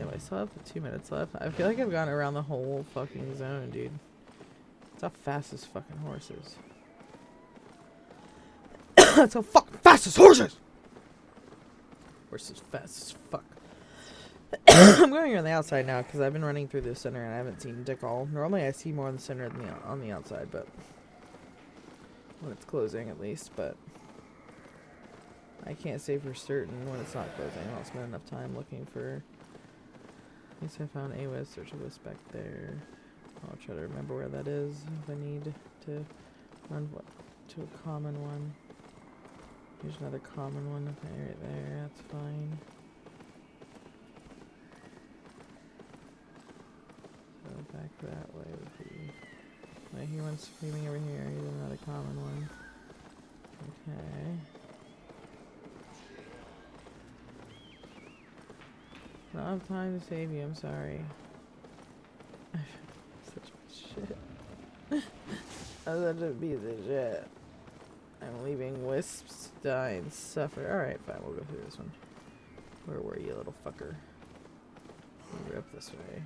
Damn, I still have 2 minutes left. I feel like I've gone around the whole fucking zone, dude. That's how fast as fucking horses. That's how fucking fast as horses! Horses fast as fuck. I'm going on the outside now because I've been running through the center and I haven't seen dick all. Normally I see more on the center than on the outside, but when it's closing at least, but I can't say for certain when it's not closing. I'll spend enough time looking for. At least I found AWS search of back there. I'll try to remember where that is if I need to run to a common one. Here's another common one, okay, right there, that's fine. So back that way would be... I hear one screaming over here, here's another common one. Okay. I don't have time to save you, I'm sorry. Such shit. I'm such a piece of shit. I'm leaving wisps die and suffer. Alright, fine, we'll go through this one. Where were you, little fucker? You were up this way.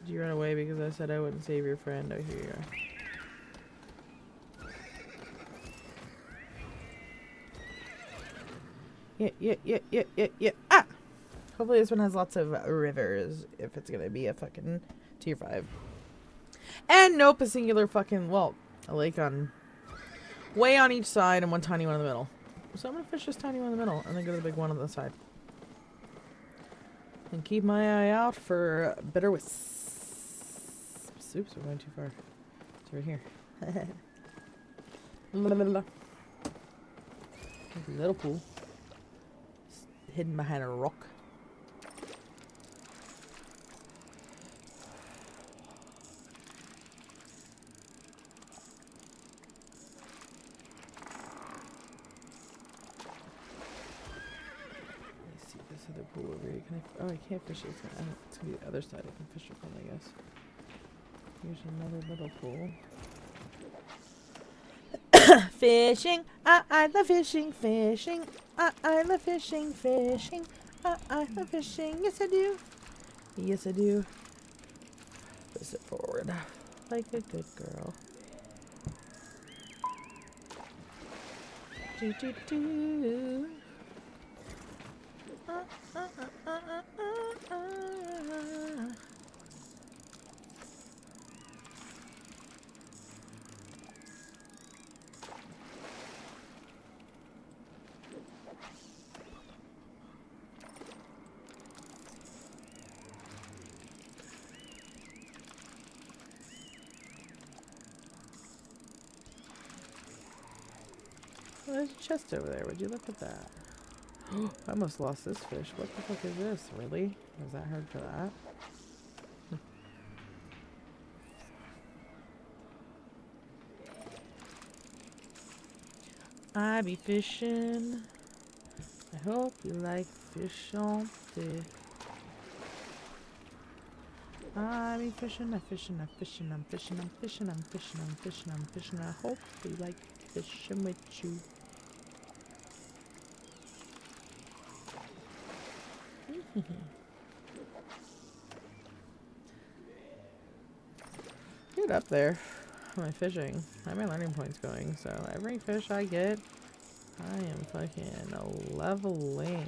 Did you run away because I said I wouldn't save your friend? Oh, here you are. Yeah. Ah! Hopefully this one has lots of rivers if it's gonna be a fucking tier 5. And nope, a singular fucking, well, a lake on... way on each side and one tiny one in the middle. So I'm gonna fish this tiny one in the middle and then go to the big one on the side. And keep my eye out for better wisps. Oops, we're going too far. It's right here. Little pool. It's hidden behind a rock. Other pool over here. Can I? Oh, I can't fish it. It's gonna be the other side. I can fish it from, I guess. Here's another little pool. Fishing. I love fishing. Fishing. I love fishing. Fishing. I love fishing. Yes, I do. Yes, I do. Push it forward like a good girl. Do do do. Well, there's a chest over there. Would you look at that? I almost lost this fish. What the fuck is this? Really? Was that hard for that? I be fishing. I hope you like fish on fish. I be fishing, I'm fishing, I'm fishing, I'm fishing, I'm fishing, I'm fishing, I'm fishing, I'm fishing. I hope you like fishing with you. Get up there. How am I fishing? How are my learning points going? So every fish I get, I am fucking leveling.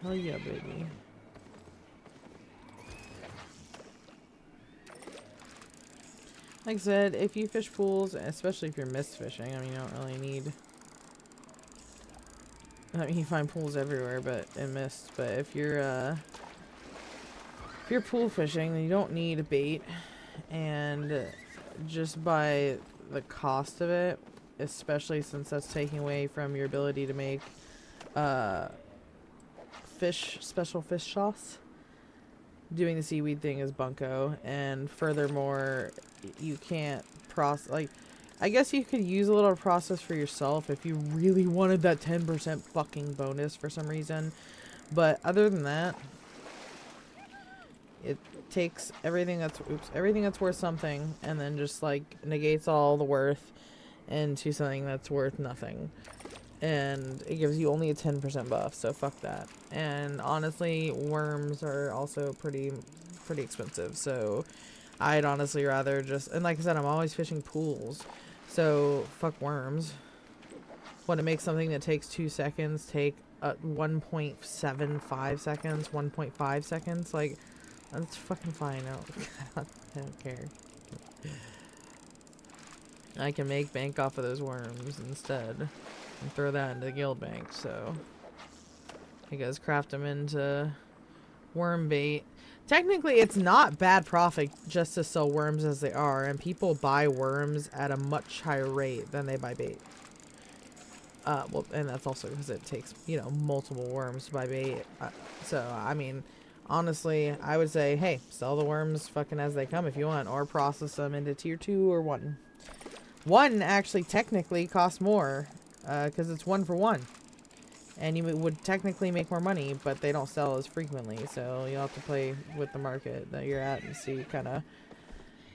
Hell yeah, baby. Like I said, if you fish pools, especially if you're mist fishing, I mean, you don't really need... I mean, you find pools everywhere, but in mist. But if you're pool fishing, then you don't need a bait, and just by the cost of it, especially since that's taking away from your ability to make special fish sauce, doing the seaweed thing is bunko. And furthermore, you can't process, like, I guess you could use a little process for yourself if you really wanted that 10% fucking bonus for some reason. But other than that, it takes everything that's worth something and then just like negates all the worth into something that's worth nothing. and it gives you only a 10% buff, so fuck that. And honestly, worms are also pretty expensive, so I'd honestly rather just, and like I said, I'm always fishing pools, so fuck worms. Want to make something that takes 2 seconds take 1.75 seconds, 1.5 seconds, like, that's fucking fine. I don't care. I can make bank off of those worms instead and throw that into the guild bank, so you guys craft them into worm bait. Technically, it's not bad profit just to sell worms as they are, and people buy worms at a much higher rate than they buy bait. Well, and that's also because it takes, you know, multiple worms to buy bait. So, I mean, honestly, I would say, hey, sell the worms fucking as they come if you want, or process them into tier 2 or 1. 1 actually technically costs more, because it's 1 for 1. And you would technically make more money, but they don't sell as frequently, so you'll have to play with the market that you're at and see kind of,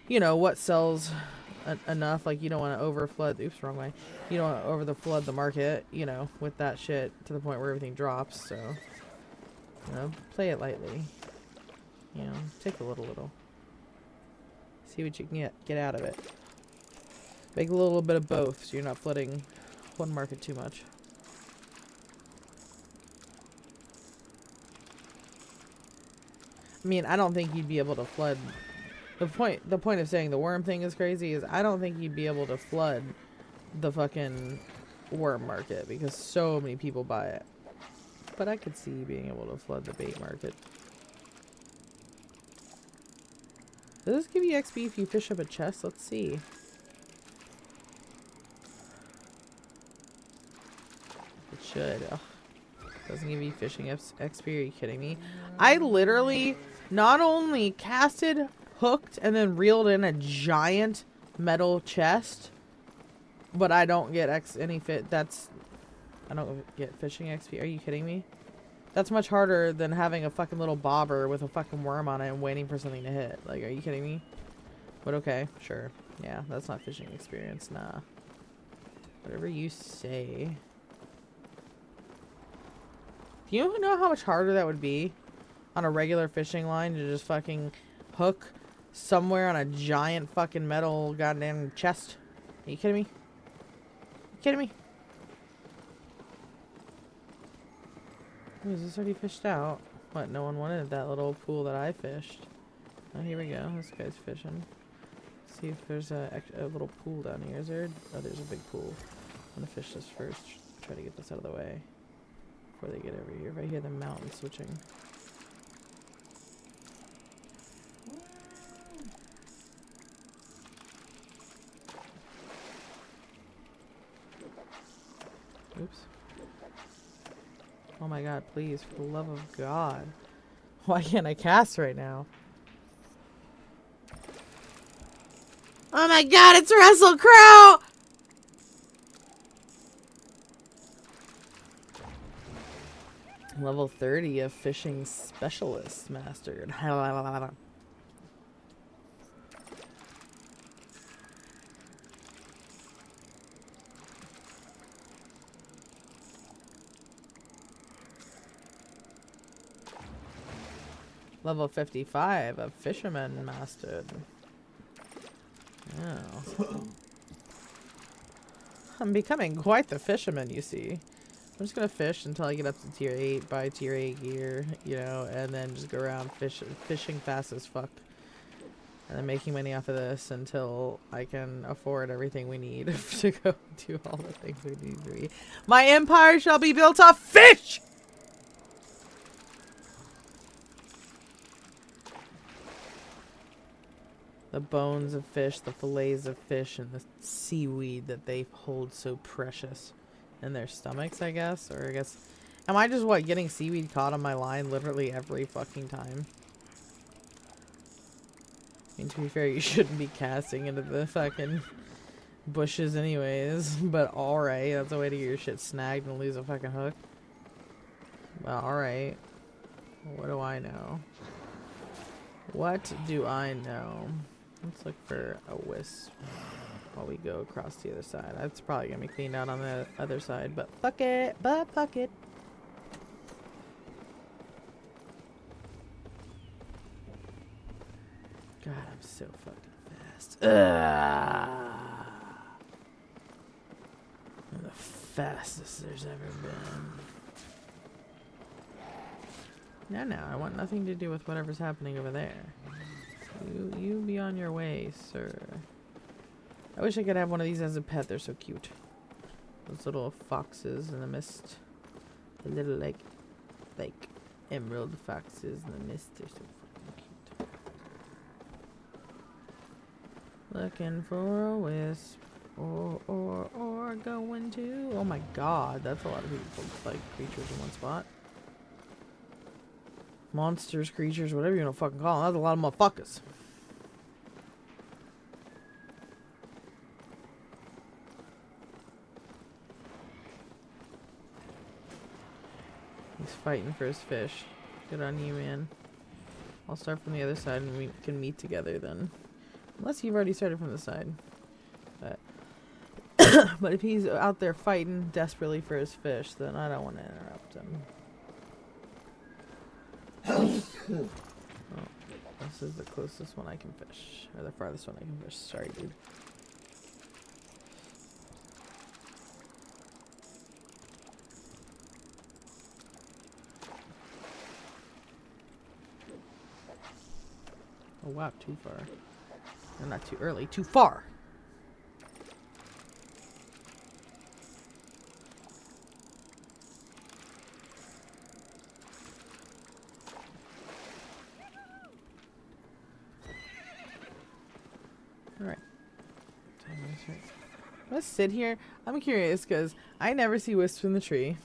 you know, what sells enough. Like, you don't want to overflood, oops, wrong way. You don't want to overflood the market, you know, with that shit to the point where everything drops, so, you know, play it lightly. You know, take a little. See what you can get out of it. Make a little bit of both, so you're not flooding one market too much. I mean, I don't think you'd be able to flood. The point of saying the worm thing is crazy is I don't think you'd be able to flood the fucking worm market because so many people buy it. But I could see being able to flood the bait market. Does this give you XP if you fish up a chest? Let's see. It should. Ugh. Doesn't give you fishing XP. Are you kidding me? I literally not only casted, hooked, and then reeled in a giant metal chest, but I don't get any fit. I don't get fishing XP. Are you kidding me? That's much harder than having a fucking little bobber with a fucking worm on it and waiting for something to hit. Like, are you kidding me? But okay, sure. Yeah, that's not fishing experience. Nah. Whatever you say. Do you know how much harder that would be on a regular fishing line to just fucking hook somewhere on a giant fucking metal goddamn chest? Are you kidding me? You kidding me? Oh, is this already fished out? What, no one wanted that little pool that I fished? Oh, here we go. This guy's fishing. Let's see if there's a little pool down here. Is there? Oh, there's a big pool. I'm gonna fish this first. Try to get this out of the way before they get over here. If I hear the mountain switching. Oops. Oh my god, please, for the love of God. Why can't I cast right now? Oh my god, it's Russell Crowe! Level 30 of fishing specialist mastered. Level 55 of fisherman mastered. Oh. I'm becoming quite the fisherman, you see. I'm just gonna fish until I get up to tier 8, buy tier 8 gear, you know, and then just go around fishing fast as fuck. And then making money off of this until I can afford everything we need to go do all the things we need to be. My empire shall be built off fish! The bones of fish, the fillets of fish, and the seaweed that they hold so precious in their stomachs, I guess? Or I guess... Am I just, what, getting seaweed caught on my line literally every fucking time? I mean, to be fair, you shouldn't be casting into the fucking bushes anyways. But alright, that's a way to get your shit snagged and lose a fucking hook. Well, alright. What do I know? What do I know? Let's look for a wisp while we go across the other side. That's probably gonna be cleaned out on the other side, but fuck it. Fuck it. God, I'm so fucking fast. I'm the fastest there's ever been. No, I want nothing to do with whatever's happening over there. You be on your way, sir. I wish I could have one of these as a pet. They're so cute. Those little foxes in the mist. The little, like emerald foxes in the mist. They're so fucking cute. Looking for a wisp. Or going to... Oh my god, that's a lot of people, like, creatures in one spot. Monsters, creatures, whatever you want to fucking call them. That's a lot of motherfuckers. He's fighting for his fish. Good on you, man. I'll start from the other side and we can meet together then. Unless you've already started from the side. But but if he's out there fighting desperately for his fish, then I don't want to interrupt him. Oh, this is the closest one I can fish. Or the farthest one I can fish. Sorry, dude. Oh wow, too far. No, not too early, too far! Alright. Let's sit here. I'm curious because I never see wisps in the tree.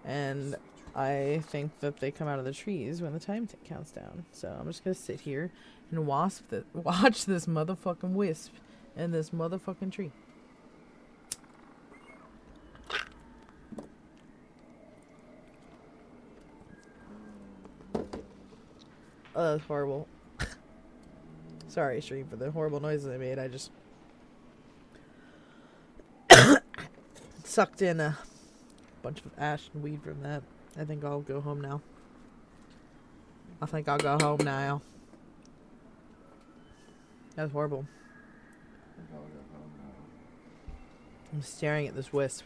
And I think that they come out of the trees when the time counts down. So I'm just going to sit here and watch this motherfucking wisp in this motherfucking tree. Oh, that's horrible. Sorry, stream, for the horrible noises I made. I just sucked in a bunch of ash and weed from that. I think I'll go home now. That's horrible. I'm staring at this wisp.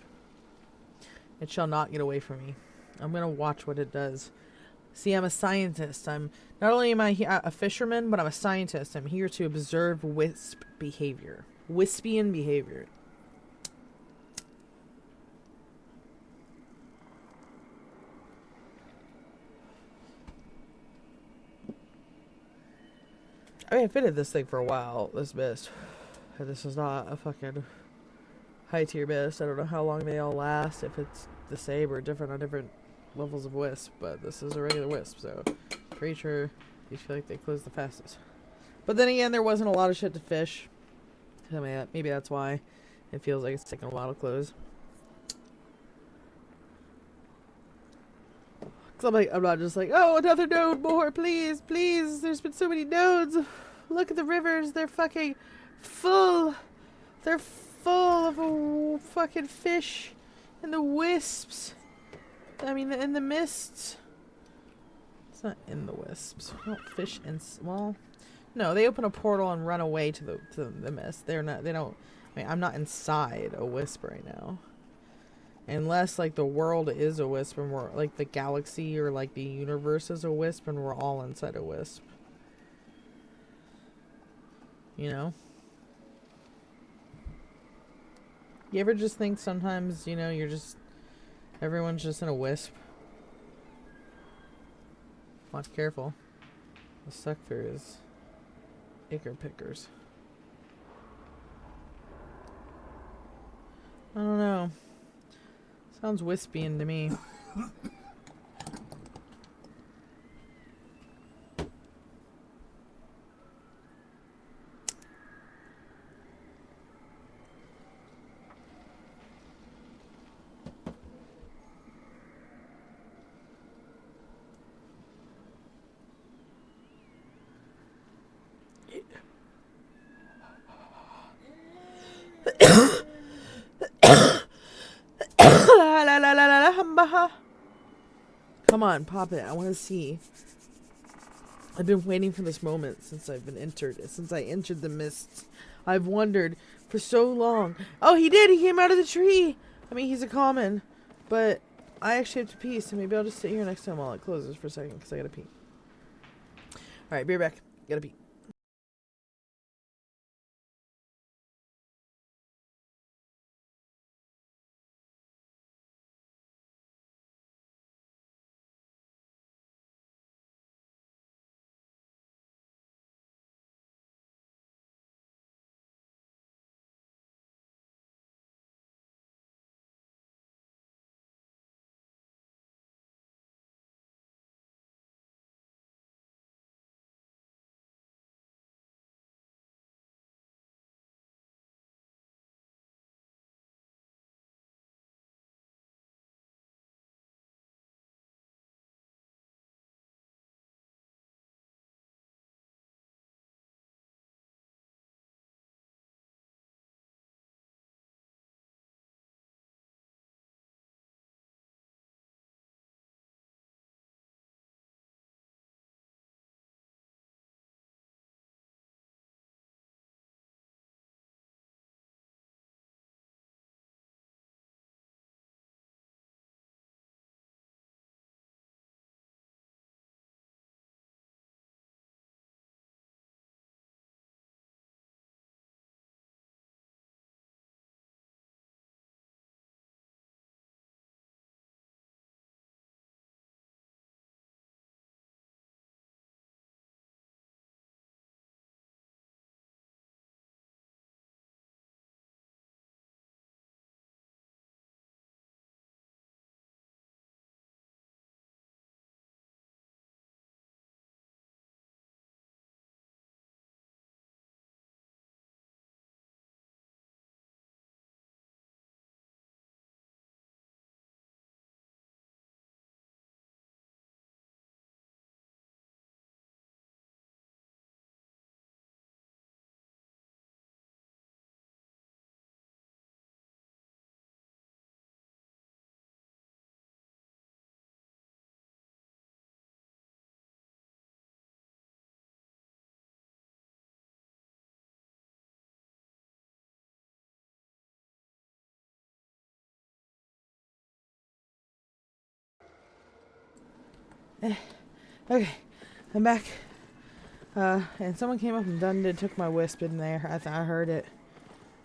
It shall not get away from me. I'm gonna watch what it does. See, I'm a scientist. I'm not only am I a fisherman, but I'm a scientist. I'm here to observe wisp behavior. Wispian behavior. I mean, I fitted this thing for a while, this mist. This is not a fucking high tier mist. I don't know how long they all last, if it's the same or different on different levels of wisp, but this is a regular wisp, so pretty sure these feel like they close the fastest. But then again, there wasn't a lot of shit to fish. I mean, maybe that's why it feels like it's taking a while to close. Cause I'm not just like, oh, another node more, please, please. There's been so many nodes. Look at the rivers, they're fucking full. They're full of fucking fish and the wisps. I mean, in the mists. It's not in the wisps. We don't fish in. Well, no, they open a portal and run away to the mist. They're not. They don't. I mean, I'm not inside a wisp right now. Unless like the world is a wisp and we're like the galaxy or like the universe is a wisp and we're all inside a wisp. You know? You ever just think sometimes, you know, you're just everyone's just in a wisp? Watch careful. The sucker is acre pickers. I don't know. Sounds wispian to me. cucumber. Come on, pop it. I want to see. I've been waiting for this moment since I entered the mists. I've wondered for so long. Oh, he did. He came out of the tree. I mean, he's a common, but I actually have to pee, so maybe I'll just sit here next to him while it closes for a second because I gotta pee. All right, be right back. Gotta pee. Okay, I'm back. And someone came up and done took my wisp in there. I heard it.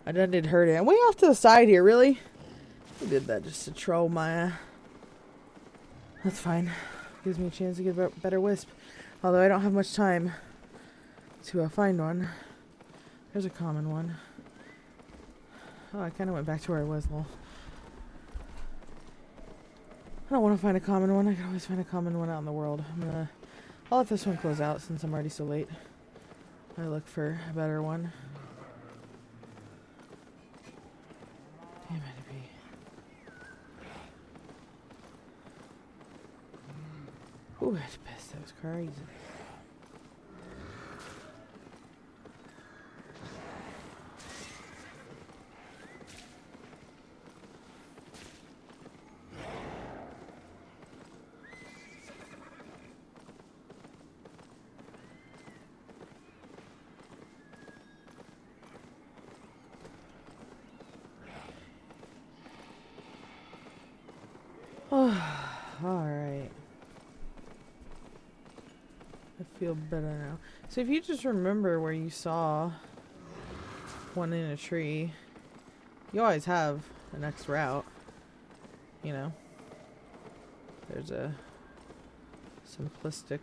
I done did heard it. I'm way off to the side here, really? I did that just to troll my... That's fine. Gives me a chance to get a better wisp. Although I don't have much time to find one. There's a common one. Oh, I kind of went back to where I was. Well, I don't want to find a common one. I can always find a common one out in the world. I'll let this one close out since I'm already so late. I look for a better one. Damn it, ooh, I had to piss. That was crazy. Alright. I feel better now. So if you just remember where you saw one in a tree, you always have a next route. You know? There's a simplistic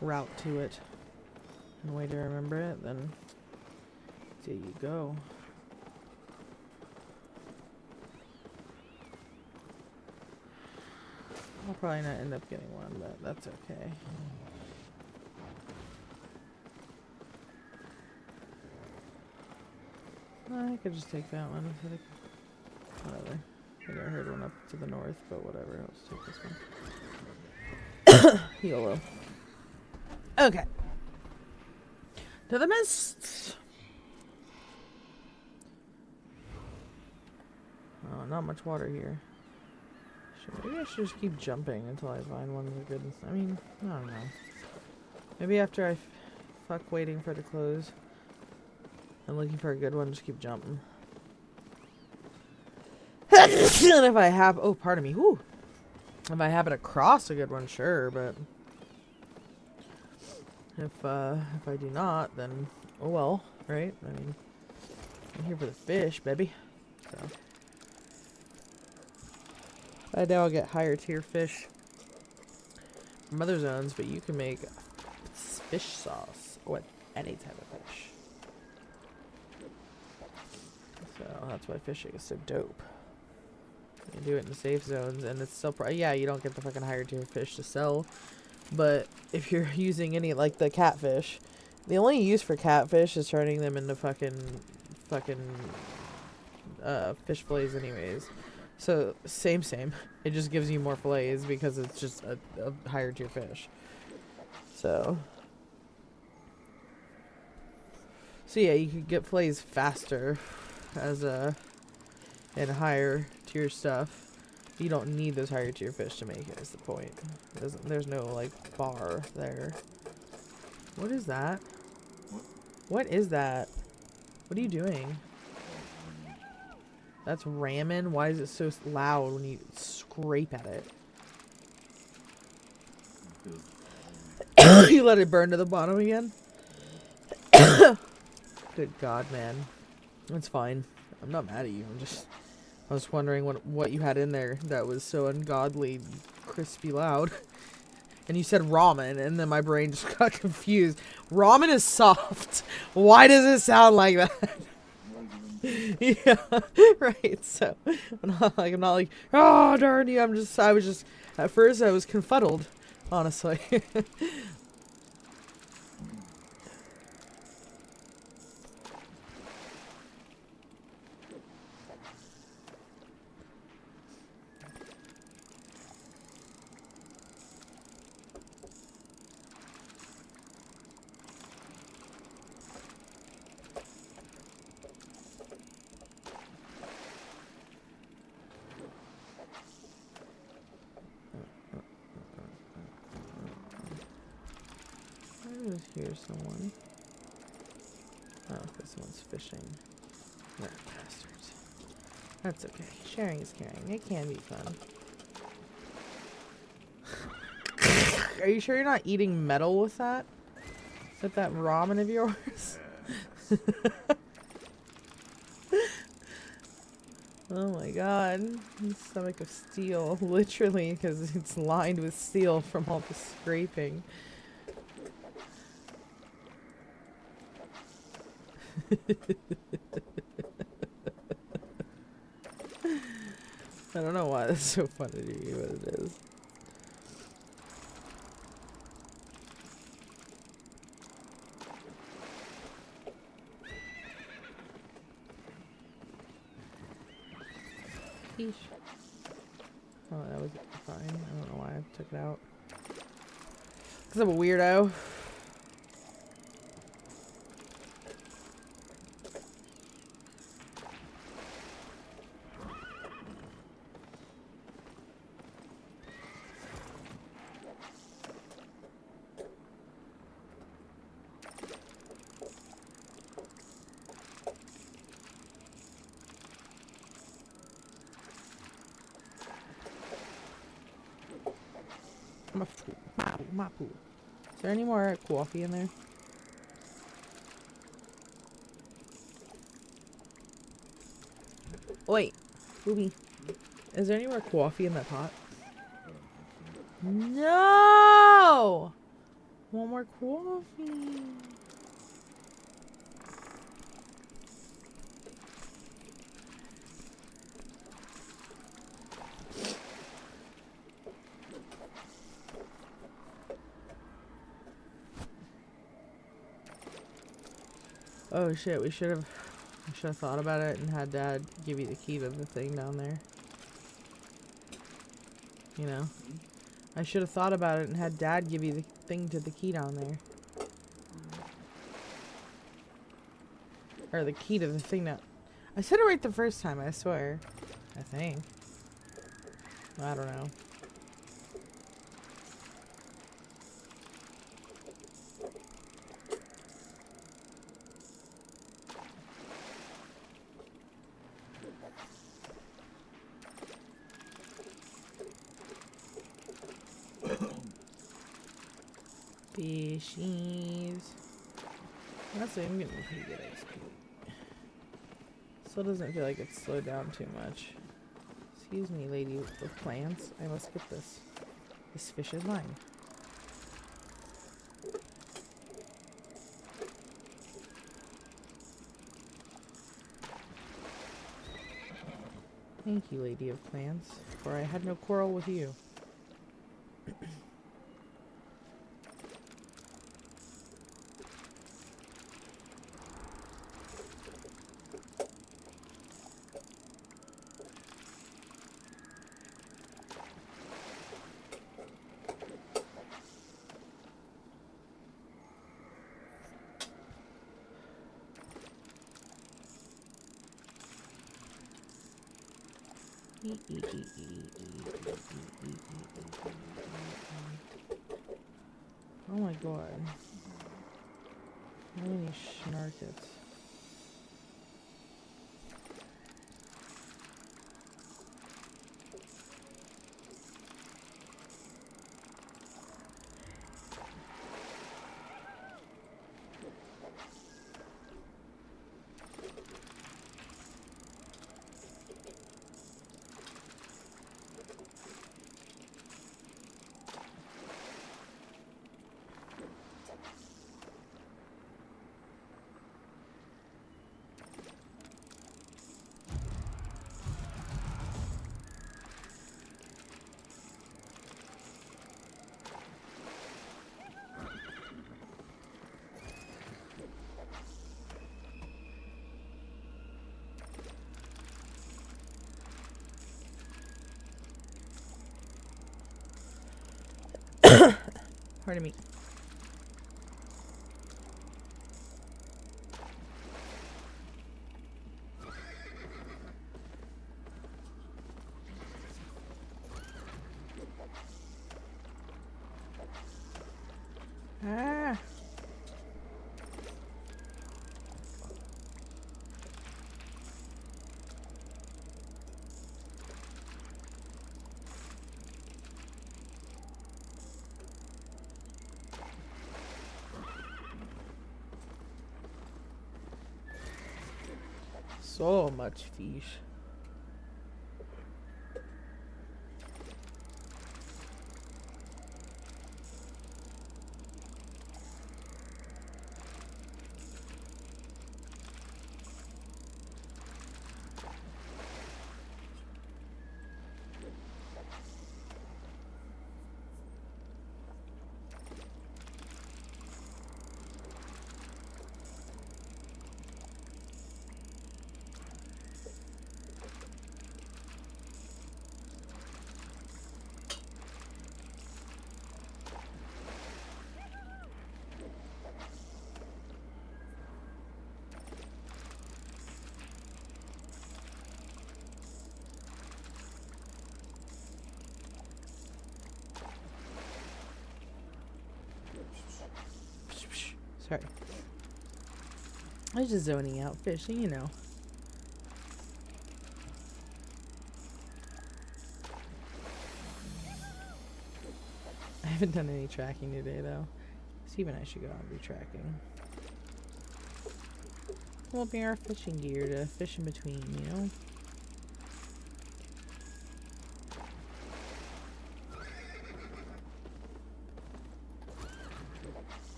route to it. And a way to remember it, then there you go. I'll probably not end up getting one, but that's okay. I could just take that one. Whatever. I think I heard one up to the north, but whatever. I'll just take this one. YOLO. Okay. To the mists. Oh, not much water here. Maybe I should just keep jumping until I find one with a good... I mean, I don't know. Maybe after I fuck waiting for it to close and looking for a good one, just keep jumping. And if I have... Oh, pardon me. Whew. If I happen to cross a good one, sure, but... If I do not, then... Oh well, right? I mean... I'm here for the fish, baby. So... I know I'll get higher tier fish from other zones, but you can make fish sauce with any type of fish. So that's why fishing is so dope. You can do it in safe zones, and it's still yeah, you don't get the fucking higher tier fish to sell, but if you're using any like the catfish, the only use for catfish is turning them into fucking fish fillets anyways. So same. It just gives you more fillets because it's just a higher tier fish. So yeah, you can get fillets faster as and higher tier stuff. You don't need those higher tier fish to make it. Is the point? There's no like bar there. What is that? What is that? What are you doing? That's ramen? Why is it so loud when you scrape at it? You let it burn to the bottom again? Good God, man. That's fine. I'm not mad at you. I was wondering what you had in there that was so ungodly crispy loud. And you said ramen, and then my brain just got confused. Ramen is soft. Why does it sound like that? Yeah, right. So I'm not like, oh darn you. I was just at first I was confuddled, honestly. I just hear someone. Oh, this one's fishing. No, bastards. That's okay. Sharing is caring. It can be fun. Are you sure you're not eating metal with that? With that ramen of yours? Oh my god. Stomach of steel. Literally, because it's lined with steel from all the scraping. I don't know why that's so funny to you, but it is. Eesh. Oh, that was fine. I don't know why I took it out. Because I'm a weirdo. My pool. Is there any more coffee in there? Wait, Booby. Is there any more coffee in that pot? No! Want more coffee? Oh shit, we should have thought about it and had Dad give you the key to the thing down there. You know? I should have thought about it and had Dad give you the thing to the key down there. Or the key to the thing that... I said it right the first time, I swear. I think. I don't know. Fishies. Honestly, I'm getting pretty good XP. Still doesn't feel like it's slowed down too much. Excuse me, lady with plants. I must get this. This fish is mine. Thank you, lady of plants, for I had no quarrel with you. Oh my god. How many snarkets? Pardon me. Ah! So much fish. Sorry. I was just zoning out fishing, you know. I haven't done any tracking today, though. Steve and I should go out and do tracking. We'll bring our fishing gear to fish in between, you know?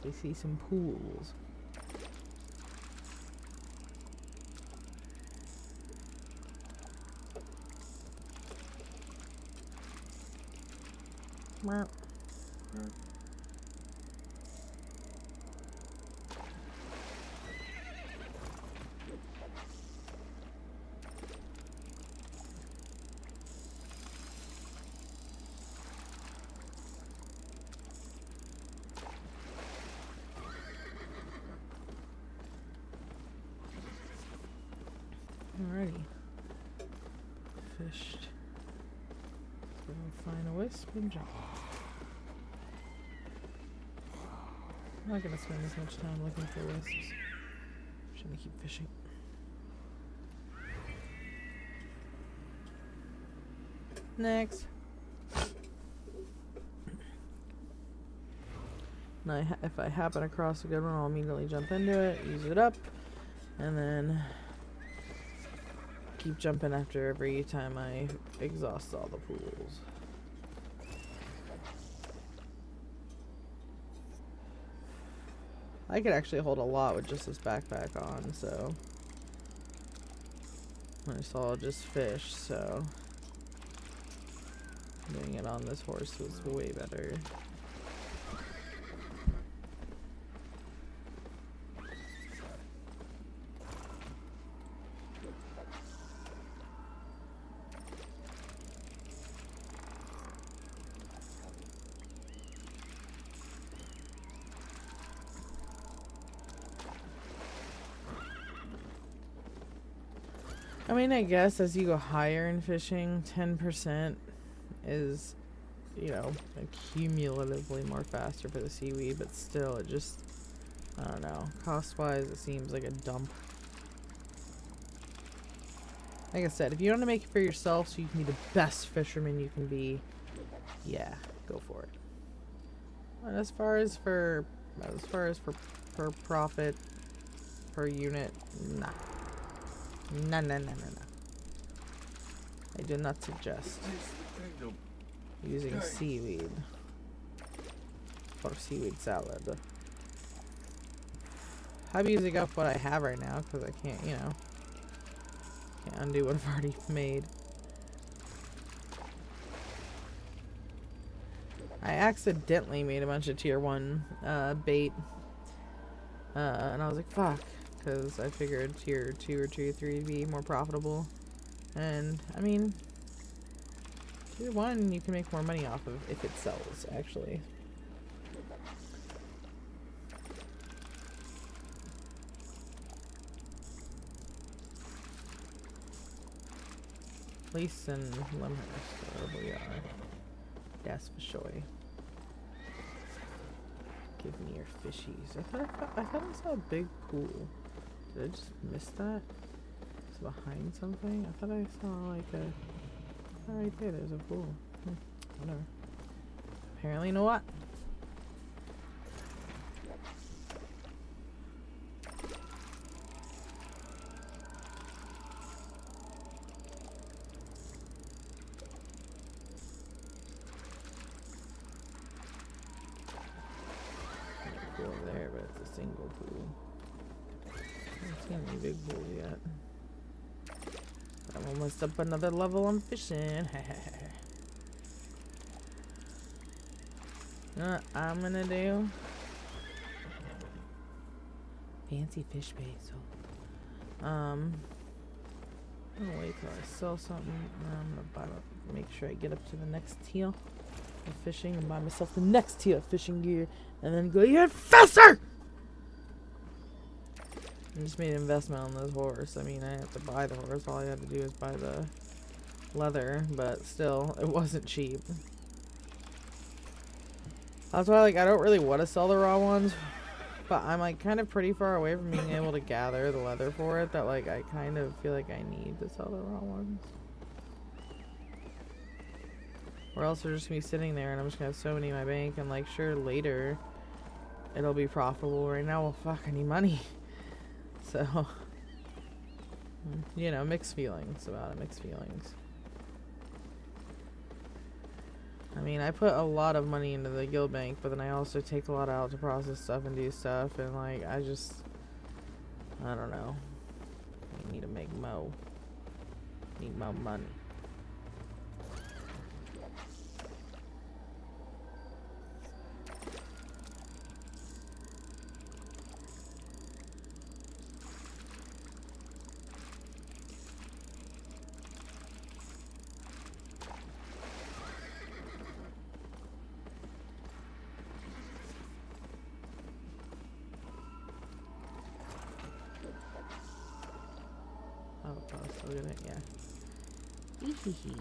We see some pools. Alrighty. Fished. Find a wisp and jump. I'm not gonna spend as much time looking for wisps. I'm just gonna keep fishing. Next. And if I happen across a good one, I'll immediately jump into it, use it up, and then keep jumping after every time I exhaust all the pools. I could actually hold a lot with just this backpack on, so I saw just fish, so doing it on this horse was way better. I mean, I guess as you go higher in fishing, 10% is, you know, cumulatively more faster for the seaweed, but still, it just, I don't know, cost-wise, it seems like a dump. Like I said, if you want to make it for yourself so you can be the best fisherman you can be, yeah, go for it. And as far as for per profit per unit, nah. No. I do not suggest using seaweed for seaweed salad. I'm using up what I have right now because I can't, you know, can't undo what I've already made. I accidentally made a bunch of tier 1 bait, and I was like, fuck. Because I figured tier 2 or tier 3 would be more profitable. And, I mean, tier 1 you can make more money off of if it sells, actually. Police and Lemhurst, wherever we are. Yes, for sure. Give me your fishies. I thought I saw a big pool. Did I just miss that? It's behind something? I thought I saw like a... Oh, right there, there's a pool. Whatever. Apparently not. Pool over there, but it's a single pool. I haven't seen any big pools yet. I'm almost up another level on fishing. You know what I'm gonna do? Fancy fish bait, so I'm gonna wait till I sell something, and I'm gonna make sure I get up to the next tier of fishing and buy myself the next tier of fishing gear, and then go even faster! I just made an investment on this horse. I mean, I have to buy the horse. All I had to do is buy the leather, but still, it wasn't cheap. That's why, like, I don't really want to sell the raw ones, but I'm, like, kind of pretty far away from being able to gather the leather for it that, like, I kind of feel like I need to sell the raw ones. Or else they're just going to be sitting there and I'm just going to have so many in my bank and, like, sure, later it'll be profitable. Right now, well, fuck, I need money. So, you know, mixed feelings about it, mixed feelings. I mean, I put a lot of money into the guild bank, but then I also take a lot out to process stuff and do stuff, and like, I don't know. I need to make mo. Need more money. Oh, still gonna, yeah. Ehehe.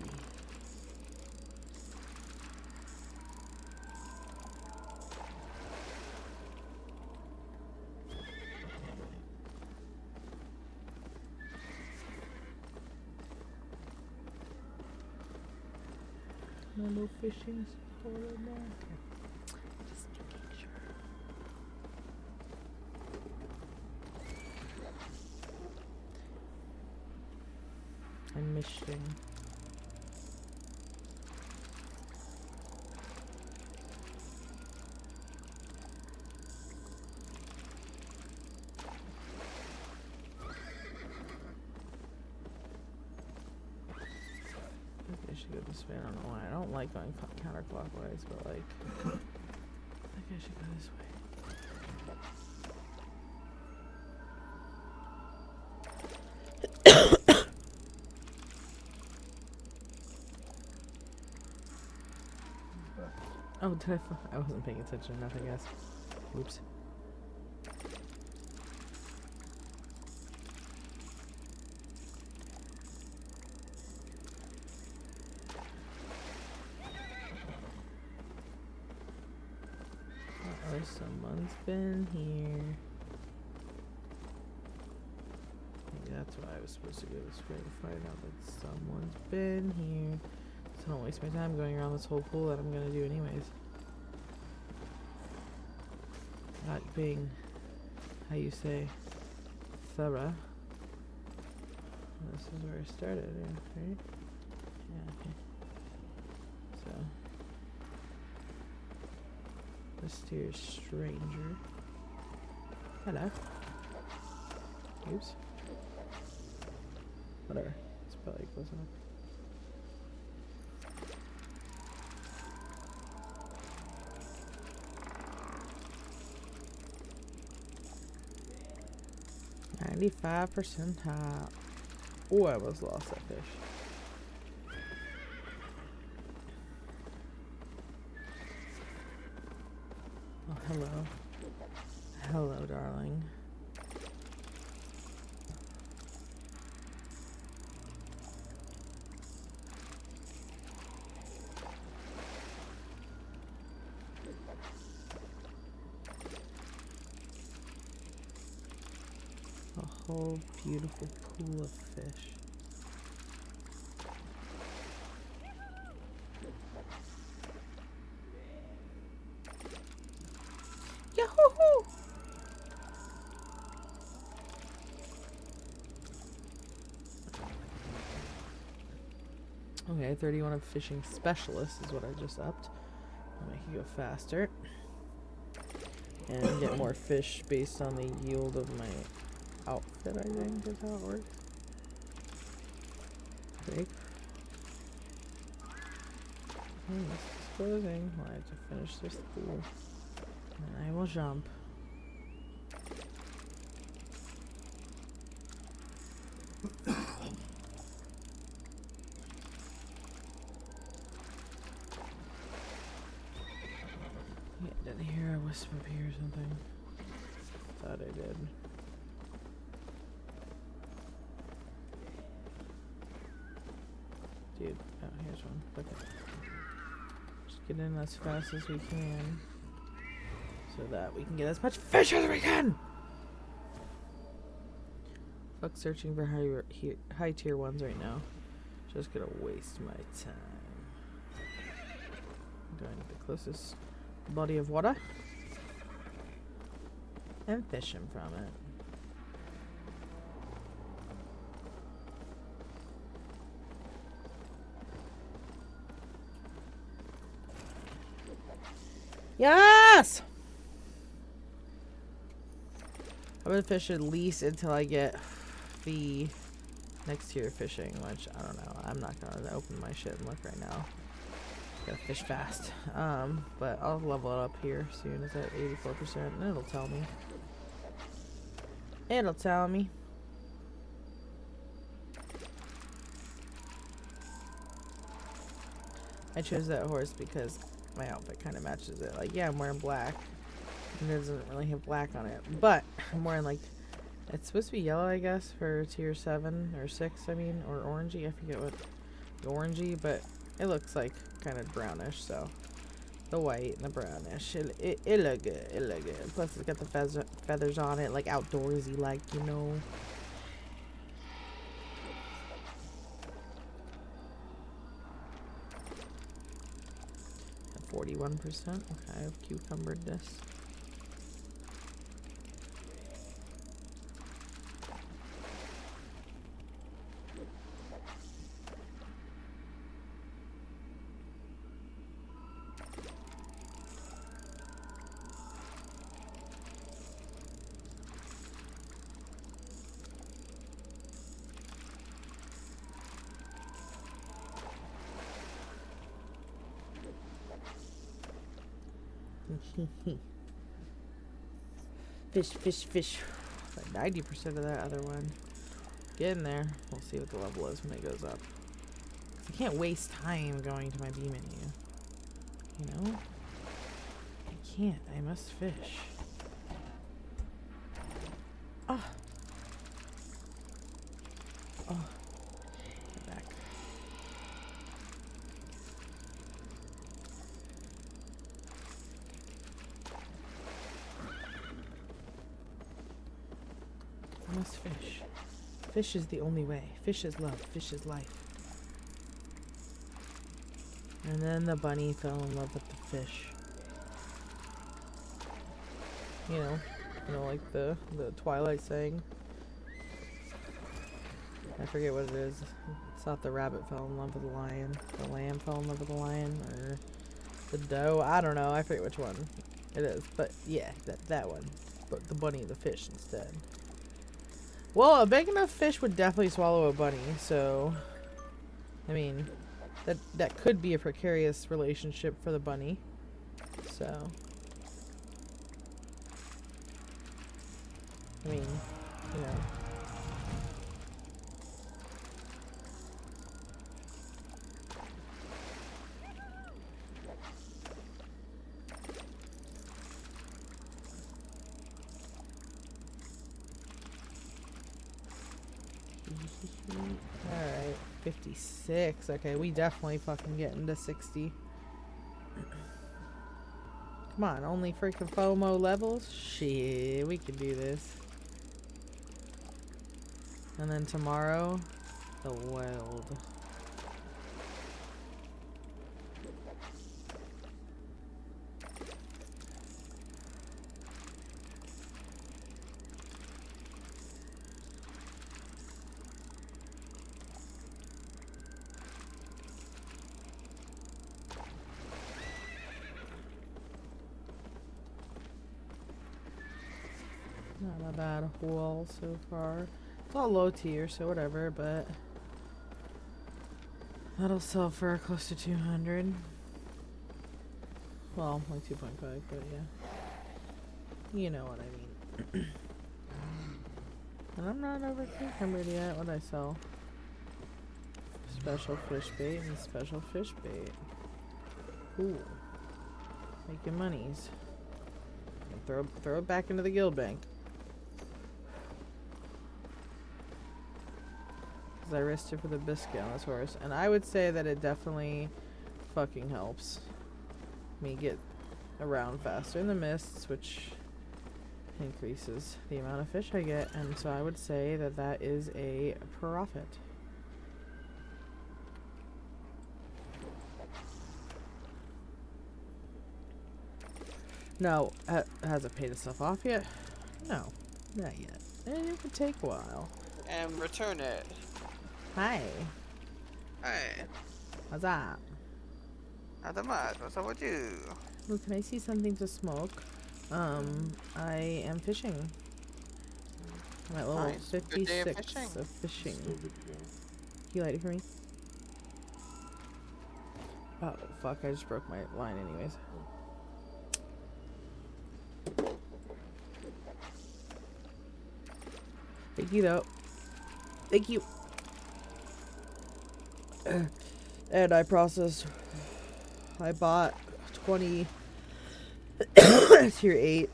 No fishing spot in there. Okay. Just making sure. I'm missing. I should go this way. I don't know why. I don't like going counterclockwise, but like, I think I should go this way. Oh, did I wasn't paying attention enough, I guess. Oops. Uh-oh, someone's been here. Maybe that's why I was supposed to go this way to find out that someone's been here. So don't waste my time going around this whole pool that I'm gonna do anyways. Not being, how you say, thorough. This is where I started, right? Yeah, okay. So, mysterious stranger. Hello. Oops. Whatever. It's probably close enough. %. Oh, I almost lost that fish. Oh, hello. Hello, darling. A whole beautiful pool of fish. Yahoo! Okay, 31 of fishing specialist is what I just upped. I'll make it go faster. And get more fish based on the yield of my outfit, I think is how it works. Break. This is closing. I have to finish this pool. And I will jump. Yeah, didn't hear a wisp up here or something. Thought I did. Dude, oh, here's one. Okay. Just get in as fast as we can so that we can get as much fish as we can! Fuck searching for high tier ones right now. Just gonna waste my time. Going to the closest body of water and fishing from it. Yes! I'm gonna fish at least until I get the next tier fishing, which I don't know. I'm not gonna open my shit and look right now. Gotta fish fast. But I'll level it up here soon. It's at 84%, and it'll tell me. It'll tell me. I chose that horse because my outfit kind of matches it. Like, yeah, I'm wearing black. And it doesn't really have black on it. But I'm wearing, like, it's supposed to be yellow, I guess, for tier 7 or 6, I mean, or orangey. I forget what orangey, but it looks like kind of brownish, so the white and the brownish. It look good. It look good. Plus, it's got the feathers on it, like outdoorsy, like, you know. 41%. Okay, I've cucumbered this. Fish, fish, fish. 90% of that other one. Get in there. We'll see what the level is when it goes up. 'Cause I can't waste time going to my B menu. You know? I can't. I must fish. Oh. Oh. Get back. I must fish. Fish is the only way. Fish is love. Fish is life. And then the bunny fell in love with the fish. You know, like the Twilight saying. I forget what it is. It's not the rabbit fell in love with the lion. The lamb fell in love with the lion, or the doe. I don't know. I forget which one it is. But yeah, that one. But the bunny and the fish instead. Well, a big enough fish would definitely swallow a bunny, so I mean, that could be a precarious relationship for the bunny. So I mean, you know. Alright, 56. Okay, we definitely fucking getting to 60. Come on, only freaking FOMO levels? Shit, we can do this. And then tomorrow, the weld. Not a bad haul so far. It's all low tier, so whatever, but that'll sell for close to 200. Well, like 2.5, but yeah. You know what I mean. And I'm not over cucumbered yet. What'd I sell? Special fish bait and special fish bait. Ooh. Making monies. Throw it back into the guild bank. Because I risked it for the biscuit on this horse. And I would say that it definitely fucking helps me get around faster in the mists, which increases the amount of fish I get. And so I would say that that is a profit. No, has it paid itself off yet? No, not yet. And it could take a while. And return it. Hi. Hey, What's up? not much. What's up with you? Well, can I see something to smoke? I am fishing. I'm at level Nice. Good day of 56 fishing. of fishing. Can you light it for me? Oh, fuck, I just broke my line anyways. Thank you, though. Thank you. And I bought 20 tier 8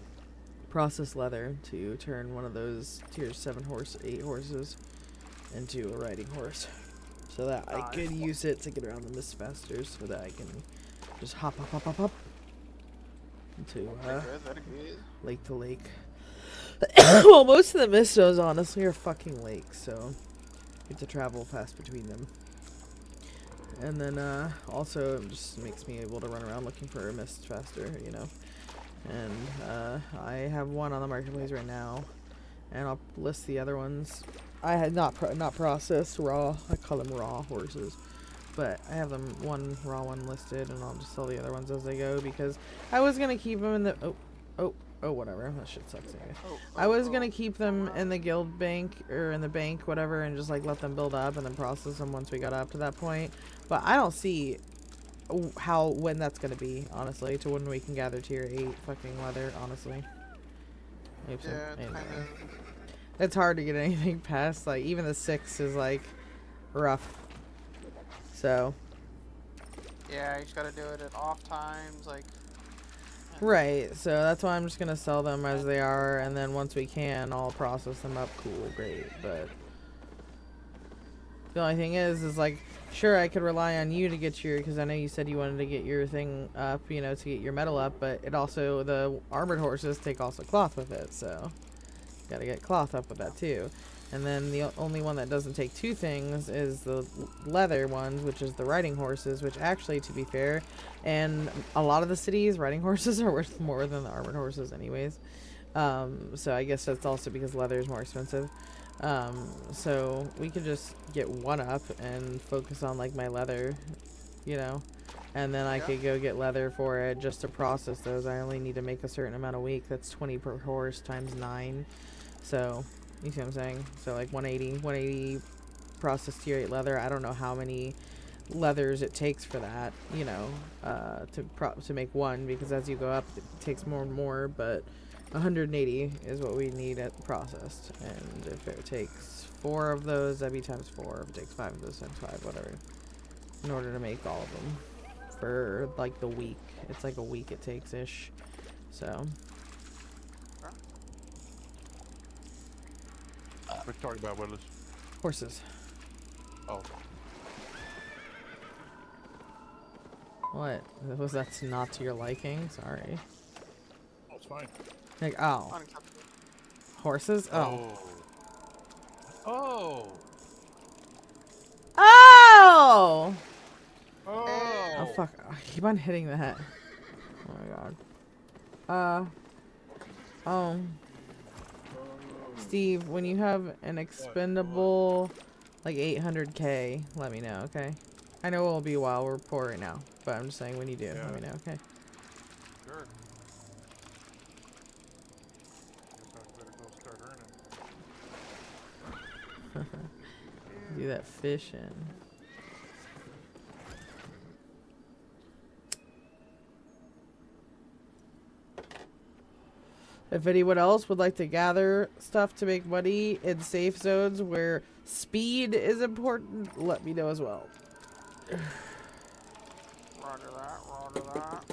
processed leather to turn one of those tier 8 horses into a riding horse. So that I could use it to get around the mist faster, so that I can just hop into lake to lake. Well, most of the mistos honestly are fucking lakes, so you have to travel fast between them. And then also it just makes me able to run around looking for a mist faster, you know. And I have one on the marketplace right now, and I'll list the other ones. I had not processed raw. I call them raw horses, but I have them one raw one listed, and I'll just sell the other ones as they go because I was gonna keep them in the whatever. That shit sucks anyways. I was gonna keep them in the guild bank or in the bank, whatever, and just like let them build up and then process them once we got up to that point. But I don't see when that's gonna be, honestly, to when we can gather tier 8 fucking leather, honestly. Oops, Yeah, it's kind of. it's hard to get anything past, like, even the 6 is like rough. So Yeah, you just gotta do it at off times, like. right, so that's why I'm just gonna sell them as they are, and then once we can, I'll process them up. Cool, great. But the only thing is like, sure, I could rely on you to get your, because I know you said you wanted to get your thing up, you know, to get your metal up, but it also, the armored horses take also cloth with it, so gotta get cloth up with that too. And then the only one that doesn't take 2 things is the leather ones, which is the riding horses, which actually, to be fair, and a lot of the cities, riding horses are worth more than the armored horses anyways. So I guess that's also because leather is more expensive. So we could just get one up and focus on like my leather, you know, and then I could go get leather for it just to process those. I only need to make a certain amount a week. That's 20 per horse times 9. So you see what I'm saying? So like 180 processed tier 8 leather. I don't know how many leathers it takes for that, you know, to make one, because as you go up it takes more and more, but 180 is what we need at processed. And if it takes 4 of those, that'd be times 4. If it takes 5 of those, times 5, whatever, in order to make all of them for like the week. It's like a week it takes ish. So We're talking about Willis. horses. Oh, What was that's not to your liking? Sorry. oh, it's fine. Like, oh, Unacceptable. horses. Oh. Oh. Oh! Oh. Oh fuck! I keep on hitting that. Oh my god. Steve, when you have an expendable like 800k, let me know, okay? I know it'll be a while. We're poor right now, but I'm just saying when you do, let me know, okay? Sure. Guess I better go start earning. Do that fishing. If anyone else would like to gather stuff to make money in safe zones where speed is important, let me know as well. Roger that, roger that.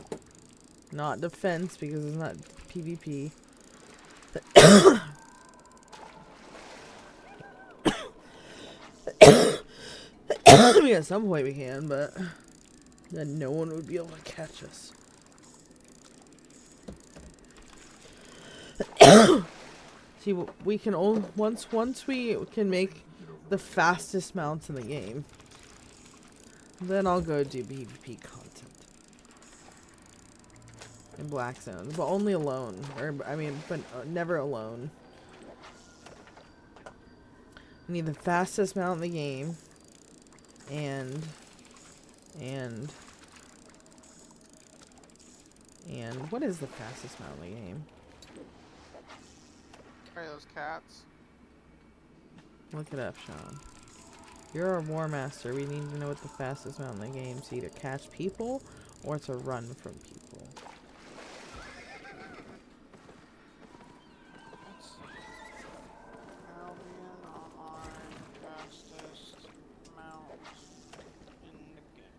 Not defense, because it's not PvP. I mean, at some point we can, but then no one would be able to catch us. See, we can only once we can make the fastest mounts in the game, then I'll go do PvP content in black zones, but only alone. Or I mean, but never alone. I need the fastest mount in the game, and what is the fastest mount in the game? Are those cats? Look it up, Sean. You're a war master. We need to know what the fastest mount in the game is. To either catch people or to run from people. Let's see. Albion online fastest mount in the game.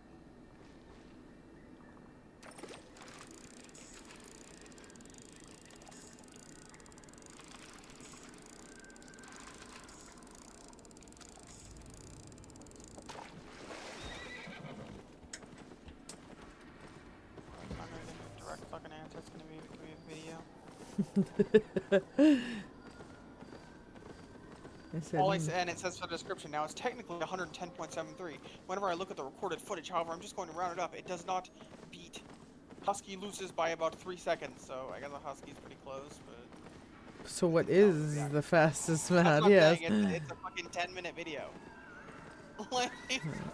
I don't know the direct fucking answer. It's gonna be a video. said, And it says for the description now, it's technically 110.73. Whenever I look at the recorded footage, however, I'm just going to round it up. It does not beat. Husky loses by about 3 seconds, so I guess a Husky's pretty close, but... so what is the fastest That's map? what I'm Yes. saying, it's a fucking 10-minute video. Like,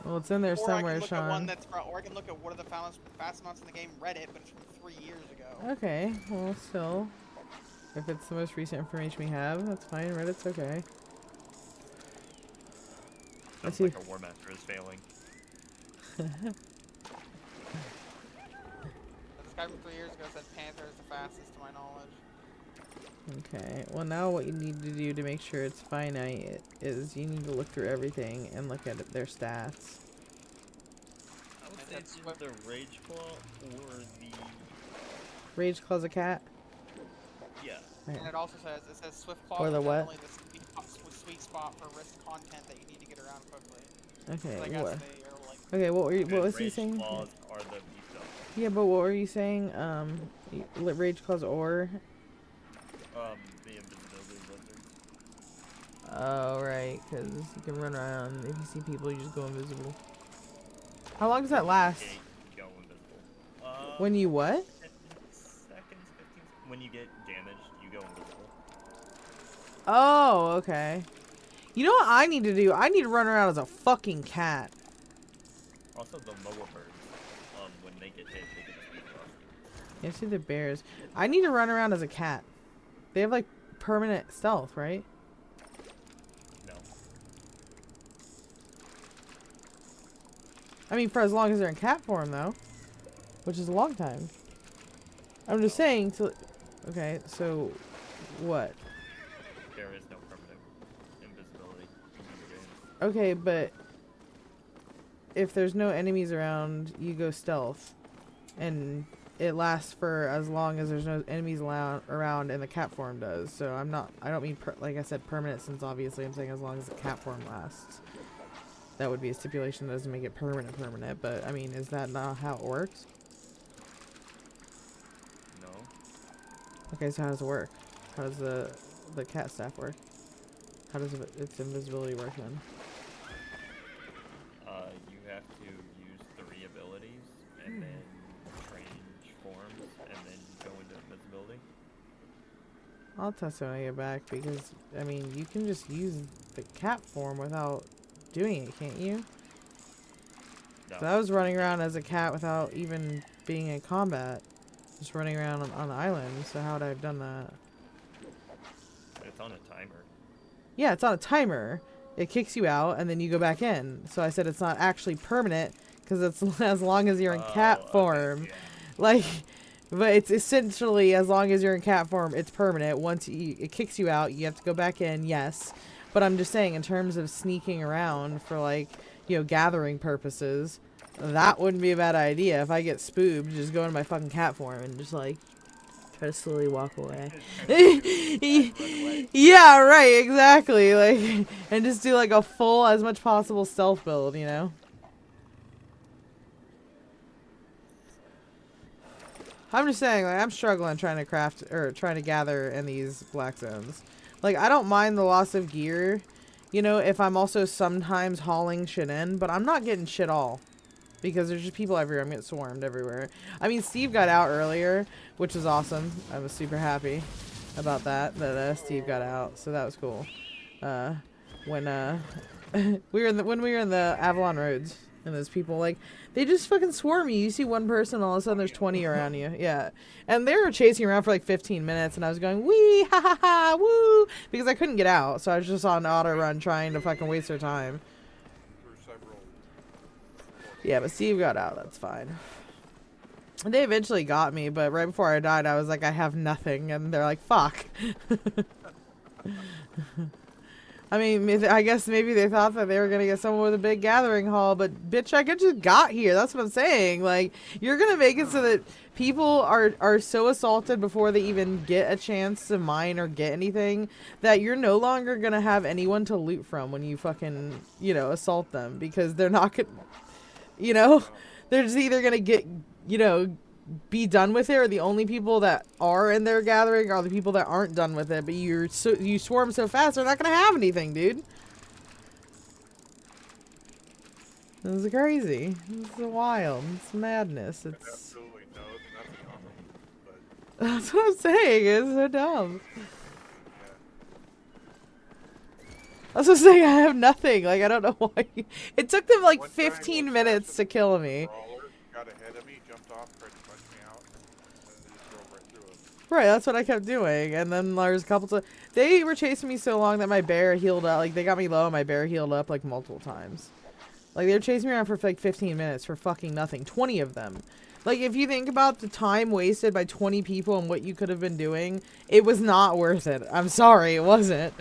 Well, it's in there or I somewhere, can look at one Sean. that's or I can look at what are the fast amounts in the game, Reddit, but it's from 3 years ago. Okay, well, still, if it's the most recent information we have, that's fine. Reddit's okay. Let's Sounds see. like a War Master is failing. This guy from 3 years ago said Panther is the fastest to my knowledge. Okay, well now what you need to do to make sure it's finite is you need to look through everything and look at their stats. I would say it's either the Rage Claw or the... Rage Claw's a cat? Yeah. Right. And it also says Swift Claw Or is the what? definitely the sweet spot for risk content that you need to get around quickly. Okay, So I guess what? they are like Okay, what was he Rage saying? Claws are the beefed up. Yeah, but what were you saying? Rage Claws or? The invisibility lizards. Oh, right, because you can run around. If you see people, you just go invisible. How long does that last? Go invisible. When you what? 10 seconds, 15 when you get damaged, you go invisible. Oh, okay. You know what I need to do? I need to run around as a fucking cat. Also, the moa birds, when they get hit, they get a speed buff. Yeah, see the bears. I need to run around as a cat. They have like permanent stealth, right? No. I mean, for as long as they're in cat form, though, which is a long time. I'm just saying. Okay, so what? There is no permanent invisibility in the game. Okay, but if there's no enemies around, you go stealth, and it lasts for as long as there's no enemies around, and the cat form does. So I don't mean like I said permanent, since obviously I'm saying as long as the cat form lasts. That would be a stipulation that doesn't make it permanent, but I mean, is that not how it works? No. Okay, so how does it work? How does the cat staff work? How does its invisibility work then? You have to use 3 abilities, and then change forms, and then go into invisibility. I'll test it when I get back, because I mean, you can just use the cat form without doing it, can't you? No. So I was running around as a cat without even being in combat, just running around on the island. So how would I have done that? It's on a timer. Yeah, it's on a timer. It kicks you out, and then you go back in. So I said it's not actually permanent, because it's as long as you're in cat Okay, form. yeah. Like, but it's essentially as long as you're in cat form, it's permanent. Once it kicks you out, you have to go back in. Yes, but I'm just saying in terms of sneaking around for like, you know, gathering purposes, that wouldn't be a bad idea. If I get spooked, just go into my fucking cat form and just like try to slowly walk away. Yeah, right, exactly. Like, and just do like a full, as much possible stealth build, you know? I'm just saying, like, I'm struggling trying to craft, or trying to gather in these black zones. Like, I don't mind the loss of gear, you know, if I'm also sometimes hauling shit in, but I'm not getting shit all. Because there's just people everywhere. I'm getting swarmed everywhere. I mean, Steve got out earlier, which was awesome. I was super happy about that Steve got out, so that was cool. When we were in the Avalon Roads, and those people, like, they just fucking swarm you. You see one person, all of a sudden there's 20 around you. Yeah. And they were chasing around for like 15 minutes, and I was going, wee, ha ha ha, woo, because I couldn't get out, so I was just on auto run trying to fucking waste their time. Yeah, but Steve got out. That's fine. And they eventually got me, but right before I died, I was like, I have nothing. And they're like, fuck. I mean, I guess maybe they thought that they were going to get someone with a big gathering hall, but bitch, I just got here. That's what I'm saying. Like, you're going to make it so that people are so assaulted before they even get a chance to mine or get anything that you're no longer going to have anyone to loot from when you fucking, you know, assault them, because they're not going to... You know, they're just either going to get, you know, be done with it, or the only people that are in their gathering are the people that aren't done with it. But you swarm so fast, they're not gonna have anything, dude. This is crazy. This is wild. It's madness. And It's absolutely nothing on them. But that's what I'm saying. It's so dumb. yeah. That's what I'm saying. I have nothing. Like I don't know why. It took them like One time 15 was minutes to faster kill than me. a brawler, got ahead of me, jumped off, tried to punch me out, and then just drove right through it. Right, that's what I kept doing. And then there's a couple times they were chasing me so long that my bear healed up. Like they got me low, and my bear healed up like multiple times. Like they were chasing me around for like 15 minutes for fucking nothing. 20 of them. Like if you think about the time wasted by 20 people and what you could have been doing, it was not worth it. I'm sorry, it wasn't.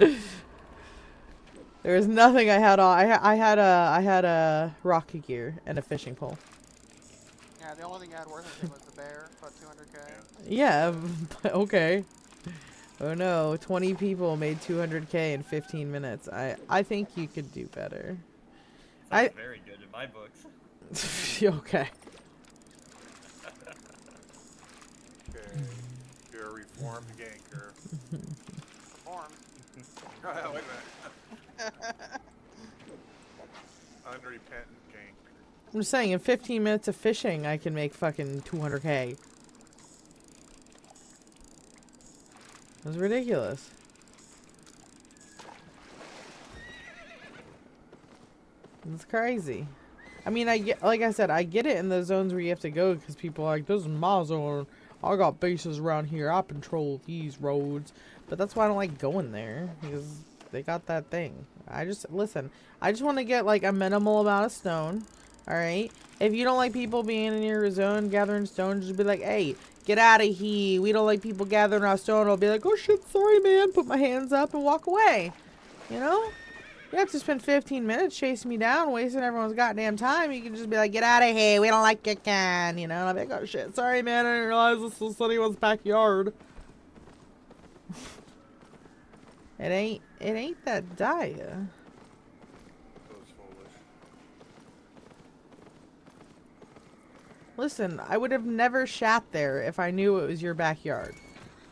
There was nothing I had on. I had a rocket gear and a fishing pole. Yeah, the only thing I had worth anything was the bear, about 200k. Yeah, but okay. Oh no, 20 people made 200k in 15 minutes. I think you could do better. Sounds very good in my books. Okay. Okay. You're a reformed ganker. Form. Oh, wait a minute. Unrepentant ganker. I'm just saying, in 15 minutes of fishing, I can make fucking 200k. That's ridiculous. It's crazy. I mean, I get, like I said, I get it in the zones where you have to go because people are like, this is my zone. I got bases around here. I patrol these roads. But that's why I don't like going there because they got that thing. Listen, I just want to get like a minimal amount of stone. All right. If you don't like people being in your zone gathering stone, just be like, hey, get out of here. We don't like people gathering our stone. I'll be like, oh shit, sorry, man. Put my hands up and walk away. You know? You have to spend 15 minutes chasing me down, wasting everyone's goddamn time. You can just be like, get out of here. We don't like your kind. You know? And I'll be like, oh shit, sorry, man. I didn't realize this was anyone's backyard. It ain't that dire. That was foolish. Listen, I would have never shat there if I knew it was your backyard.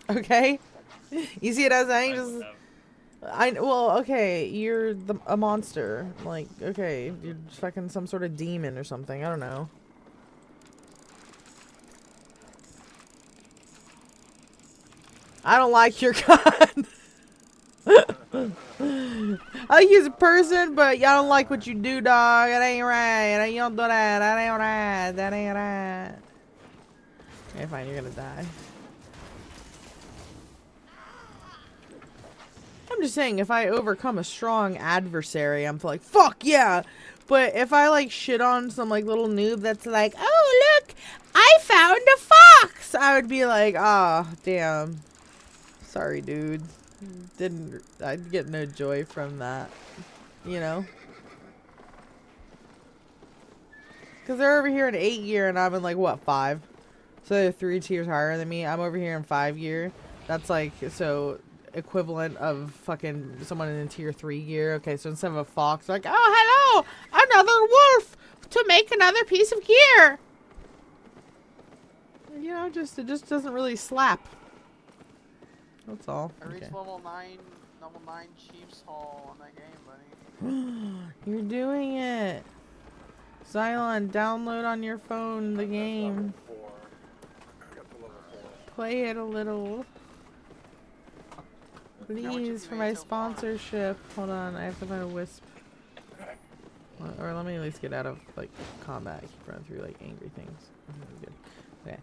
Okay? You see what I'm saying? I Just, would have. well, okay, you're a monster. Like, okay, you're just fucking some sort of demon or something. I don't know. I don't like your gun. I like you as a person, but y'all don't like what you do, dog. It ain't right. You don't do that. That ain't right. That ain't right. Okay, fine. You're gonna die. I'm just saying, if I overcome a strong adversary, I'm like, fuck yeah. But if I like shit on some like little noob that's like, oh look, I found a fox, I would be like, ah, damn. Sorry, dude. I'd get no joy from that, you know? Because they're over here in 8 gear and I'm in like, what, 5? So they're 3 tiers higher than me. I'm over here in 5 gear. That's like, so equivalent of fucking someone in tier 3 gear. Okay, so instead of a fox, like, oh, hello, another wolf to make another piece of gear. You know, it just doesn't really slap. That's all. I reached Okay. level 9 Chiefs Hall on that game, buddy. You're doing it. Xylon, download on your phone the game. Level 4. I got to level 4. Play it a little. what you Please, for made my so far. sponsorship. Hold on, I have to find a wisp. Or let me at least get out of, like, combat. I keep running through, like, angry things. Good. Okay.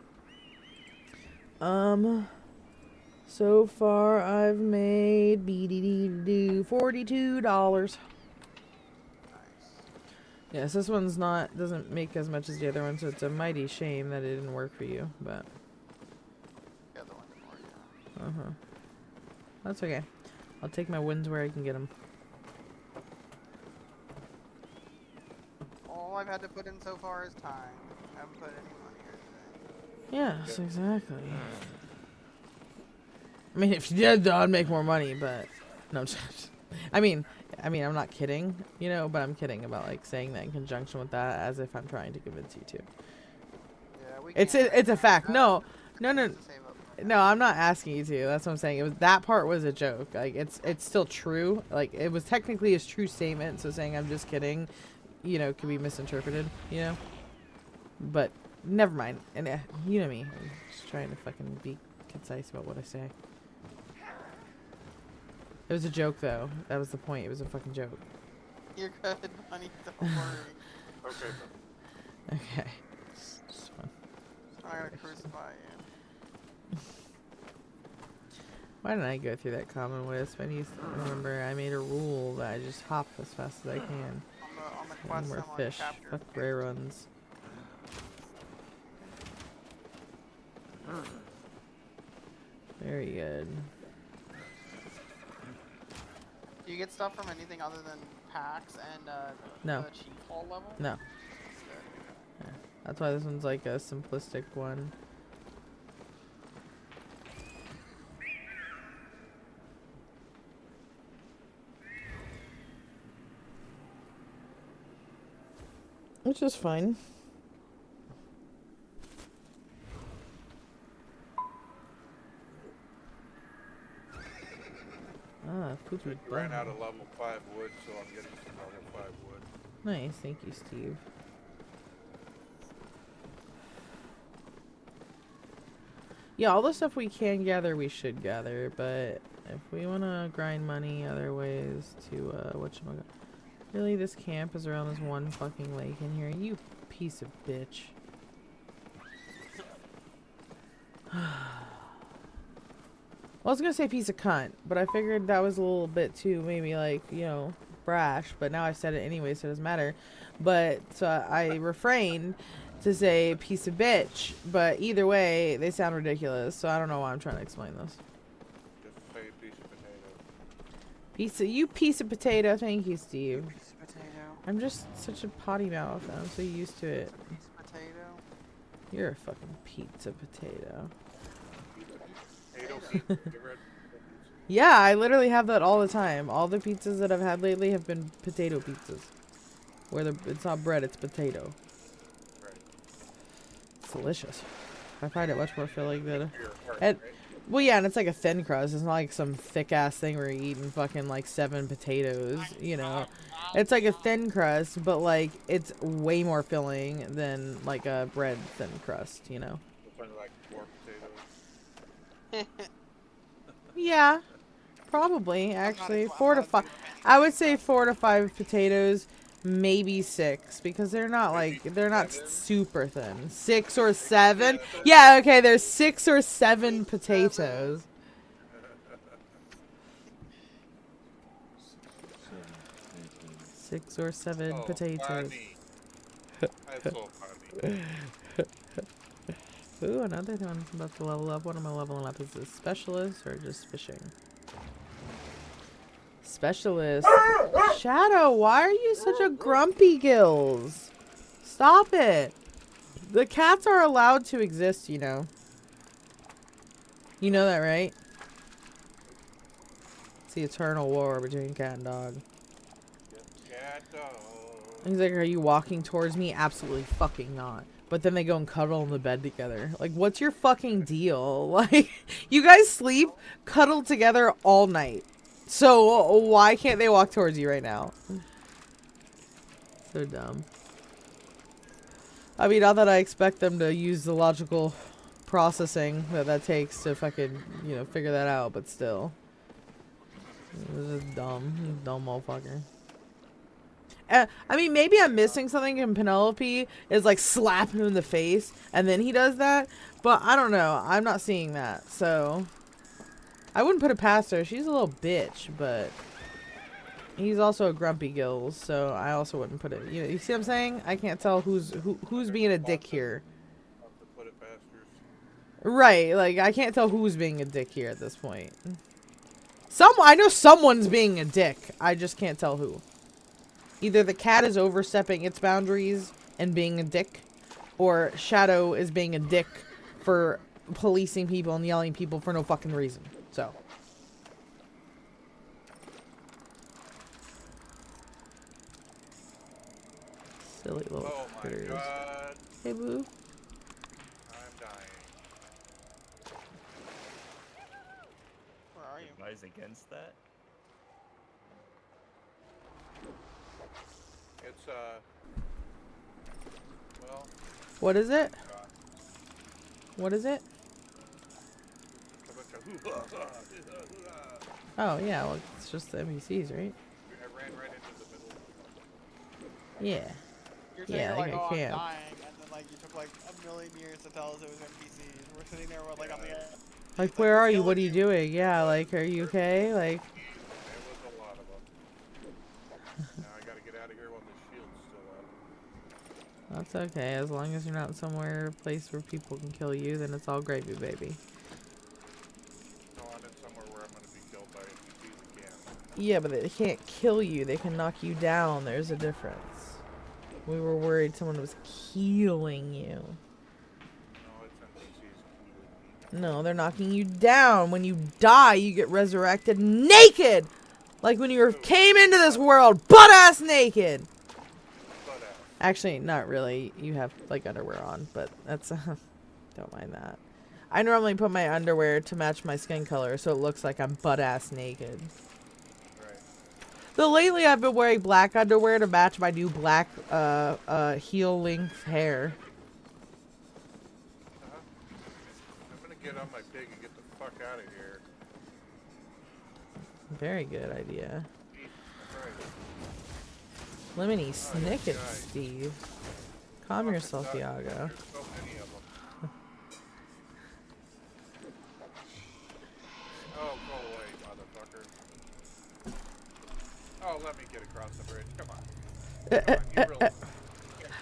So far, I've made $42. Nice. Yes, this one's doesn't make as much as the other one, so it's a mighty shame that it didn't work for you, but The other one more, yeah. that's okay. I'll take my wins where I can get them. All I've had to put in so far is time. I haven't put any money or anything. Yes, exactly. I mean, if you did, though, I'd make more money, but no, I'm just, I mean, I'm not kidding, you know, but I'm kidding about like saying that in conjunction with that, as if I'm trying to convince you to. Yeah, we It's a fact. No, no, no. To save up. No, I'm not asking you to. That's what I'm saying. It was that part was a joke. Like it's still true. Like it was technically a true statement. So saying I'm just kidding, you know, could be misinterpreted. You know. But never mind. And you know me. I'm just trying to fucking be concise about what I say. It was a joke though. That was the point. It was a fucking joke. You're good, honey. Don't worry. Okay. Okay. Just fun. I'm not gonna crucify you. Why didn't I go through that common wisp? I need to remember I made a rule that I just hop as fast as I can. On the No quest, more I'm on fish. capture. Fuck gray runs. Very good. Do you get stuff from anything other than packs and No. the chief hall level? No. That's good. That's why this one's like a simplistic one. Which is fine. Ah, poopy I ran out bum. of level 5 wood, so I'm getting some level 5 wood. Nice, thank you, Steve. Yeah, all the stuff we can gather, we should gather, but if we want to grind money other ways to, whatchamacallit. Really, this camp is around this one fucking lake in here, you piece of bitch. I was gonna say piece of cunt, but I figured that was a little bit too, maybe like, you know, brash, but now I said it anyway, so it doesn't matter. But, so I refrained to say piece of bitch, but either way, they sound ridiculous, so I don't know why I'm trying to explain this. Just say piece of potato. You piece of potato, thank you, Steve. Piece of potato. I'm just such a potty mouth, I'm so used to it. Piece of potato. You're a fucking pizza potato. Potato pizza. Get rid- Yeah, I literally have that all the time. All the pizzas that I've had lately have been potato pizzas. Where it's not bread, it's potato. Right. It's delicious. I find it much more filling than... Your heart, And, right? well, yeah, and it's like a thin crust. It's not like some thick-ass thing where you're eating fucking, like, 7 potatoes, you know. It's like a thin crust, but, like, it's way more filling than, like, a bread thin crust, you know. It's only like 4 potatoes. Yeah, probably, actually. I'm 4 to not a 5. big fan. I would say 4 to 5 potatoes, maybe 6, because they're not like, they're not super thin. 6 or 7? Yeah, okay, there's 6 or 7 potatoes. 6 or 7 Oh, potatoes. funny. That's so funny. Ooh, another one I'm about to level up. What am I leveling up? Is this specialist or just fishing? Specialist. Shadow, why are you such a grumpy gills? Stop it. The cats are allowed to exist, you know. You know that, right? It's the eternal war between cat and dog. Cat dog. He's like, are you walking towards me? Absolutely fucking not. But then they go and cuddle in the bed together. Like, what's your fucking deal? Like, you guys sleep, cuddle together all night. So, why can't they walk towards you right now? So dumb. I mean, not that I expect them to use the logical processing that takes to fucking, you know, figure that out, but still. It's just dumb. Dumb motherfucker. I mean, maybe I'm missing something and Penelope is like slapping him in the face and then he does that, but I don't know. I'm not seeing that, so I wouldn't put it past her. She's a little bitch, but he's also a grumpy gills, so I also wouldn't put it. You know, you see what I'm saying? I can't tell who's being a dick here. Have to put it past her. Right? Like I can't tell who's being a dick here at this point. I know someone's being a dick. I just can't tell who. Either the cat is overstepping its boundaries and being a dick, or Shadow is being a dick for policing people and yelling at people for no fucking reason. So. Silly little Oh my critters. god. Hey, boo. advise against that? It's well, What is it? uh, What is it? a bunch of hoo-ha-ha. Oh, yeah, well, it's just the NPCs, right? I ran right into the middle. Yeah. You're sitting Yeah, there they like, got oh, I'm camped. dying, and then like you took like a million years to tell us it was NPCs. We're sitting there with like on the edge. Like, It's where we're are you? What killing are you doing? Yeah, like, are you okay? Like, There was a lot of them. Now I gotta get out of here while the shield's still up. that's okay. As long as you're not somewhere, a place where people can kill you, then it's all gravy, baby. No, I'm in somewhere where I'm gonna be killed by NPCs again. Yeah, but they can't kill you. They can knock you down. There's a difference. We were worried someone was killing you. No, it's NPCs killing me. No, they're knocking you down. When you die, you get resurrected naked! Like when you came into this world, butt-ass naked! But Actually, not really. You have, like, underwear on, but that's, don't mind that. I normally put my underwear to match my skin color, so it looks like I'm butt-ass naked. right. Though lately I've been wearing black underwear to match my new black, heel-length hair. I'm gonna get on my pig and get the fuck out of here. Very good idea. Jesus Christ. Lemony Oh, Snicket, guy. Steve. Calm Fucking yourself, sucks. Iago. There's so many of them. Oh, go away, motherfucker. Oh, let me get across the bridge. Come on. Come on, you really...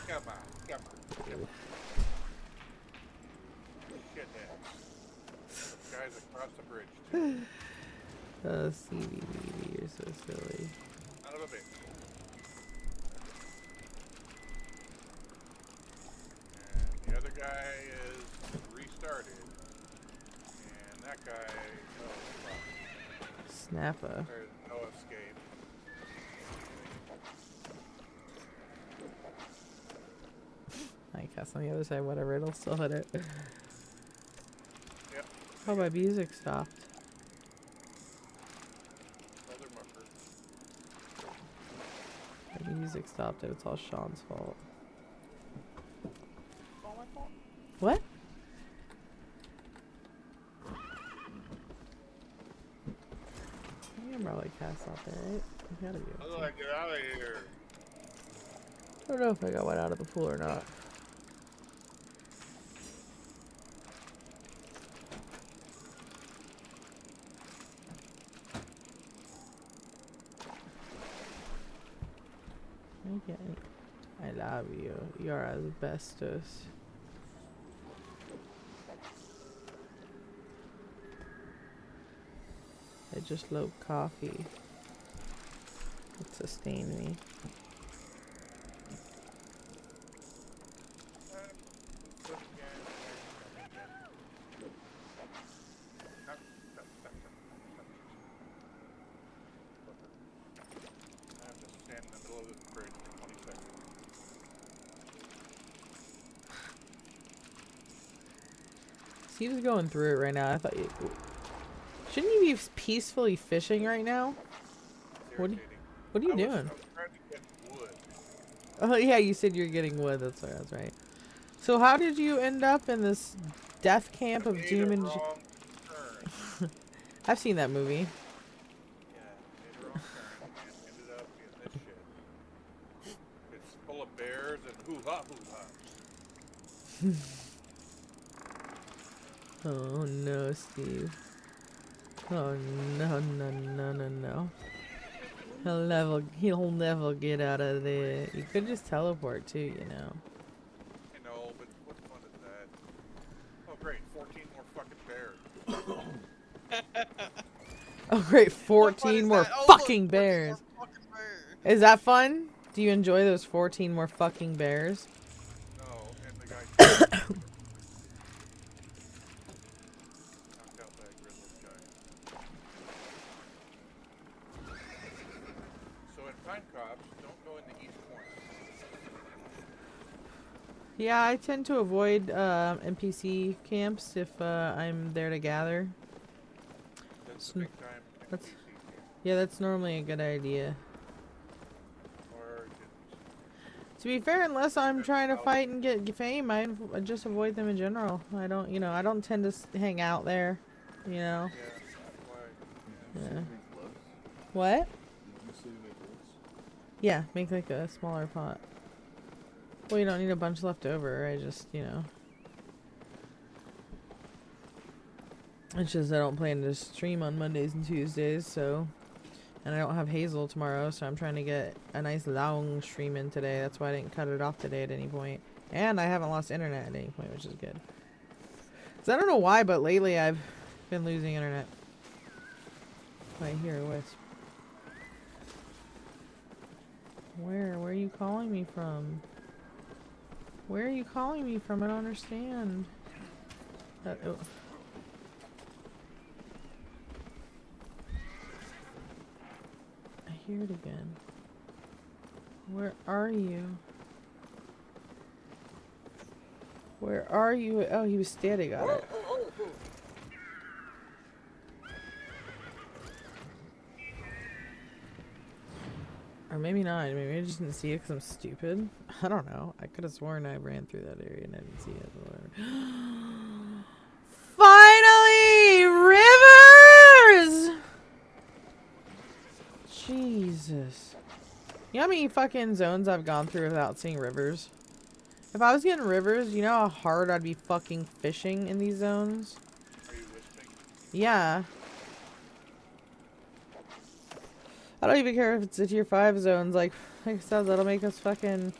Come on. Come on. Come on. Shithead. Guys across the bridge, too. Oh, CBBB, you're so silly. Son of a bitch. And the other guy is restarted. And that guy, oh fuck. Snappa. There's no escape. I guess on the other side, whatever, it'll still hit it. Yep. Oh, my music stopped. Brother mucker. My music stopped and it's all Sean's fault. All my fault. What? I can probably cast out there, right? You gotta be How able do to. I get out of here? I don't know if I got one out of the pool or not. Okay. I love you. You're asbestos. I just love coffee. It sustained me. I have to stand in the middle of this bridge for 20 seconds. Steve's going through it right now. I thought you... Shouldn't you be peacefully fishing right now? It's What are irritating. What are you I doing? was trying to get wood. Oh yeah, you said you're getting wood. That's right. So how did you end up in this death camp of Made doom a and... wrong turn. I've seen that movie. Yeah, made a wrong turn and ended up in this shit. It's full of bears and hoo-ha, hoo-ha. Oh no, Steve. Oh no. He'll never get out of there. You could just teleport too, you know. I know, but what fun is that? Oh great, 14 more fucking bears. Oh great, What fun 14 is more that? Oh, look, fucking 14 bears. more fucking bears. Is that fun? Do you enjoy those 14 more fucking bears? No, and the guy knocked out that grizzly giant. So in Pine Copse, don't go in the east corner. Yeah, I tend to avoid NPC camps if I'm there to gather. That's the big time That's, PC game. yeah, that's normally a good idea. Or To be fair, unless I'm trying to fight and get fame, I just avoid them in general. I don't, I don't tend to hang out there, you know. yeah, that's why. Yeah. What? Yeah, make like a smaller pot. Well, you don't need a bunch left over. I just, it's just I don't plan to stream on Mondays and Tuesdays, so. And I don't have Hazel tomorrow, so I'm trying to get a nice long stream in today. That's why I didn't cut it off today at any point. And I haven't lost internet at any point, which is good. So I don't know why, but lately I've been losing internet. I hear a wisp. Where are you calling me from? Where are you calling me from? I don't understand. Oh. I hear it again. Where are you? Where are you? Oh, he was standing on it. Or maybe not. Maybe I just didn't see it because I'm stupid. I don't know. I could have sworn I ran through that area and I didn't see it. Finally! Rivers! Jesus. You know how many fucking zones I've gone through without seeing rivers? If I was getting rivers, you know how hard I'd be fucking fishing in these zones? Are you listening? Yeah. I don't even care if it's a tier 5 zones. Like I said, that'll make us fucking...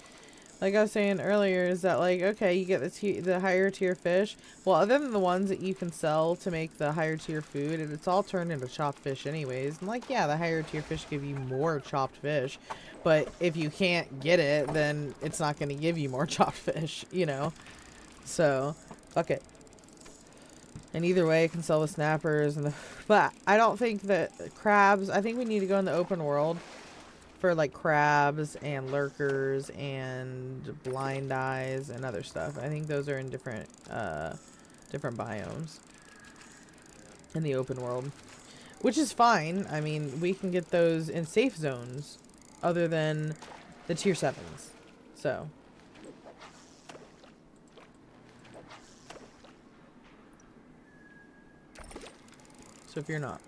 Like I was saying earlier, is that like, okay, you get the higher tier fish. Well, other than the ones that you can sell to make the higher tier food, and it's all turned into chopped fish anyways. And like, yeah, the higher tier fish give you more chopped fish. But if you can't get it, then it's not going to give you more chopped fish, you know? So, fuck it. And either way, I can sell the snappers and the... But I don't think that crabs... I think we need to go in the open world for like crabs and lurkers and blind eyes and other stuff. I think those are in different biomes in the open world, which is fine. I mean, we can get those in safe zones other than the tier 7s. So if you're not,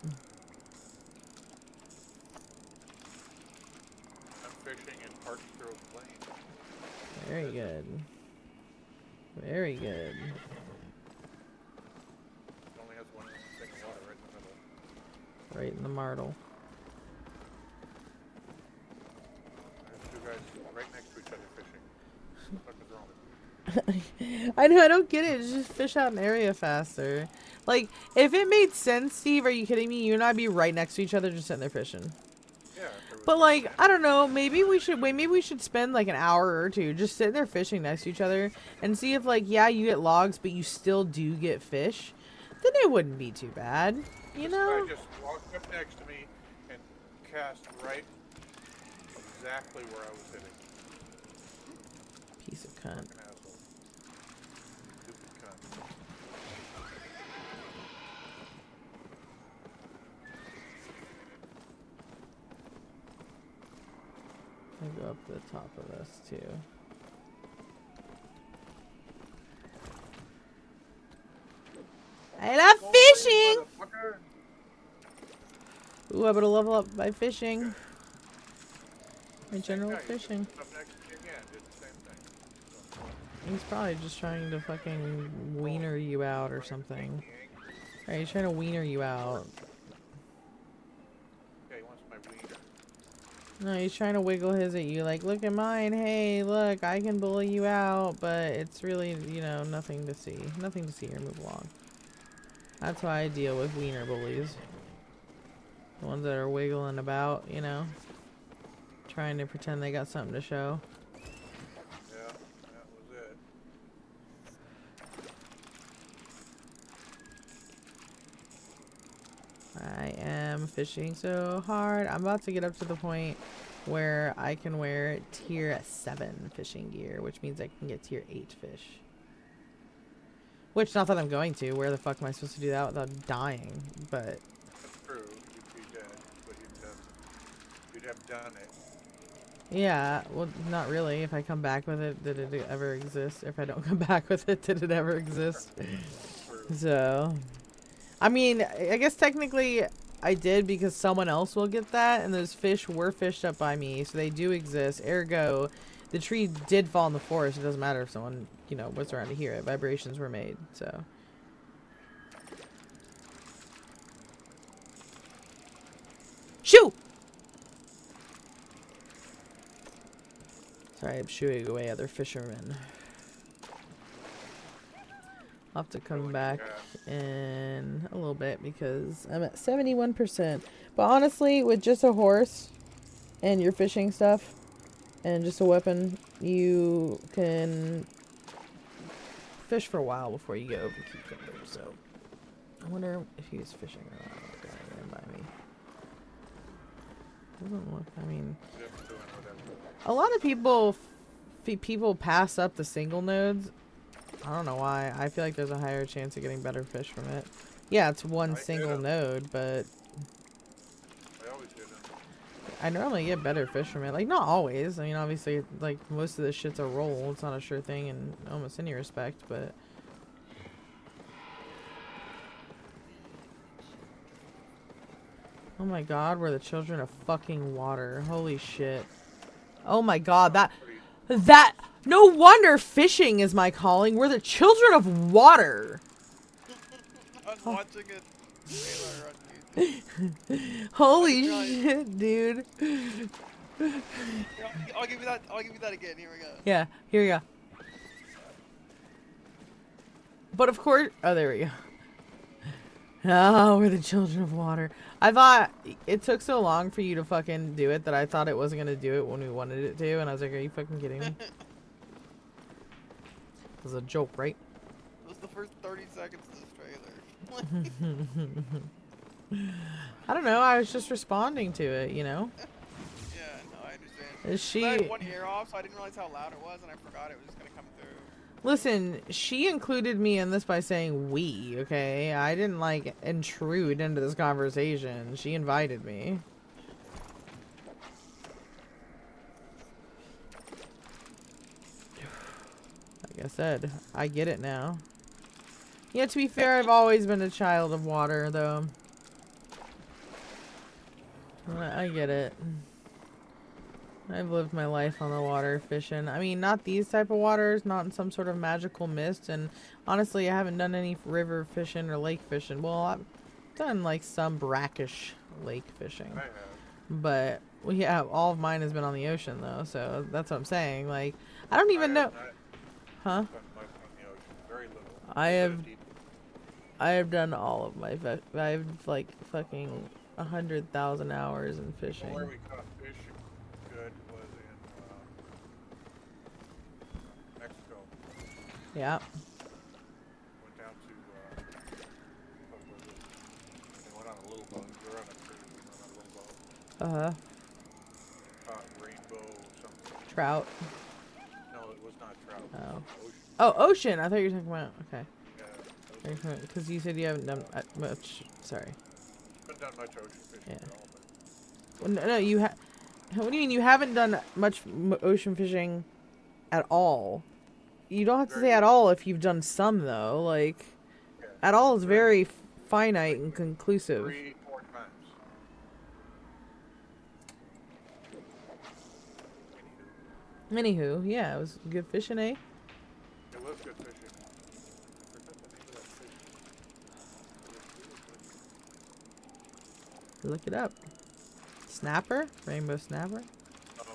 Fishing in Park Grove Plain. very good. Very good. It only has one thing of water right in the middle. Right in the martle. There's two guys right next to each other fishing. What the fuck is wrong with you? I know, I don't get it. Just fish out an area faster. Like, if it made sense, Steve, are you kidding me? You and I'd be right next to each other just sitting there fishing. Yeah. There was But like, I don't know, maybe we should spend like an hour or two just sitting there fishing next to each other and see if like, yeah, you get logs, but you still do get fish. Then it wouldn't be too bad, you know? This guy just walked up next to me and cast right exactly where I was hitting. Piece of cunt. Fucking asshole. Stupid cunt. I'll go up the top of this too. I love fishing! Motherfucker. Ooh, I better level up by fishing. My general Guy, fishing. up next to me again, did the same thing. He's probably just trying to fucking wiener you out or something. Right, he's trying to wiener you out. Yeah, he wants my wiener. No, he's trying to wiggle his at you like, look at mine, hey, look, I can bully you out, but it's really, you know, nothing to see. Nothing to see here, move along. That's how I deal with wiener bullies. The ones that are wiggling about, you know, trying to pretend they got something to show. Yeah, that was it. I am fishing so hard. I'm about to get up to the point where I can wear tier 7 fishing gear, which means I can get tier 8 fish. Which, not that I'm going to. Where the fuck am I supposed to do that without dying? But That's true. You'd be dead. you have done it. Yeah, well, not really. If I come back with it, did it ever exist? If I don't come back with it, did it ever exist? True. So, I mean, I guess technically I did because someone else will get that, and those fish were fished up by me, so they do exist. Ergo, the tree did fall in the forest. It doesn't matter if someone, you know, was around to hear it. Vibrations were made, so. Shoo! Sorry, I'm shooing away other fishermen. I'll have to come back in a little bit because I'm at 71%. But honestly, with just a horse and your fishing stuff and just a weapon, you can fish for a while before you get over cucumbers. So I wonder if he was fishing or not. The guy ran by me. Doesn't look. I mean, Just doing whatever. a lot of people pass up the single nodes. I don't know why. I feel like there's a higher chance of getting better fish from it. Yeah, it's one I single did 'em. node, but I always did them. I normally get better fish from it. Like, not always. I mean, obviously, like, most of this shit's a roll. It's not a sure thing in almost any respect, but... Oh my god, we're the children of fucking water. Holy shit. Oh my god, that... No wonder fishing is my calling. We're the children of water. I was watching a trailer on YouTube. Holy God. shit, dude. Here, I'll give you that. I'll give you that again. Here we go. Yeah, here we go. But of course... Oh, there we go. Oh, we're the children of water. I thought it took so long for you to fucking do it that I thought it wasn't going to do it when we wanted it to. And I was like, are you fucking kidding me? It was a joke, right? It was the first 30 seconds of this trailer. I don't know. I was just responding to it, you know? Yeah, no, I understand. Is she... I had one ear off, so I didn't realize how loud it was, and I forgot it was just gonna come through. Listen, she included me in this by saying we, okay? I didn't, like, intrude into this conversation. She invited me. Like I said, I get it now. Yeah, to be fair, I've always been a child of water, though. I get it. I've lived my life on the water fishing. I mean, not these type of waters, not in some sort of magical mist. And honestly, I haven't done any river fishing or lake fishing. Well, I've done like some brackish lake fishing. I have. But well, yeah, all of mine has been on the ocean though. So that's what I'm saying. Like, I don't even know. Huh? Spent much on the ocean. Very little. I have done all of my I've like fucking 100,000 hours in fishing. Where we caught fish good was in Mexico. Yeah. Went down to what was it? They went on a little boat. We were on a cruise. We went on a little boat. Caught rainbow something. Trout. No, it was not trout. It Oh. was ocean. Oh, ocean. I thought you were talking about. Okay. Yeah, Because you said you haven't done much. Sorry. haven't done much ocean fishing Yeah. at all, but Well, no, you have. What do you mean you haven't done much ocean fishing at all? You don't have to say at all if you've done some though. Like, yeah, at all is very finite and conclusive. 3-4 times. Anywho, yeah, it was good fishing, eh? It was good fishing. I forgot the name of that fish. It was Look it up. Snapper? Rainbow snapper? oh no, it was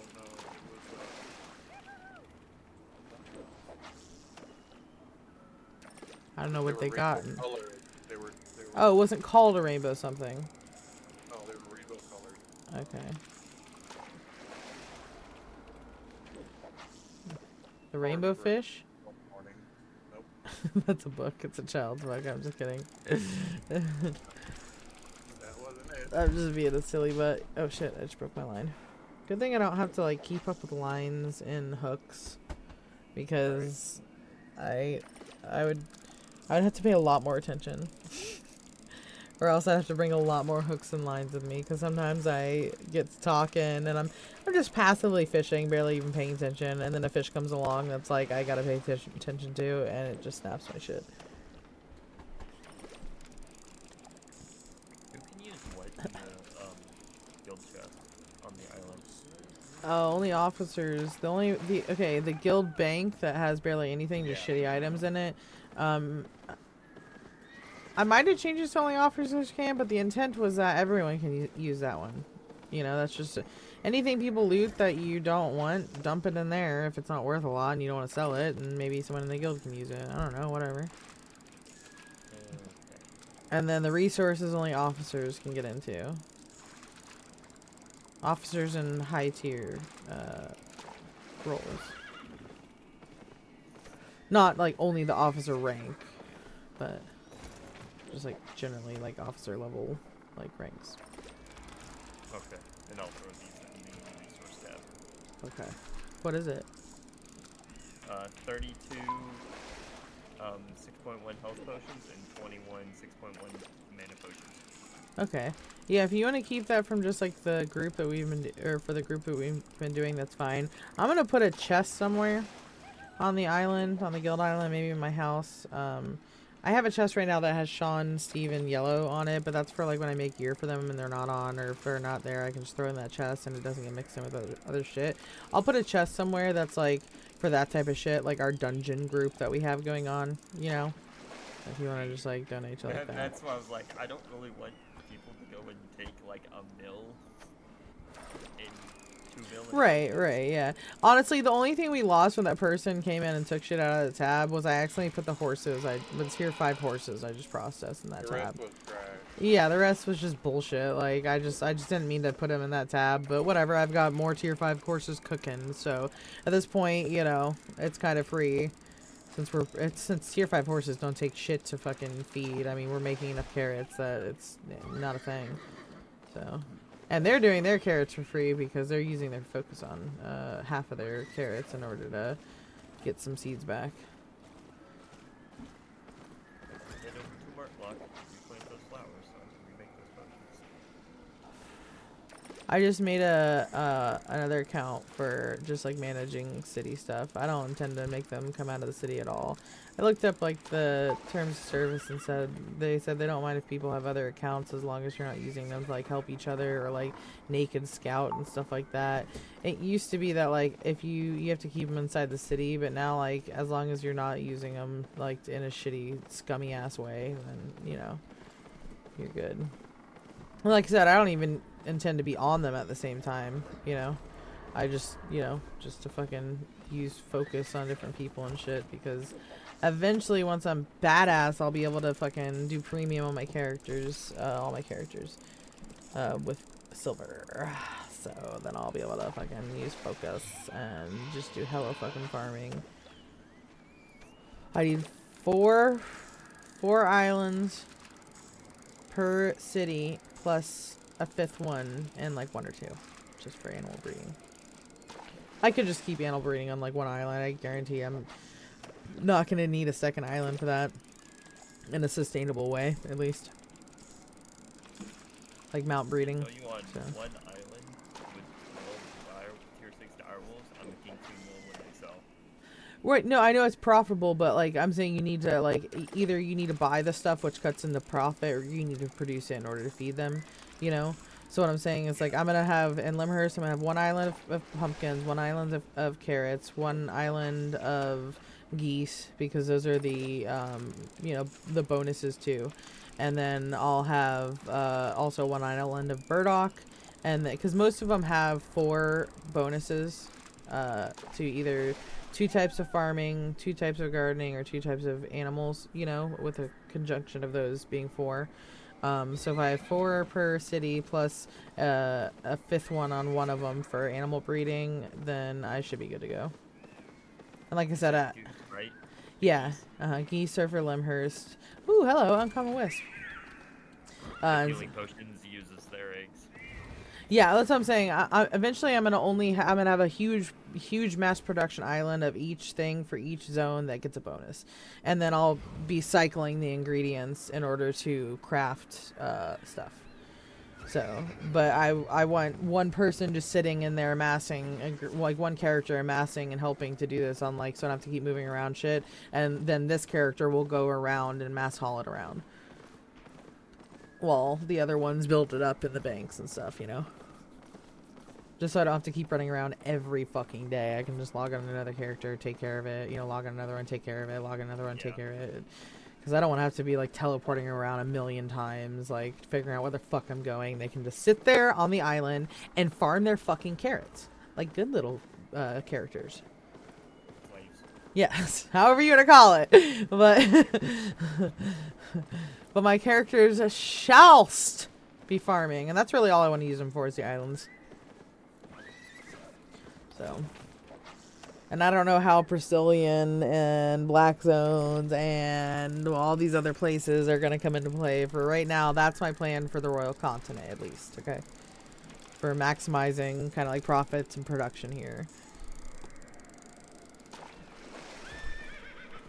I don't know what they were got. rainbow colored. They were Oh, it wasn't called a rainbow something. no, they were rainbow colored. Okay. The rainbow for- fish? One morning. Nope, That's a book. It's a child's book. I'm just kidding. that wasn't it. I'm just being a silly butt. Oh shit, I just broke my line. Good thing I don't have to like keep up with lines and hooks. Because I'd have to pay a lot more attention. Or else I have to bring a lot more hooks and lines with me, because sometimes I get to talking and I'm just passively fishing, barely even paying attention, and then a fish comes along that's like I gotta pay attention to, and it just snaps my shit. Who can use what in the guild chest on the island? Only officers. The guild bank that has barely anything, just Yeah. shitty items in it. I might have changed it to only officers can, but the intent was that everyone can use that one. You know, that's just anything people loot that you don't want, dump it in there if it's not worth a lot and you don't want to sell it, and maybe someone in the guild can use it. I don't know, whatever. Okay. And then the resources only officers can get into. Officers and high tier roles. Not like only the officer rank, but just like generally like officer level like ranks. Okay. And I'll throw these in the resource tab. Okay. What is it? 32 6.1 health potions and 21 6.1 mana potions. Okay. Yeah, if you want to keep that from just like the group that we've been, or for the group that we've been doing, that's fine. I'm gonna put a chest somewhere on the island, on the guild island, maybe in my house. I have a chest right now that has Sean, Steve, and Yellow on it, but that's for like when I make gear for them and they're not on, or if they're not there, I can just throw in that chest and it doesn't get mixed in with other shit. I'll put a chest somewhere that's like for that type of shit, like our dungeon group that we have going on, you know? If you want to just like donate to like that. That's why I was like, I don't really want people to go and take like a mill in 2 mil. Right, yeah. Honestly, the only thing we lost when that person came in and took shit out of the tab was I accidentally put the horses. I was here 5 horses I just processed in that The tab. rest was trash. Yeah, the rest was just bullshit. Like I just didn't mean to put them in that tab, but whatever. I've got more tier 5 horses cooking, so at this point, you know, it's kind of free. Since tier 5 horses don't take shit to fucking feed. I mean, we're making enough carrots that it's not a thing. So, and they're doing their carrots for free because they're using their focus on half of their carrots in order to get some seeds back. Head over to Martlock, replant those flowers so I can remake those potions. I just made a another account for just like managing city stuff. I don't intend to make them come out of the city at all. I looked up like the terms of service and they said they don't mind if people have other accounts as long as you're not using them to like help each other or like naked scout and stuff like that. It used to be that like if you have to keep them inside the city, but now like as long as you're not using them like in a shitty scummy ass way, then you know you're good. And like I said, I don't even intend to be on them at the same time, you know. I just, you know, just to fucking use focus on different people and shit, because eventually once I'm badass, I'll be able to fucking do premium on my characters, all my characters, with silver. So then I'll be able to fucking use focus and just do hella fucking farming. I need four islands per city plus a 5th one and like 1 or 2 just for animal breeding. I could just keep animal breeding on like 1 island. I guarantee I'm not gonna need a 2nd island for that in a sustainable way, at least. Like mount breeding. So you want so. 1 island with tier 6 direwolves? I'm making 2 mil when they sell. Right, no, I know it's profitable, but like I'm saying you need to like either you need to buy the stuff which cuts into profit, or you need to produce it in order to feed them, you know. So what I'm saying is like I'm gonna have in Limhurst, I'm gonna have 1 island of pumpkins, 1 island of carrots, 1 island of geese, because those are the you know, the bonuses too, and then I'll have also 1 island of burdock, and because most of them have 4 bonuses to either 2 types of farming, 2 types of gardening, or 2 types of animals, you know, with a conjunction of those being 4. So if I have 4 per city plus a 5th one on one of them for animal breeding, then I should be good to go. And like I said, Right? yeah, geese are for Limhurst. Ooh, hello, uncommon wisp. The healing potions uses their eggs. Yeah, that's what I'm saying. Eventually, I'm gonna have a huge mass production island of each thing for each zone that gets a bonus, and then I'll be cycling the ingredients in order to craft stuff. So, but I want one person just sitting in there amassing, like one character amassing and helping to do this on like, so I don't have to keep moving around shit, and then this character will go around and mass haul it around, while the other ones build it up in the banks and stuff, you know. Just so I don't have to keep running around every fucking day. I can just log on another character, take care of it, you know, log on another one, take care of it, log on another one, take care of it. Because I don't want to have to be, like, teleporting around a million times, like, figuring out where the fuck I'm going. They can just sit there on the island and farm their fucking carrots. Like good little characters. Yes, however you want to call it. But my characters shallst be farming. And that's really all I want to use them for is the islands. So, and I don't know how Priscillian and Black Zones and all these other places are going to come into play. For right now, that's my plan for the Royal Continent, at least, okay? For maximizing kind of like profits and production here.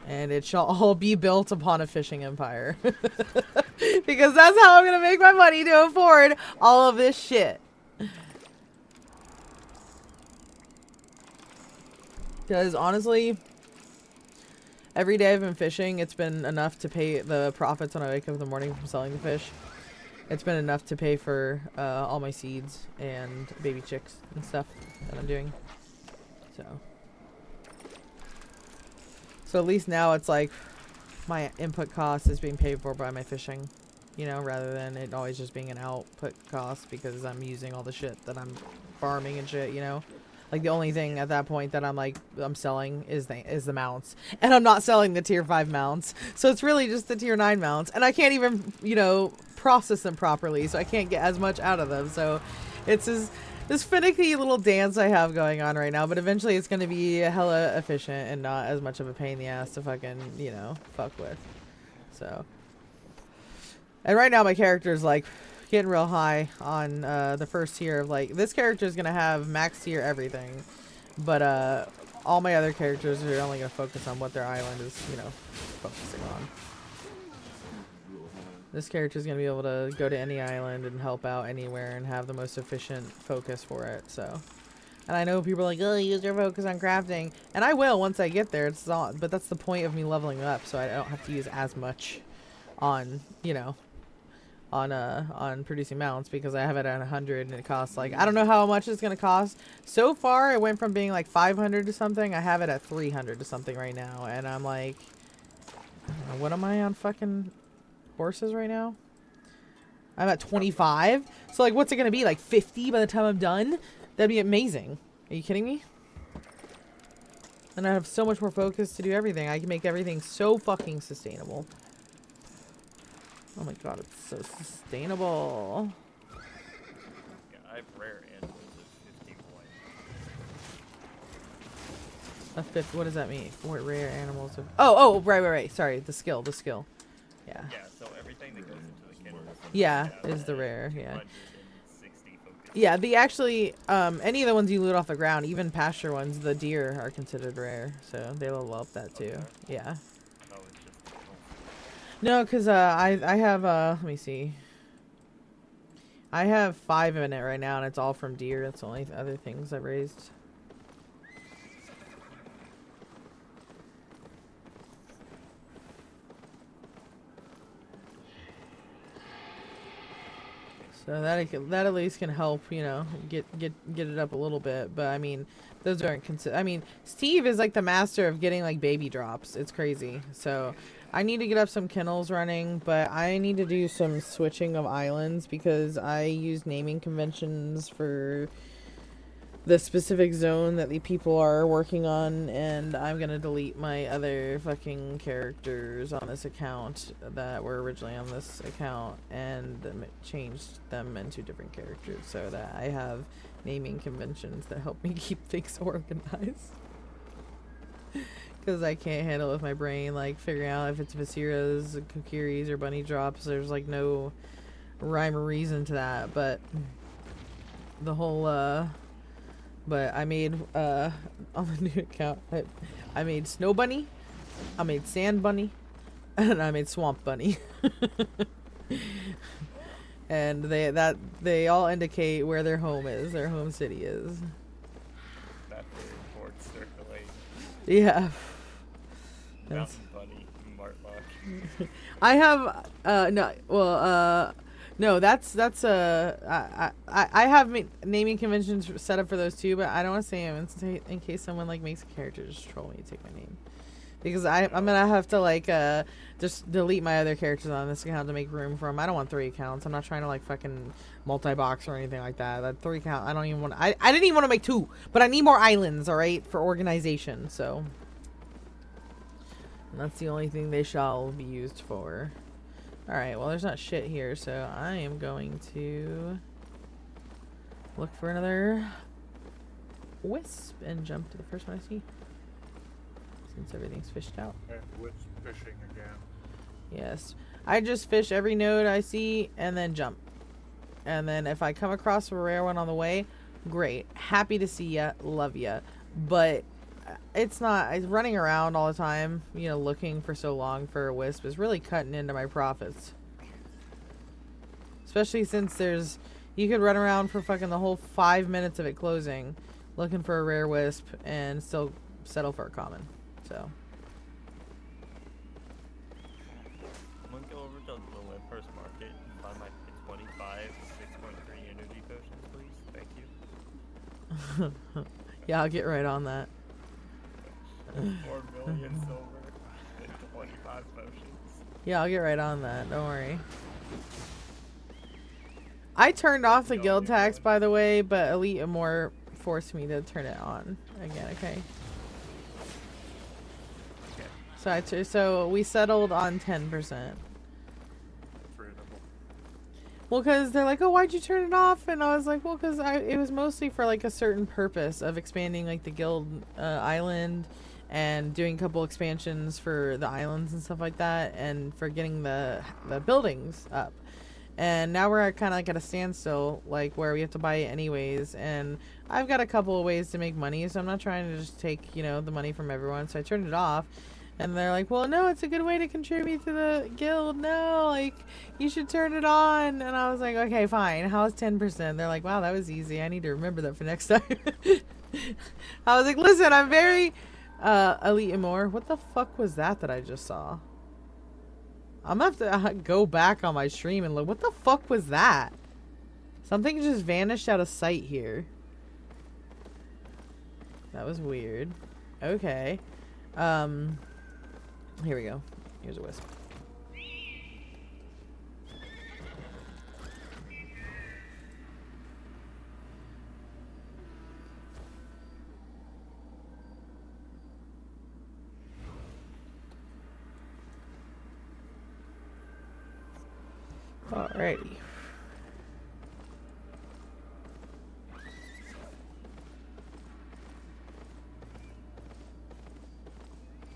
And it shall all be built upon a fishing empire. Because that's how I'm going to make my money to afford all of this shit. Because honestly, every day I've been fishing, it's been enough to pay the profits when I wake up in the morning from selling the fish. It's been enough to pay for all my seeds and baby chicks and stuff that I'm doing. So at least now it's like my input cost is being paid for by my fishing, you know, rather than it always just being an output cost because I'm using all the shit that I'm farming and shit, you know. Like, the only thing at that point that I'm selling is the mounts. And I'm not selling the tier 5 mounts. So it's really just the tier 9 mounts. And I can't even, you know, process them properly. So I can't get as much out of them. So it's this finicky little dance I have going on right now. But eventually it's going to be hella efficient and not as much of a pain in the ass to fucking, you know, fuck with. So. And right now my character's like getting real high on the first tier of like, this character is gonna have max tier everything, but all my other characters are only gonna focus on what their island is, you know, focusing on. This character is gonna be able to go to any island and help out anywhere and have the most efficient focus for it. So, and I know people are like, oh, use your focus on crafting, and I will once I get there. It's all, but that's the point of me leveling up, so I don't have to use as much on, you know, on producing mounts, because I have it at 100 and it costs like, I don't know how much it's gonna cost. So far it went from being like 500 to something. I have it at 300 to something right now, and I'm like, I don't know, what am I on fucking horses right now? I'm at 25. So like, what's it gonna be, like 50 by the time I'm done? That'd be amazing. Are you kidding me? And I have so much more focus to do everything. I can make everything so fucking sustainable. Oh my god, it's so sustainable. Yeah, I have rare animals of 51. A fifth, what does that mean? What rare animals of... Oh, right. Sorry, the skill. Yeah. Yeah, so everything that goes into the kennel is the rare, yeah. 260 focus. Yeah, the actually, any of the ones you loot off the ground, even pasture ones, the deer are considered rare, so they level up that too. Okay. Yeah. Oh, it's just the kennel. No, because I have, let me see. I have 5 in it right now, and it's all from deer. That's the only other things I've raised. So that at least can help, you know, get it up a little bit. But I mean, those aren't I mean, Steve is like the master of getting like baby drops. It's crazy. So I need to get up some kennels running, but I need to do some switching of islands because I use naming conventions for the specific zone that the people are working on, and I'm gonna delete my other fucking characters on this account that were originally on this account and change them into different characters so that I have naming conventions that help me keep things organized. Because I can't handle it with my brain, like figuring out if it's Vasiras, Kokiris, or Bunny Drops. There's like no rhyme or reason to that, but the whole but I made on the new account I made Snow Bunny, I made Sand Bunny, and I made Swamp Bunny. And they all indicate where their home is, their home city is. That the reports circulate. Yeah. Mountain Bunny, Martlock. I have no, that's I have naming conventions set up for those too, but I don't want to say them in case someone like makes a character just troll me to take my name, because I'm gonna have to like just delete my other characters on this account to make room for them. I don't want 3 accounts. I'm not trying to like fucking multi-box or anything like that. That 3 account, I don't even want. I didn't even want to make 2, but I need more islands. All right, for organization. So. And that's the only thing they shall be used for. Alright, well there's not shit here, so I am going to look for another wisp and jump to the first one I see. Since everything's fished out. And with fishing again. Yes. I just fish every node I see and then jump. And then if I come across a rare one on the way, great. Happy to see ya. Love ya. But it's running around all the time, you know, looking for so long for a wisp is really cutting into my profits. Especially since you could run around for fucking the whole 5 minutes of it closing looking for a rare wisp and still settle for a common. So. I'm gonna go over to the Limper's Market and buy my 25 6.3 energy potions, please. Thank you. Yeah, I'll get right on that. 4 million silver and 25 potions. Yeah, I'll get right on that. Don't worry. I turned off the guild tax, by the way, but Elite and More forced me to turn it on again. Okay. So we settled on 10%. That's reasonable. Well, because they're like, oh, why'd you turn it off? And I was like, well, because it was mostly for like a certain purpose of expanding like the guild island and doing a couple expansions for the islands and stuff like that, and for getting the buildings up. And now we're kind of like at a standstill, like where we have to buy it anyways. And I've got a couple of ways to make money, so I'm not trying to just take, you know, the money from everyone. So I turned it off. And they're like, well, no, it's a good way to contribute to the guild. No, like, you should turn it on. And I was like, okay, fine. How's 10%? They're like, wow, that was easy. I need to remember that for next time. I was like, listen, I'm very Elite and More. What the fuck was that I just saw? I'm gonna have to go back on my stream and look. What the fuck was that? Something just vanished out of sight here. That was weird. Okay. Here we go. Here's a wisp. Alrighty. Wait,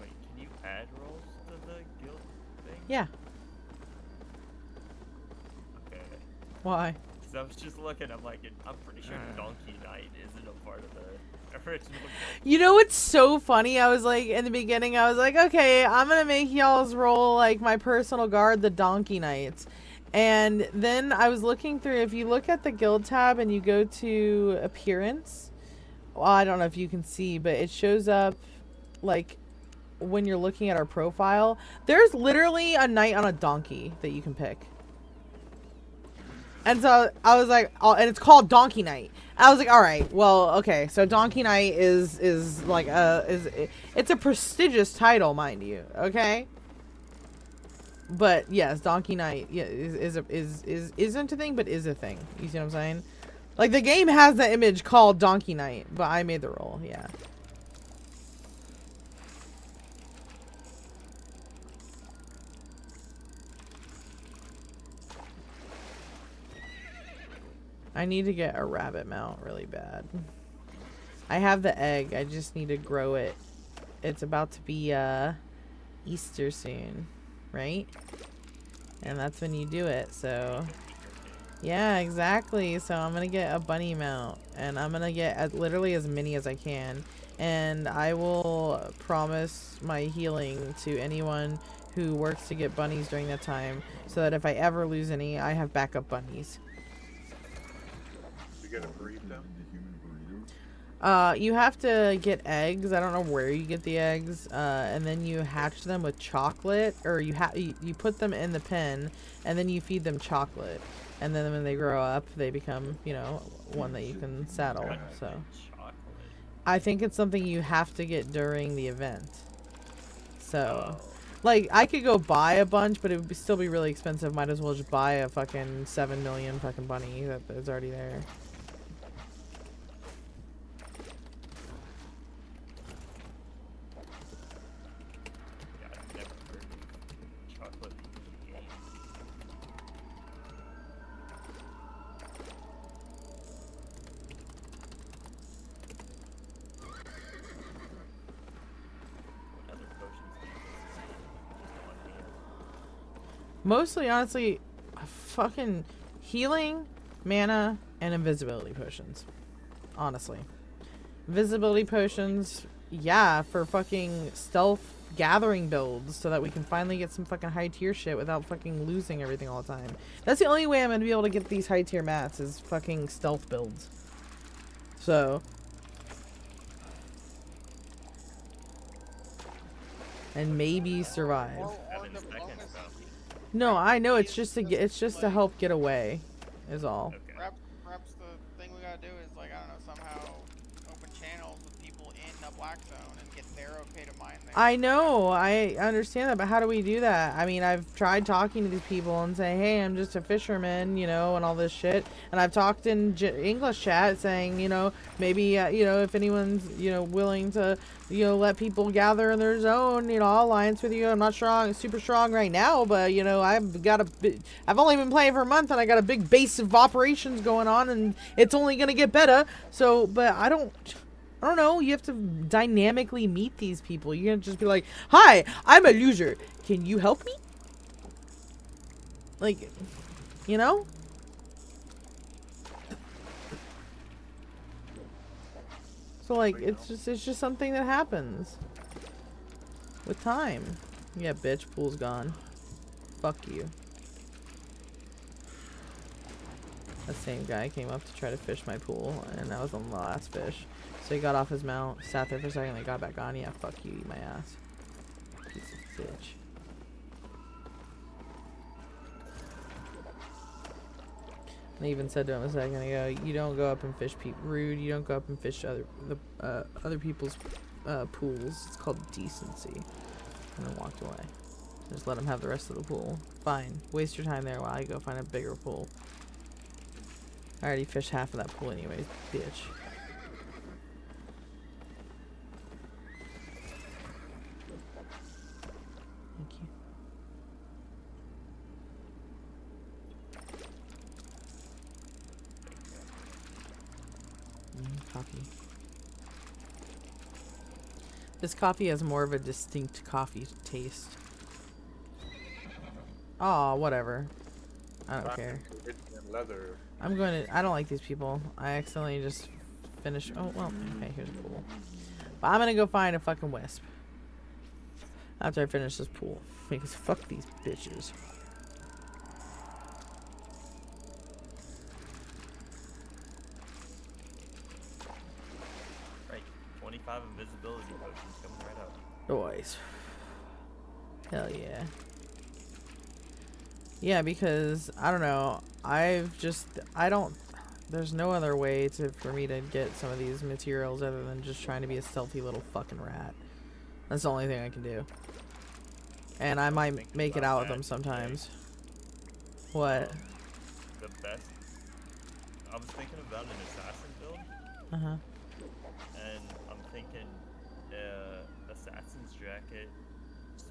can you add roles to the guild thing? Yeah. Okay. Why? Because I was just looking, I'm like, I'm pretty sure Donkey Knight isn't a part of the original guild. You know what's so funny? I was like, in the beginning, I was like, okay, I'm gonna make y'all's role like my personal guard, the Donkey Knights. And then I was looking through, if you look at the guild tab and you go to appearance, well, I don't know if you can see, but it shows up like when you're looking at our profile, there's literally a knight on a donkey that you can pick. And so I was like, oh, and it's called Donkey Knight. I was like, all right, well, okay, so Donkey Knight is like it's a prestigious title, mind you, okay? But yes, Donkey Knight isn't a thing, but is a thing. You see what I'm saying? Like the game has the image called Donkey Knight, but I made the role. Yeah. I need to get a rabbit mount really bad. I have the egg. I just need to grow it. It's about to be Easter soon. Right? And that's when you do it, so Yeah, exactly. So I'm gonna get a bunny mount, and I'm gonna get literally as many as I can, and I will promise my healing to anyone who works to get bunnies during that time, so that if I ever lose any, I have backup bunnies. You gotta breed them. You have to get eggs. I don't know where you get the eggs. And then you hatch them with chocolate, or you put them in the pen, and then you feed them chocolate. And then when they grow up, they become, you know, one that you can saddle. Got So chocolate. I think it's something you have to get during the event. So, Oh. like, I could go buy a bunch, but it would still be really expensive. Might as well just buy a fucking 7 million fucking bunny that is already there. Yeah, I've never heard of chocolate being a game. What other potions do you think just on hand? Mostly, honestly, fucking healing, mana, and invisibility potions. Honestly. Invisibility potions, yeah, for fucking stealth gathering builds so that we can finally get some fucking high tier shit without fucking losing everything all the time. That's the only way I'm gonna be able to get these high tier mats is fucking stealth builds. So. And maybe survive. Or Seven seconds, diplomacy. Buffy. No, I know it's Diplomacy just to is get, it's just to like, help get away, is all. Okay. perhaps the thing we gotta do is, like, I don't know, somehow open channels with people in a black zone and get their okay to mine there. I know, I understand that, but how do we do that? I mean, I've tried talking to these people and saying, hey, I'm just a fisherman, you know, and all this shit. And I've talked in English chat saying, you know, maybe, you know, if anyone's, you know, willing to, you know, let people gather in their zone, you know, I'll alliance with you. I'm not super strong right now, but, you know, I've only been playing for a month and I got a big base of operations going on and it's only going to get better. So, but I don't know. You have to dynamically meet these people. You can't just be like, hi, I'm a loser. Can you help me? Like, you know? So, like, it's just something that happens. With time. Yeah, bitch, pool's gone. Fuck you. That same guy came up to try to fish my pool, and that was on the last fish. So he got off his mount, sat there for a second, and got back on. Yeah, fuck you, eat my ass. Piece of bitch. And I even said to him a second ago, you don't go up and fish rude, you don't go up and fish other people's pools. It's called decency. And then walked away. Just let him have the rest of the pool. Fine. Waste your time there while I go find a bigger pool. I already fished half of that pool anyways, bitch. Thank you. Coffee. This coffee has more of a distinct coffee taste. Aw, whatever. I don't care. Leather. I don't like these people. I accidentally just finished. Oh, well, okay, here's a pool. But I'm gonna go find a fucking wisp. After I finish this pool. Because fuck these bitches. Right. 25 invisibility potions coming right up. Boys. Hell yeah. Yeah, because, I don't know, there's no other way for me to get some of these materials other than just trying to be a stealthy little fucking rat. That's the only thing I can do. And I might make it out with them sometimes. What? The best. I was thinking about an assassin build. Uh-huh. And I'm thinking assassin's jacket,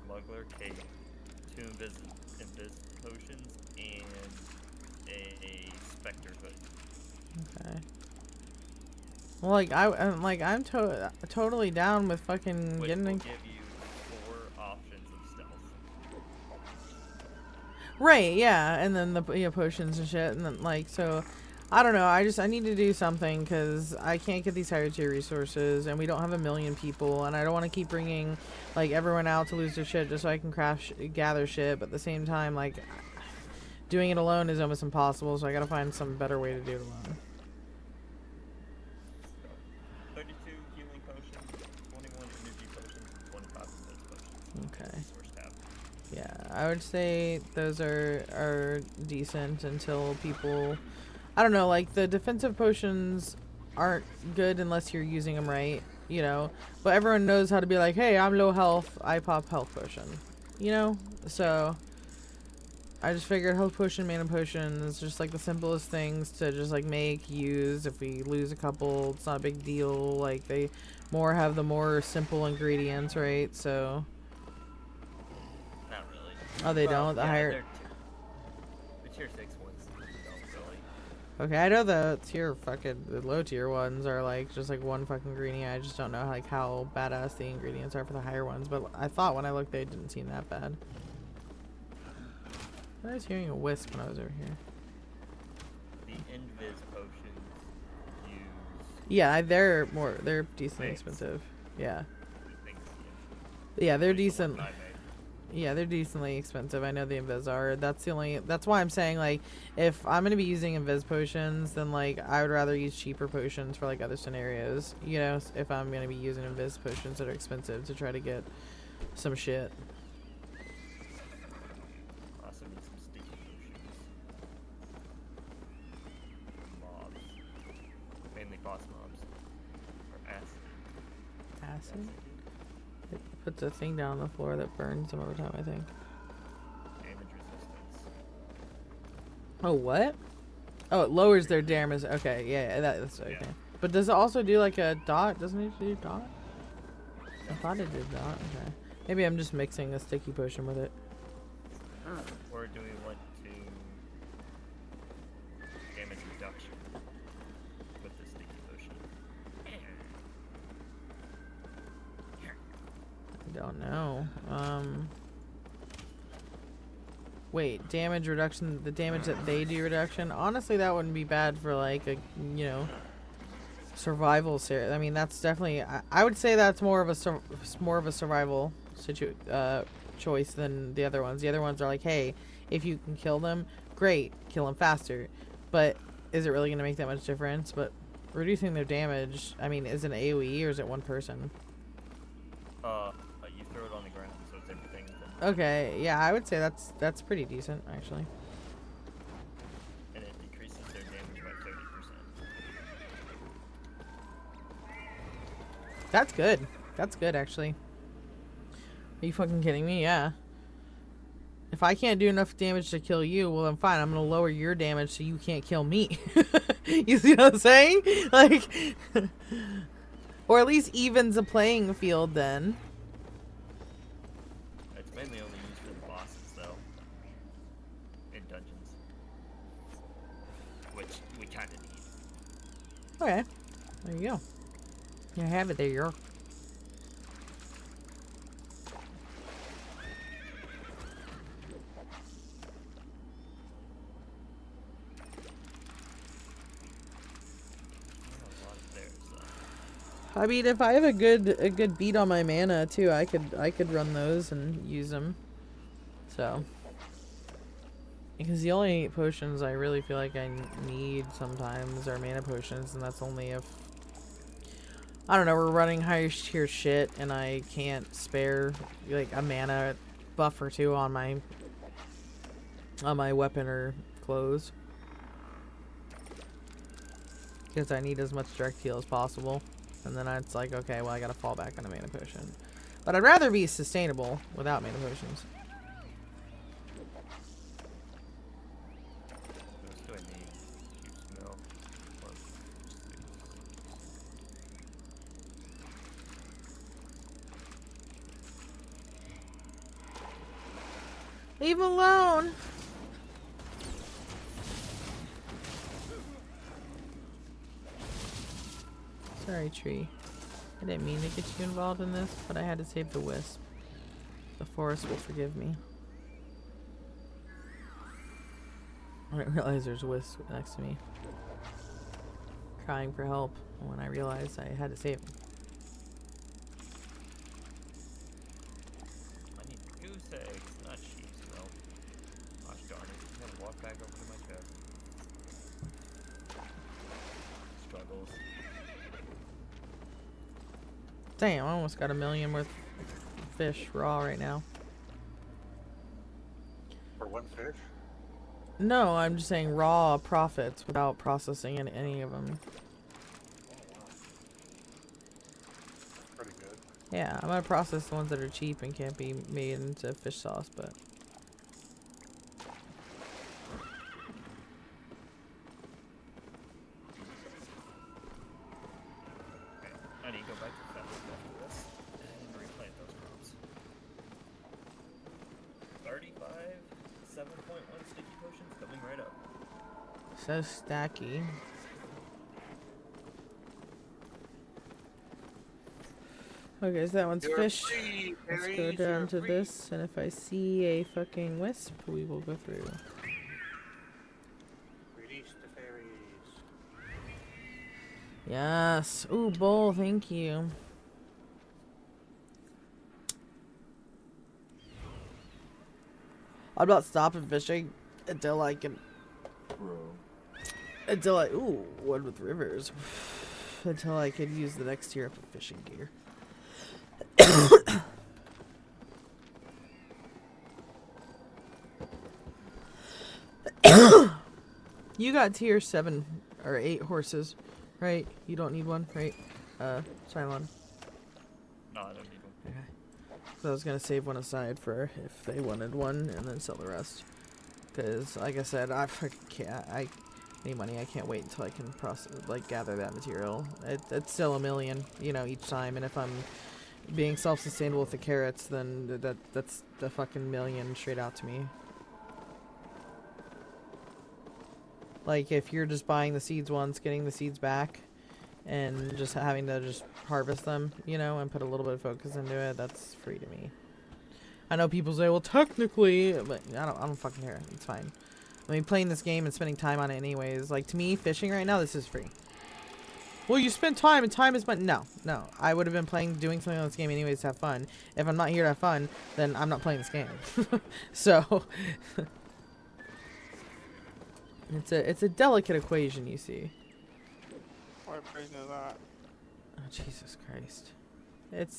smuggler cape, 2 invis potions, and a specter hood. Okay. Well, like I'm totally down with fucking Which getting. will give you 4 options of stealth. Right, yeah, and then the potions and shit, and then like so, I don't know. I need to do something because I can't get these higher tier resources, and we don't have a million people, and I don't want to keep bringing like everyone out to lose their shit just so I can gather shit. But at the same time, like doing it alone is almost impossible, so I gotta find some better way to do it alone. 32 healing potions, 21 energy potions, and 25 of those potions. Okay. Resource tab. Yeah, I would say those are decent until people, I don't know, like the defensive potions aren't good unless you're using them right, you know. But everyone knows how to be like, hey, I'm low health, I pop health potion, you know. So I just figured health potion, mana potion is just like the simplest things to just like make, use. If we lose a couple, it's not a big deal. Like they have the more simple ingredients, right? So. Not really. Oh, they Well, don't? The yeah, higher. the tier 6 ones don't really. Okay, I know the low tier ones are like just like one fucking ingredient. I just don't know like how badass the ingredients are for the higher ones. But I thought when I looked, they didn't seem that bad. I was hearing a wisp when I was over here. The invis potions use. Yeah, they're decently Mix. expensive. Yeah, I think, yeah, they're at least the decent. ones I made. Yeah, they're decently expensive. I know the invis are. That's why I'm saying like if I'm gonna be using invis potions, then like I would rather use cheaper potions for like other scenarios. You know, if I'm gonna be using invis potions that are expensive to try to get some shit. Also need some sticky potions. Mobs. Mainly boss mobs. Or acid. Acid? It puts a thing down on the floor that burns them over time, I think. Damage resistance. Oh, what? Oh, it lowers their damage. Okay, yeah, that's okay. Yeah. But does it also do like a dot? Doesn't it do dot? I thought it did dot. Okay. Maybe I'm just mixing a sticky potion with it. Or do we want to damage reduction with the sticky potion? I don't know. Wait, damage reduction, the damage that they do reduction? Honestly, that wouldn't be bad for like a, you know, survival series. I mean, that's definitely, I would say that's more of a survival choice than the other ones. The other ones are like, hey, if you can kill them, great, kill them faster. But is it really going to make that much difference? But reducing their damage, I mean, is it an AoE or is it one person? You throw it on the ground, so it's everything. Okay, yeah, I would say that's pretty decent, actually. And it decreases their damage by 30%. That's good. That's good, actually. Are you fucking kidding me? Yeah. If I can't do enough damage to kill you, well, then fine. I'm gonna lower your damage so you can't kill me. You see what I'm saying? Like, or at least evens the playing field then. It's mainly only used for the bosses, though. In dungeons. Which we kind of need. Okay. There you go. You have it there, you're. I mean, if I have a good beat on my mana too, I could run those and use them. So, because the only potions I really feel like I need sometimes are mana potions, and that's only if, I don't know, we're running higher tier shit and I can't spare like a mana buff or two on my weapon or clothes, because I need as much direct heal as possible. And then it's like, okay, well, I gotta fall back on a mana potion. But I'd rather be sustainable without mana potions. What else do I need? Juice milk. Leave him alone! Sorry, tree. I didn't mean to get you involved in this, but I had to save the wisp. The forest will forgive me. I didn't realize there's a wisp next to me. Crying for help when I realized I had to save him. I need goose eggs, not sheep's milk. Gosh darn it. I'm gonna walk back over to my chest. Struggles. Damn, I almost got 1 million worth of fish raw right now. For one fish? No, I'm just saying raw profits without processing any of them. Oh, wow. Pretty good. Yeah, I'm gonna process the ones that are cheap and can't be made into fish sauce, but Okay, I need to go back to the fence after this and replant those crops. 35, 7.1 sticky potions coming right up. so stacky. Okay, so that one's You're fish. free, Let's go fairies, down you're to free. this, and if I see a fucking wisp, we will go through. Release the fairies. Yes. Ooh, bowl, thank you. I'm not stopping fishing until I can. Until I. Ooh, one with rivers. Until I can use the next tier up of fishing gear. You got tier 7 or 8 horses, right? You don't need one, right? Cylon. No, I don't need one. Okay. So I was gonna save one aside for if they wanted one, and then sell the rest. Because, like I said, I fucking can't. I need money. I can't wait until I can process, like, gather that material. It's still 1 million, you know, each time. And if I'm being self-sustainable with the carrots, then that's the fucking million straight out to me. Like, if you're just buying the seeds once, getting the seeds back, and just having to just harvest them, you know, and put a little bit of focus into it, that's free to me. I know people say, well, technically, but I don't fucking care. It's fine. I mean, playing this game and spending time on it anyways. Like, to me, fishing right now, this is free. Well, you spend time, and time is money. No. I would have been doing something on this game anyways to have fun. If I'm not here to have fun, then I'm not playing this game. So... It's a delicate equation, you see. What equation is that? Oh, Jesus Christ.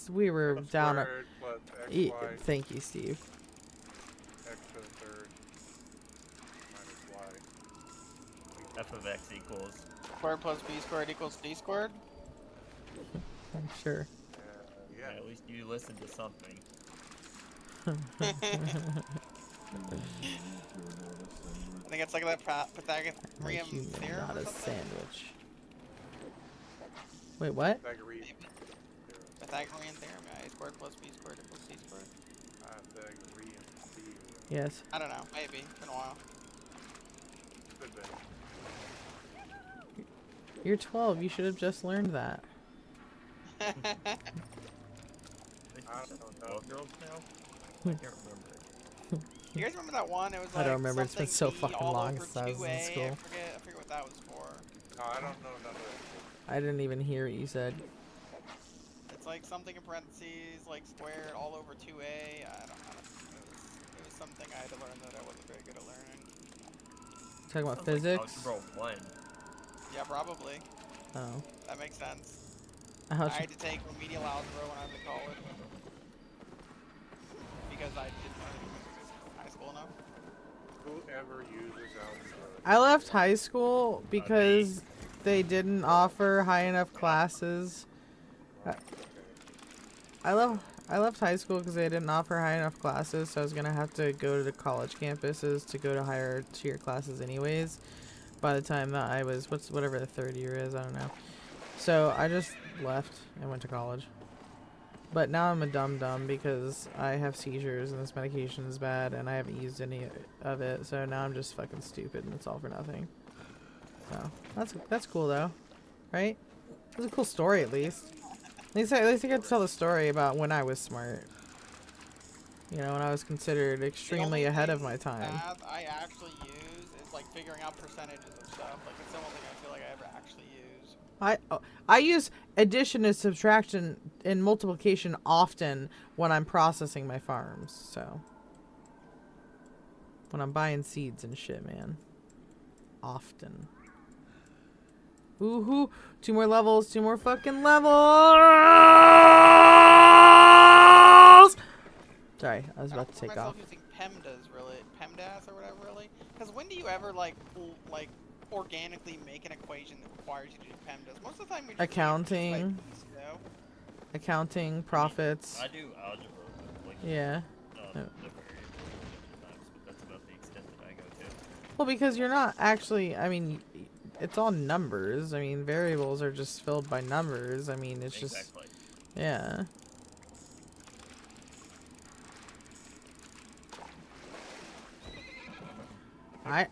We were Plus down at... squared plus x, y, Thank you, Steve. x to the third minus y. F of x equals. Squared plus b squared equals d squared? I'm sure. Yeah. At least you listened to something. I think it's like that Pythagorean Like human, theorem not or a something. sandwich. Wait, what? Pythagorean Pythagorean theorem, yeah. A squared plus b squared equals c squared. Pythagorean theorem. Yes. I don't know. Maybe. It's been a while. Could be. You're 12. You should have just learned that. They I just don't know. 12-year-olds now? I can't remember. You guys remember that one? It was I like don't remember. It's been so something B fucking all long over since I was in 2A. school. I forget what that was for. No, I don't know none of that. I didn't even hear what you said. It's like something in parentheses, like squared all over 2A. I don't know. It was something I had to learn that I wasn't very good at learning. Talking about Sounds physics? Like Algebra 1. Yeah, probably. Oh. That makes sense. I Ouch. had to take remedial algebra when I was in college. Because I didn't learn it in high school enough. Whoever uses algebra. I left high school because they didn't offer high enough classes. I left high school because they didn't offer high enough classes, so I was gonna have to go to the college campuses to go to higher tier classes anyways. By the time that I was whatever the third year is, I don't know. So I just left and went to college. But now I'm a dum-dum because I have seizures and this medication is bad and I haven't used any of it. So now I'm just fucking stupid and it's all for nothing. So that's cool though, right? It was a cool story at least. At least I get to tell the story about when I was smart. You know, when I was considered extremely ahead of my time. Math I actually use is like figuring out percentages of stuff. Like, it's the only thing I feel like I ever actually use. I use addition and subtraction and multiplication often when I'm processing my farms. So when I'm buying seeds and shit, man. Often. Woohoo! 2 more levels. 2 more fucking levels. Sorry, I was about to take myself off. using PEMDAS or whatever, really. Because when do you ever like organically make an equation that requires you to do PEMDAS? Most of the time we just Accounting. do it piece by piece, you know? Accounting, profits. I do algebra, like Yeah. the variables a bunch of times, but that's about the extent that I go to. Well, because you're not actually, I mean, it's all numbers. I mean, variables are just filled by numbers. I mean, it's just, Exactly. yeah. I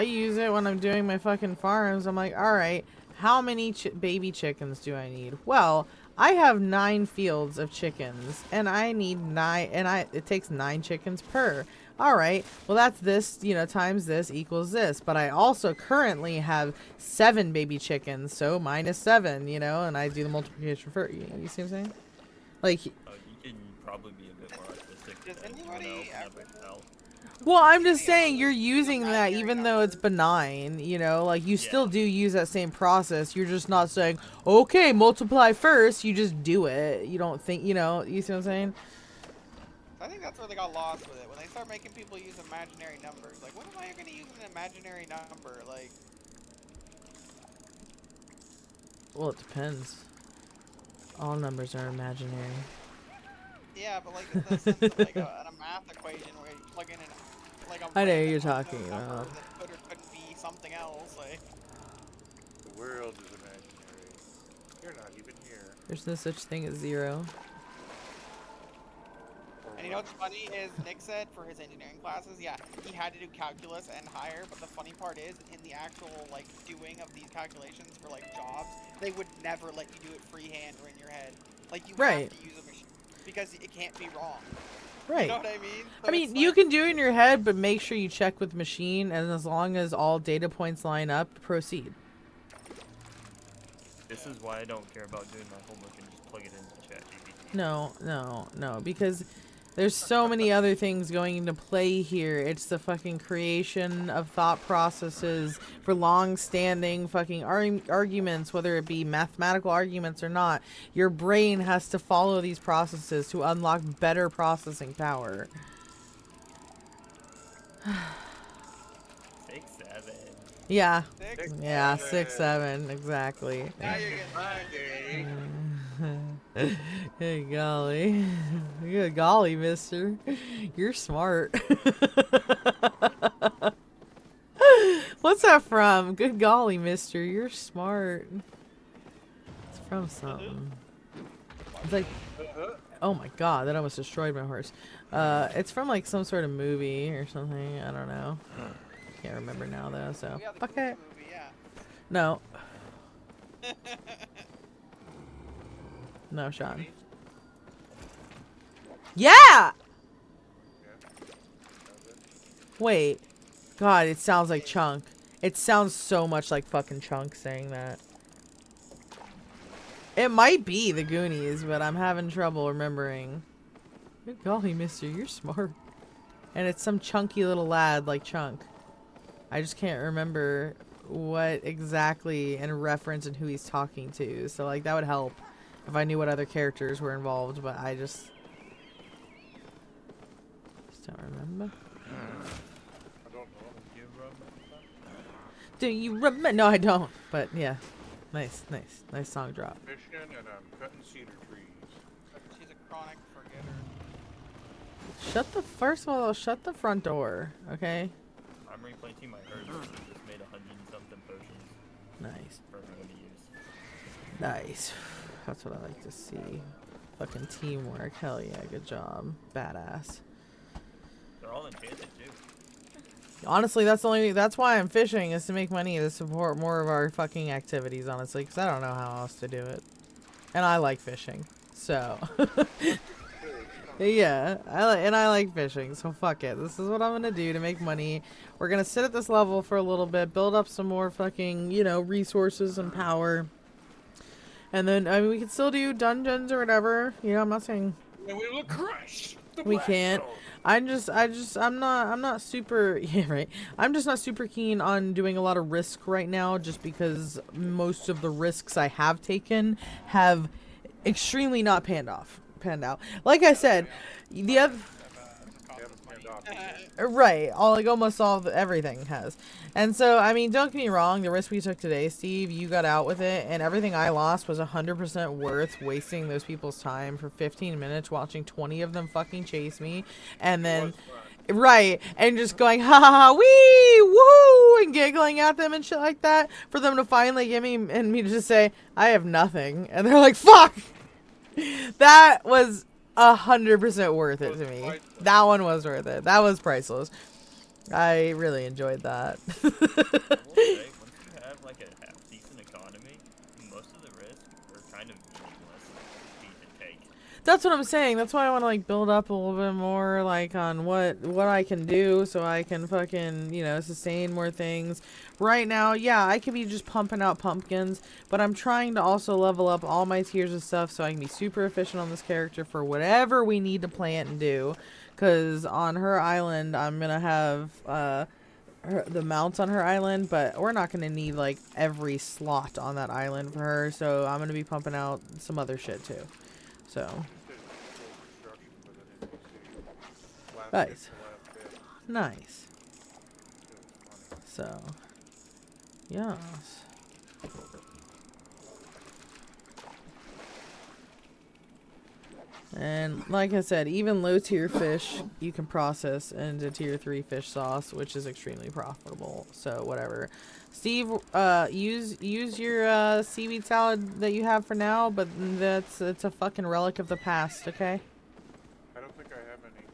use it when I'm doing my fucking farms. I'm like, all right, how many baby chickens do I need? Well, I have 9 fields of chickens, and I need 9, and it takes 9 chickens per. All right, well that's this, you know, times this equals this. But I also currently have 7 baby chickens, so minus 7, you know, and I do the multiplication for. You see what I'm saying? Like. You can probably be a bit more artistic. Does anybody ever? Well, I'm just saying you're using that even though it's benign, you know, like you still do use that same process. You're just not saying, okay, multiply first. You just do it. You don't think, you know, you see what I'm saying? I think that's where they got lost with it. When they start making people use imaginary numbers. Like, when am I going to use an imaginary number? Like, Well, it depends. All numbers are imaginary. yeah, but like in the sense of like a math equation where you plug in an I know random you're talking unknown number about. that could or couldn't be something else. Like, The world is imaginary. You're not even here. There's no such thing as 0. and you know what's funny is Nick said for his engineering classes, yeah, he had to do calculus and higher. But the funny part is, in the actual like doing of these calculations for like jobs, they would never let you do it freehand or in your head. Like you have to use a machine because it can't be wrong. Right. You know what I mean? So I mean, you can do it in your head, but make sure you check with the machine, and as long as all data points line up, proceed. This is why I don't care about doing my homework and just plug it into ChatGPT. No, because there's so many other things going into play here. It's the fucking creation of thought processes for long-standing fucking arguments, whether it be mathematical arguments or not. Your brain has to follow these processes to unlock better processing power. 6, 7. Yeah. 6, Yeah, 6, 7, exactly. Now you're getting Monday. Hey, golly. Good golly, mister. You're smart. What's that from? Good golly, mister. You're smart. It's from something. It's like, oh my god, that almost destroyed my horse. It's from like some sort of movie or something. I don't know. Can't remember now though, so. yeah, the Fuck Goofy it. movie, yeah. No. No, Sean. Yeah! Wait. God, it sounds like Chunk. It sounds so much like fucking Chunk saying that. It might be the Goonies, but I'm having trouble remembering. Good golly, mister, you're smart. And it's some chunky little lad like Chunk. I just can't remember what exactly in reference and who he's talking to. So, like, that would help if I knew what other characters were involved, but I just don't remember. I don't know. Do you remember? No, I don't. But, yeah. Nice song drop. Fishing and I'm cutting cedar trees. She's a chronic forgetter. First of all, shut the front door, okay? I'm replanting my herbs and just made 100 and something potions Nice. for everyone to use. Nice. That's what I like to see. Fucking teamwork. Hell yeah, good job. Badass. They're all enchanted too. Honestly, that's why I'm fishing, is to make money to support more of our fucking activities, honestly, because I don't know how else to do it. And I like fishing, so. Yeah, I like fishing, so fuck it. This is what I'm gonna do to make money. We're gonna sit at this level for a little bit, build up some more fucking, you know, resources and power. And then, I mean, we can still do dungeons or whatever. You know, I'm not saying And we will crush the we black can't. stone. I'm not super, yeah, right. I'm just not super keen on doing a lot of risk right now, just because most of the risks I have taken have extremely not panned out. Like I said, the other, right, almost all of everything has. And so, I mean, don't get me wrong, the risk we took today, Steve, you got out with it, and everything I lost was 100% worth wasting those people's time for 15 minutes watching 20 of them fucking chase me, and then, right, and just going, ha ha ha, wee, woohoo, and giggling at them and shit like that, for them to finally give me, and me to just say, I have nothing, and they're like, fuck! That was 100% worth it to me. That one was worth it. That was priceless. I really enjoyed that. I will say, once you have like a half decent economy, most of the risk are kind of meaningless to take. That's what I'm saying. That's why I want to like build up a little bit more like on what I can do so I can fucking, you know, sustain more things. Right now, yeah, I could be just pumping out pumpkins, but I'm trying to also level up all my tiers of stuff so I can be super efficient on this character for whatever we need to plant and do. Because on her island, I'm going to have the mounts on her island, but we're not going to need like every slot on that island for her, so I'm going to be pumping out some other shit too. So, nice. Nice. So, yes. And like I said, even low tier fish you can process into tier 3 fish sauce, which is extremely profitable. So whatever. Steve, use your seaweed salad that you have for now, but it's a fucking relic of the past, okay? I don't think I have any.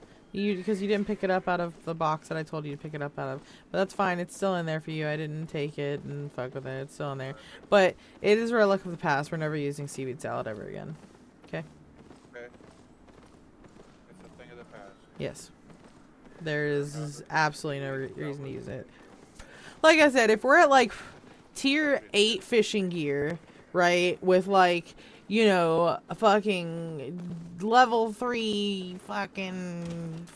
Because you didn't pick it up out of the box that I told you to pick it up out of. But that's fine. It's still in there for you. I didn't take it and fuck with it. It's still in there. But it is a relic of the past. We're never using seaweed salad ever again. Okay? Okay. It's a thing of the past. Yes. There is absolutely no reason to use it. Like I said, if we're at like tier 8 fishing gear, right, with like, you know, a fucking level 3 fucking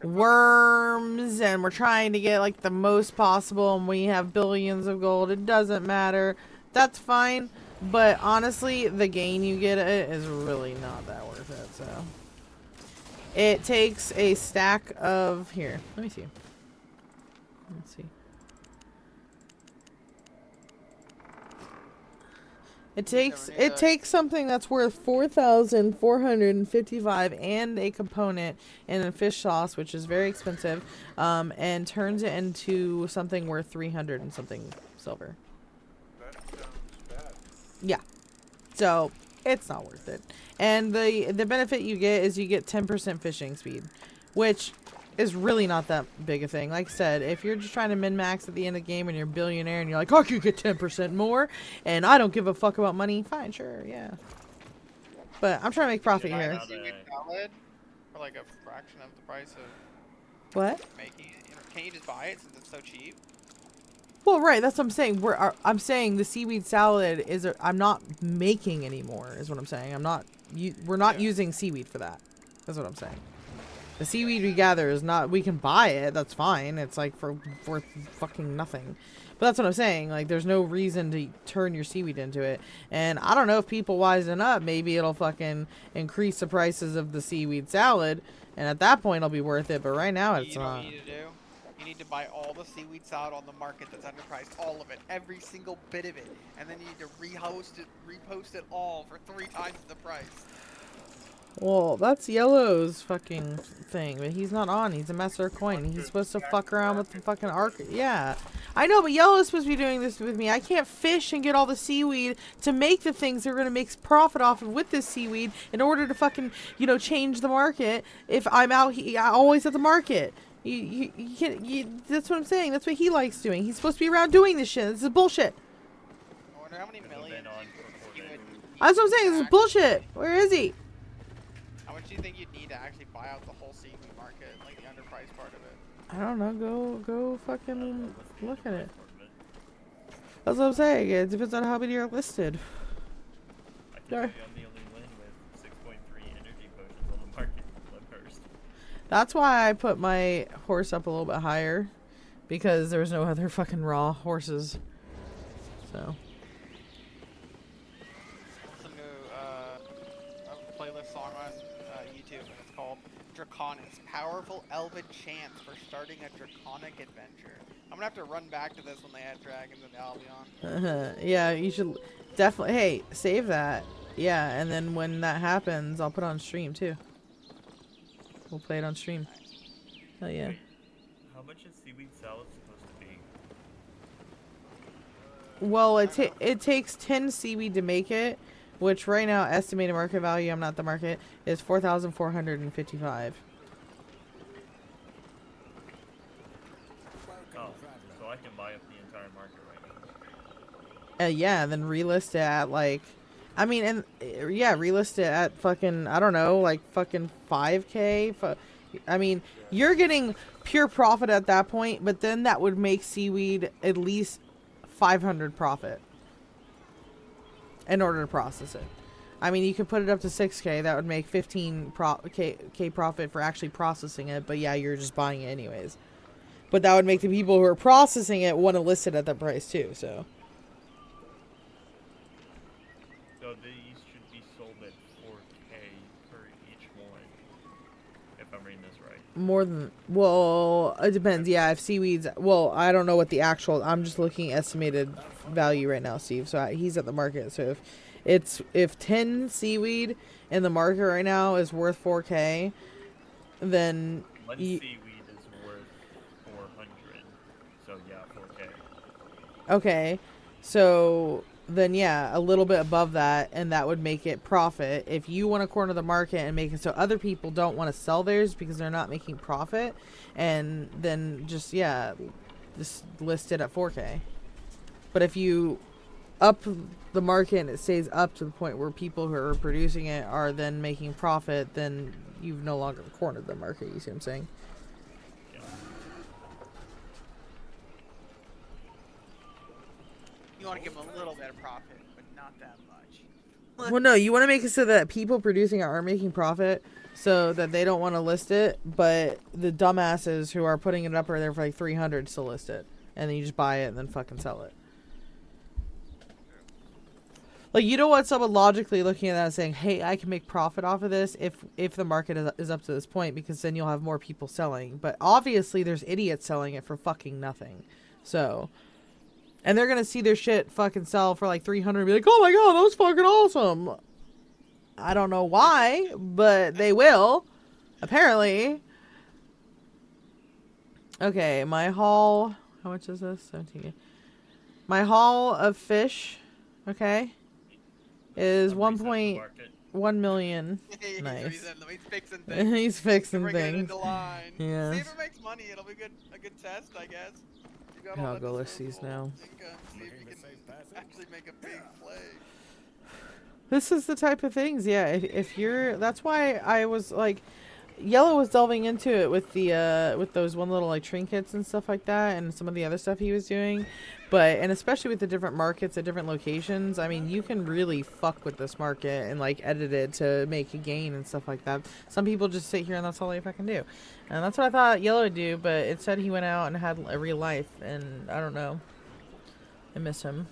worms, and we're trying to get like the most possible, and we have billions of gold, it doesn't matter. That's fine. But honestly, the gain you get it is really not that worth it. So it takes a stack of, here, let me see. Let's see. It takes something that's worth 4,455 and a component in a fish sauce, which is very expensive, and turns it into something worth 300 and something silver. That sounds bad. Yeah. So it's not worth it. And the benefit you get is you get 10% fishing speed, which is really not that big a thing. Like I said, if you're just trying to min-max at the end of the game and you're a billionaire and you're like, I could get 10% more and I don't give a fuck about money, fine, sure, yeah. But I'm trying to make profit here. Seaweed salad for like a fraction of the price of What? making it. You know, can't you just buy it since it's so cheap? Well, right, that's what I'm saying. I'm saying the seaweed salad I'm not making anymore, is what I'm saying. We're not using seaweed for that. That's what I'm saying. The seaweed we gather is not, we can buy it, that's fine. It's like for fucking nothing. But that's what I'm saying. Like, there's no reason to turn your seaweed into it. And I don't know if people wisen up, maybe it'll fucking increase the prices of the seaweed salad. And at that point, it'll be worth it. But right now, it's not. You know what you need to do? You need to buy all the seaweed salad on the market that's underpriced. All of it. Every single bit of it. And then you need to repost it all for 3 times the price. Well, that's Yellow's fucking thing, but he's not on. He's a master of coin. He's supposed to fuck around with the fucking arc. Yeah, I know, but Yellow's supposed to be doing this with me. I can't fish and get all the seaweed to make the things they're gonna make profit off of with this seaweed in order to fucking, you know, change the market. If I'm out, always at the market. You can't. That's what I'm saying. That's what he likes doing. He's supposed to be around doing this shit. This is bullshit. I wonder how many millions. That's what I'm saying. This is bullshit. Where is he? to actually buy out the whole seaweed market, like the underpriced part of it? I don't know. Go fucking What's the look at it. enterprise part of it? That's what I'm saying. It depends on how many are listed. I can tell you I'm the only one with 6.3 energy potions on the market. First. That's why I put my horse up a little bit higher, because there was no other fucking raw horses. So. Listen to a playlist song on YouTube, and it's called Draconics, Powerful Elven Chants for Starting a Draconic Adventure. I'm gonna have to run back to this when they add dragons in Albion. Yeah, you should definitely. Hey, save that. Yeah, and then when that happens, I'll put it on stream too. We'll play it on stream. Hell yeah. Wait, how much is seaweed salad supposed to be? Well, it takes 10 seaweed to make it, which right now estimated market value, I'm not the market, is 4,455. Oh, so I can buy up the entire market right now. Yeah, then relist it at like, I mean, and yeah, relist it at fucking, I don't know, like fucking 5K. I mean, you're getting pure profit at that point, but then that would make seaweed at least 500 profit in order to process it. I mean, you could put it up to 6K. That would make 15K profit for actually processing it. But yeah, you're just buying it anyways. But that would make the people who are processing it want to list it at that price too. So These should be sold at 4K for each one, if I'm reading this right. more than, well, it depends. Yeah, if seaweeds, well, I don't know what the actual. I'm just looking estimated value right now, Steve. So he's at the market. So if 10 seaweed in the market right now is worth 4K, then One seaweed is worth 400. So yeah, 4K. okay, so then yeah, a little bit above that, and that would make it profit. If you want to corner the market and make it so other people don't want to sell theirs because they're not making profit, and then just list it at 4K. But if you up the market and it stays up to the point where people who are producing it are then making profit, then you've no longer cornered the market. You see what I'm saying? You want to give them a little bit of profit, but not that much. Well, no, you want to make it so that people producing it are making profit, so that they don't want to list it, but the dumbasses who are putting it up are there for like 300 to list it, and then you just buy it and then fucking sell it. Like, you don't want someone logically looking at that and saying, hey, I can make profit off of this if the market is up to this point, because then you'll have more people selling. But obviously there's idiots selling it for fucking nothing. So, and they're going to see their shit fucking sell for like 300 and be like, oh my god, that was fucking awesome. I don't know why, but they will. Apparently. Okay, my haul, how much is this? 17. My haul of fish, okay, is 1.1 million. Nice. He's fixing things. He's fixing Bring it things. into line. Yes. See if it makes money. It'll be a good test, I guess. You got all I'll that go list these disposable now. income. See if you can actually make a big play. This is the type of things, yeah. If you're, that's why I was like, Yellow was delving into it with the with those one little like trinkets and stuff like that, and some of the other stuff he was doing, and especially with the different markets at different locations. I mean, you can really fuck with this market and like edit it to make a gain and stuff like that. Some people just sit here and that's all they fucking do, and that's what I thought Yellow would do. But it said he went out and had a real life, and I don't know. I miss him.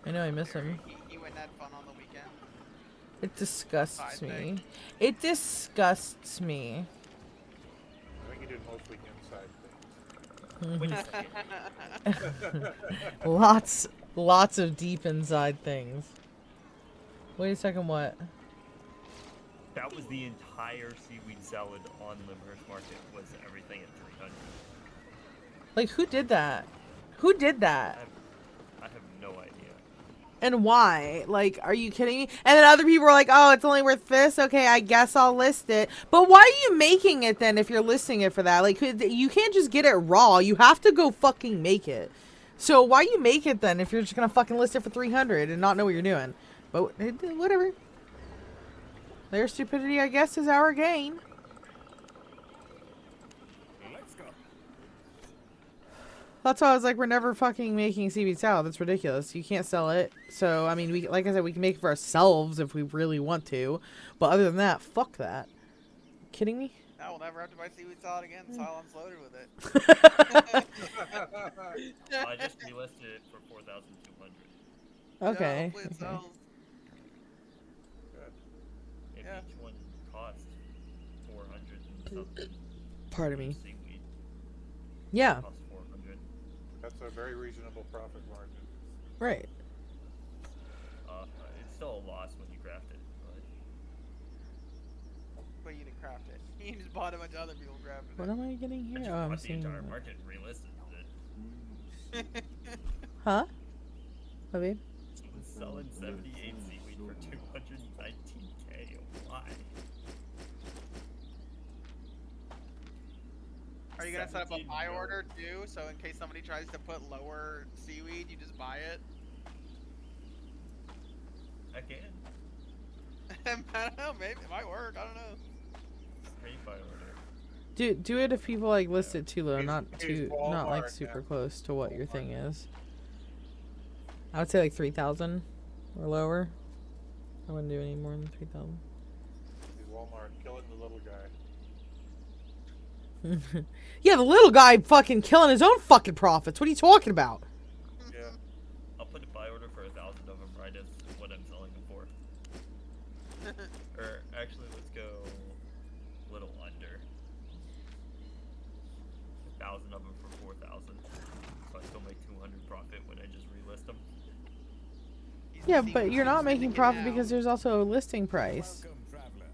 I know I miss him. He went and had fun on the weekend. It disgusts Side me. thing. It disgusts me. I think he did mostly inside things. Lots of deep inside things. Wait a second, what? That was the entire seaweed salad on the first market, was everything at 300. Like, who did that? Who did that? I have no idea. And why? Like, are you kidding me? And then other people are like, oh, it's only worth this? Okay, I guess I'll list it. But why are you making it then if you're listing it for that? Like, you can't just get it raw. You have to go fucking make it. So why you make it then if you're just gonna fucking list it for 300 and not know what you're doing? But whatever. Their stupidity, I guess, is our gain. Let's go. That's why I was like, we're never fucking making seaweed salad. That's ridiculous. You can't sell it. So, I mean, we, like I said, we can make it for ourselves if we really want to. But other than that, fuck that. Kidding me? Now we'll never have to buy seaweed salad again. Silence loaded with it. I just relisted it for 4,200. Okay. Yeah, hopefully it Okay. sells. If Yeah. each one costs 400 and something. Pardon me. Seaweed Yeah. costs 400. That's a very reasonable profit margin. Right. It's still a loss when you craft it, but But you didn't craft it. You just bought a bunch of other people crafted What it. am I getting I here? just Oh, I'm bought the seeing. entire market and relisted it. Huh? What, babe? Someone's selling 78 seaweed for 219k. Why? Are you gonna set up a 17 buy mil. order too? So in case somebody tries to put lower seaweed, you just buy it? I can. I don't know, maybe it might work, I don't know. Free buy order. Do it if people like list it too low, He's- not he's not like Walmart, super yeah. close to what your Walmart. thing is. I would say like 3,000 or lower. I wouldn't do any more than 3,000. He's Walmart killing the little guy. Yeah, the little guy fucking killing his own fucking profits. What are you talking about? Yeah. I'll put a buy order for 1,000 of them right as what I'm selling them for. Or actually, let's go a little under. 1,000 of them for 4,000. So I still make 200 profit when I just relist them. He's Yeah, seeing but what you're not seems making syndicate profit now. because there's also a listing price. Welcome, traveler.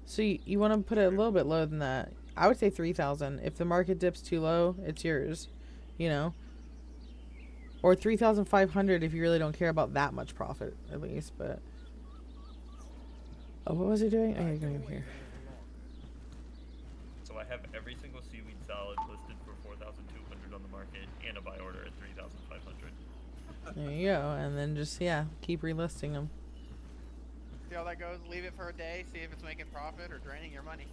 So you want to put it a little bit lower than that. I would say 3,000. If the market dips too low, it's yours. You know? Or 3,500 if you really don't care about that much profit, at least. But oh, what was he doing? Oh, yeah, going over here. So I have every single seaweed salad listed for 4,200 on the market and a buy order at 3,500. There you go. And then just, yeah, keep relisting them. See how that goes? Leave it for a day, see if it's making profit or draining your money.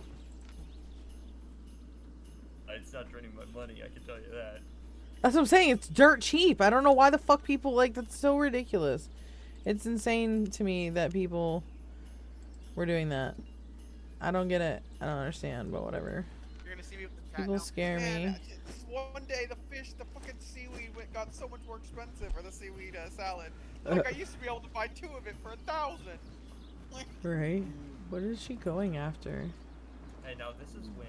It's not draining my money, I can tell you that. That's what I'm saying. It's dirt cheap. I don't know why the fuck people like that's so ridiculous. It's insane to me that people were doing that. I don't get it. I don't understand, but whatever. You're gonna see me with the chat People now. scare Man, me. just one day the fucking seaweed got so much more expensive, or the seaweed salad. Like I used to be able to buy 2 of it for 1,000. Like, Right? What is she going after? And now this is when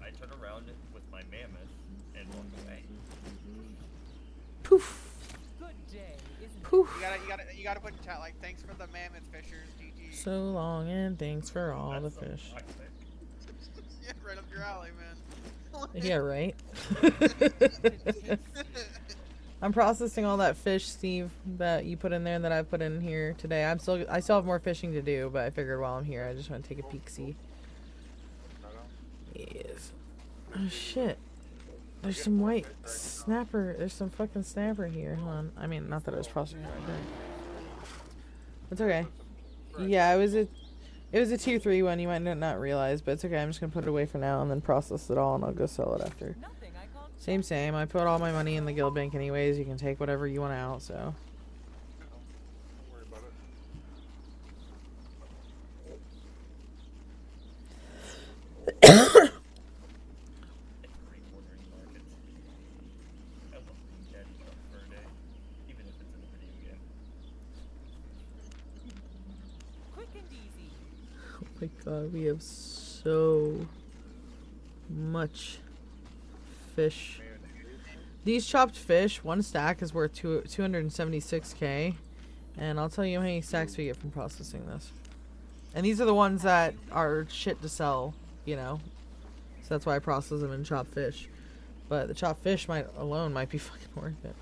I turn around with my mammoth and walk away. Poof. Good day, isn't it? Poof. you gotta put in chat like, thanks for the mammoth fishers, GG. So long and thanks for all That's the fish. toxic. Yeah, right up your alley, man. Yeah, right? I'm processing all that fish, Steve, that you put in there and that I put in here today. I still have more fishing to do, but I figured while I'm here, I just want to take a peek, see. Right on. Yes. Oh shit. There's some white snapper. There's some fucking snapper here. Hold on. I mean, not that I was processing right there. It's okay. Yeah, it was a tier 3 one. You might not realize, but it's okay. I'm just gonna put it away for now and then process it all, and I'll go sell it after. Nothing I can't Same. I put all my money in the guild bank anyways. You can take whatever you want out. So Don't worry about it. It's great ordering markets. I love being Daddy Truck for a day, even if it's in a video game. quick and easy. oh my god, we have so much fish. Man, These chopped fish, one stack is worth 276k, and I'll tell you how many stacks we get from processing this. And these are the ones that are shit to sell, you know. So that's why I process them in chopped fish. But the chopped fish alone might be fucking worth it.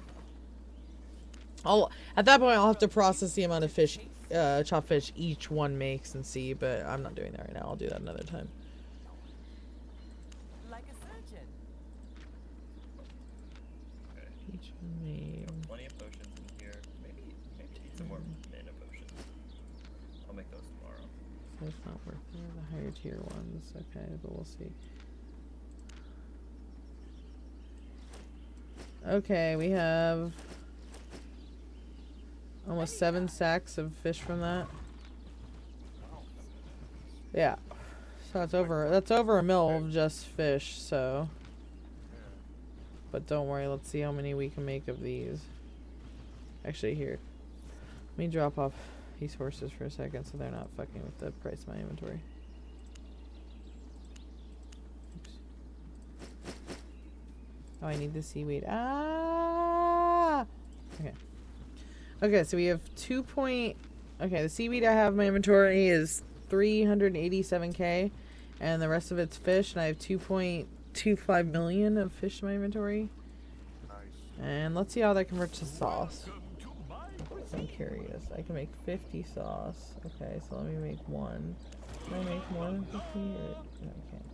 At that point I'll have to process the amount of fish, chopped fish each one makes and see. But I'm not doing that right now. I'll do that another time. Like a surgeon. Okay. Each one made. Plenty of potions in here. Maybe need some more mana potions. I'll make check those tomorrow. So it's not worth it. The higher tier ones. Okay, but we'll see. Okay, we have almost 7 sacks of fish from that. Wow. Yeah. So that's over a mil of just fish, so. Yeah. But don't worry, let's see how many we can make of these. Actually, here. Let me drop off these horses for a second so they're not fucking with the price of my inventory. Oops. Oh, I need the seaweed. Ah! Okay. Okay, so we have okay, the seaweed I have in my inventory is 387k, and the rest of it's fish, and I have 2.25 million of fish in my inventory. Nice. And let's see how that converts to sauce. I'm curious. I can make 50 sauce. Okay, so let me make one. Can I make more than 50? Or... No, I can't.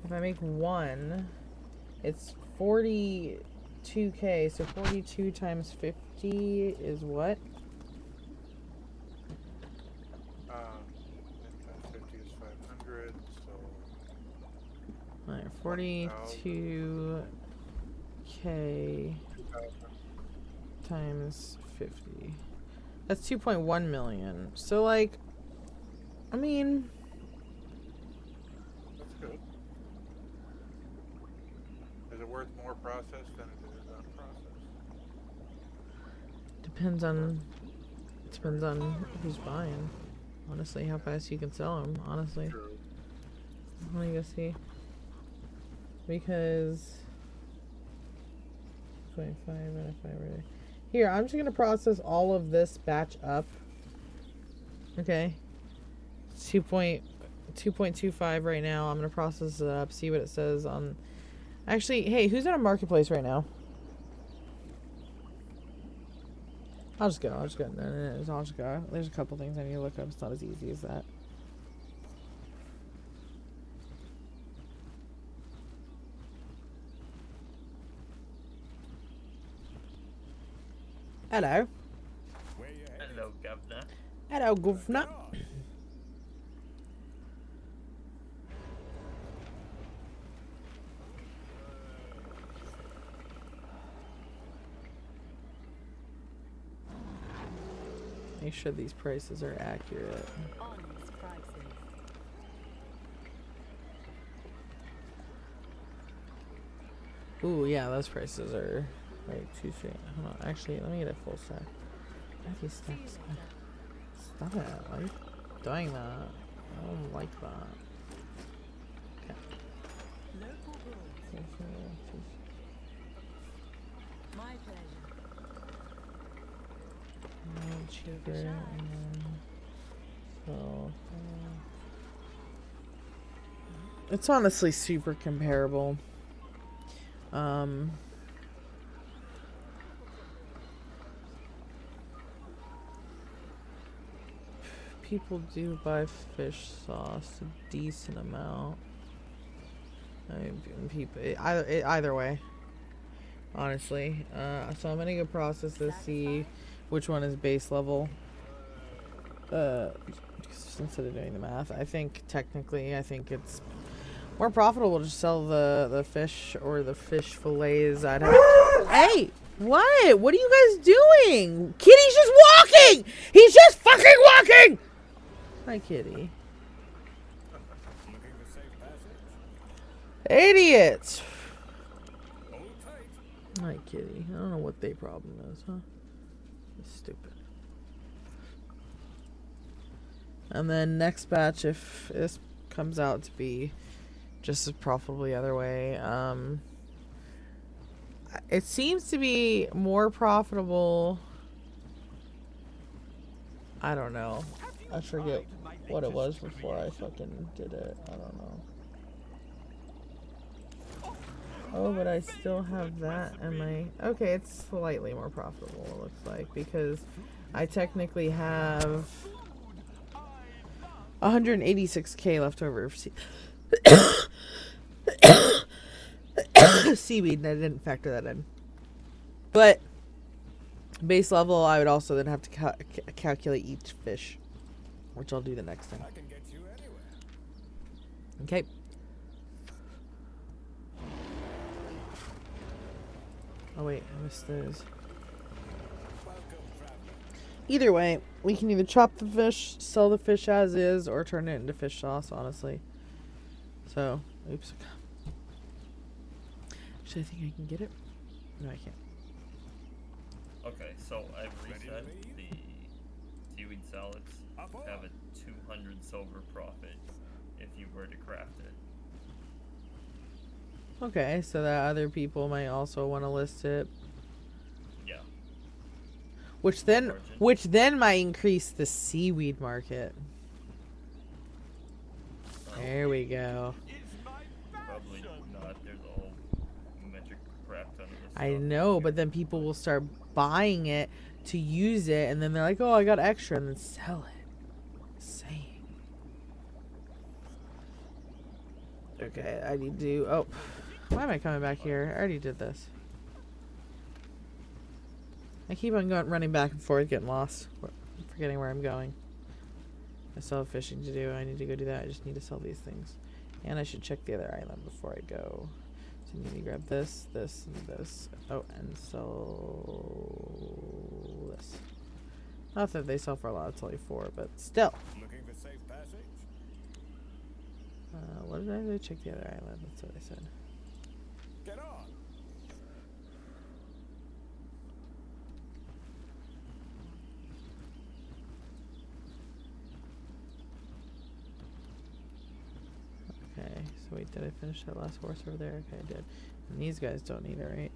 If I make one, it's 42k, so 42 times 50 is what? And times 50 is 500, so... Alright, 42k 2,000. times 50. That's 2.1 million. So, like, I mean... That's good. Is it worth more process than it is unprocessed? Depends on who's buying. Honestly, how fast you can sell them. Honestly, True. let me go see. Because 25 and if I were here, I'm just gonna process all of this batch up. Okay, 2.25 right now. I'm gonna process it up. See what it says on. Actually, hey, who's on a marketplace right now? I'll just go. No, I'll just go. There's a couple things I need to look up. It's not as easy as that. Hello. Hello, Governor. Hello, governor. Make sure these prices are accurate. Honest prices. Ooh, yeah, those prices are like too straight. Hold on, actually, let me get a full stack. These stacks. Stop it! Why are you doing that? I don't like that. Okay. Local goods. My pleasure. Cheaper and then so it's honestly super comparable. People do buy fish sauce a decent amount. I mean, people either way. Honestly, so I'm gonna go process this, see which one is base level. Instead of doing the math, I think it's more profitable to sell the fish or the fish fillets. I'd have. Hey, what? What are you guys doing? Kitty's just walking. He's just fucking walking. Hi, Kitty. Idiots. Hi, Kitty. I don't know what their problem is, huh? It's stupid. And then next batch, if this comes out to be just as profitable the other way, it seems to be more profitable. I don't know. I forget what it was before I fucking did it. I don't know. Oh, but I still have that. Okay, it's slightly more profitable, it looks like, because I technically have 186k left over for seaweed, and I didn't factor that in. But base level, I would also then have to calculate each fish. which I'll do the next time. I can get you anywhere. Okay. Oh wait, I missed those. Welcome, traveler. Either way, we can either chop the fish, sell the fish as is, or turn it into fish sauce, honestly. So, oops. Actually, I think I can get it. No, I can't. Okay, so I've Ready to reset leave? the seaweed salads Up to on. have a 200 silver profit if you were to craft it. Okay, so that other people might also want to list it. Yeah. Which then Margin. might increase the seaweed market. There we go. Probably not. There's a whole metric crap ton of this I stuff. know, but then people will start buying it to use it, and then they're like, "Oh, I got extra," and then sell it. Saying. Okay, I need to. Oh, why am I coming back here? I already did this. I keep on running back and forth, getting lost, forgetting where I'm going. I still have fishing to do. I need to go do that. I just need to sell these things, and I should check the other island before I go. So I'm gonna grab this, this, and this. Oh, and sell this. Not that they sell for a lot. It's only 4, but still. Looking for safe passage? What did I do? Check the other island. That's what I said. Get on. Okay, so wait, did I finish that last horse over there? Okay, I did. And these guys don't need it, right?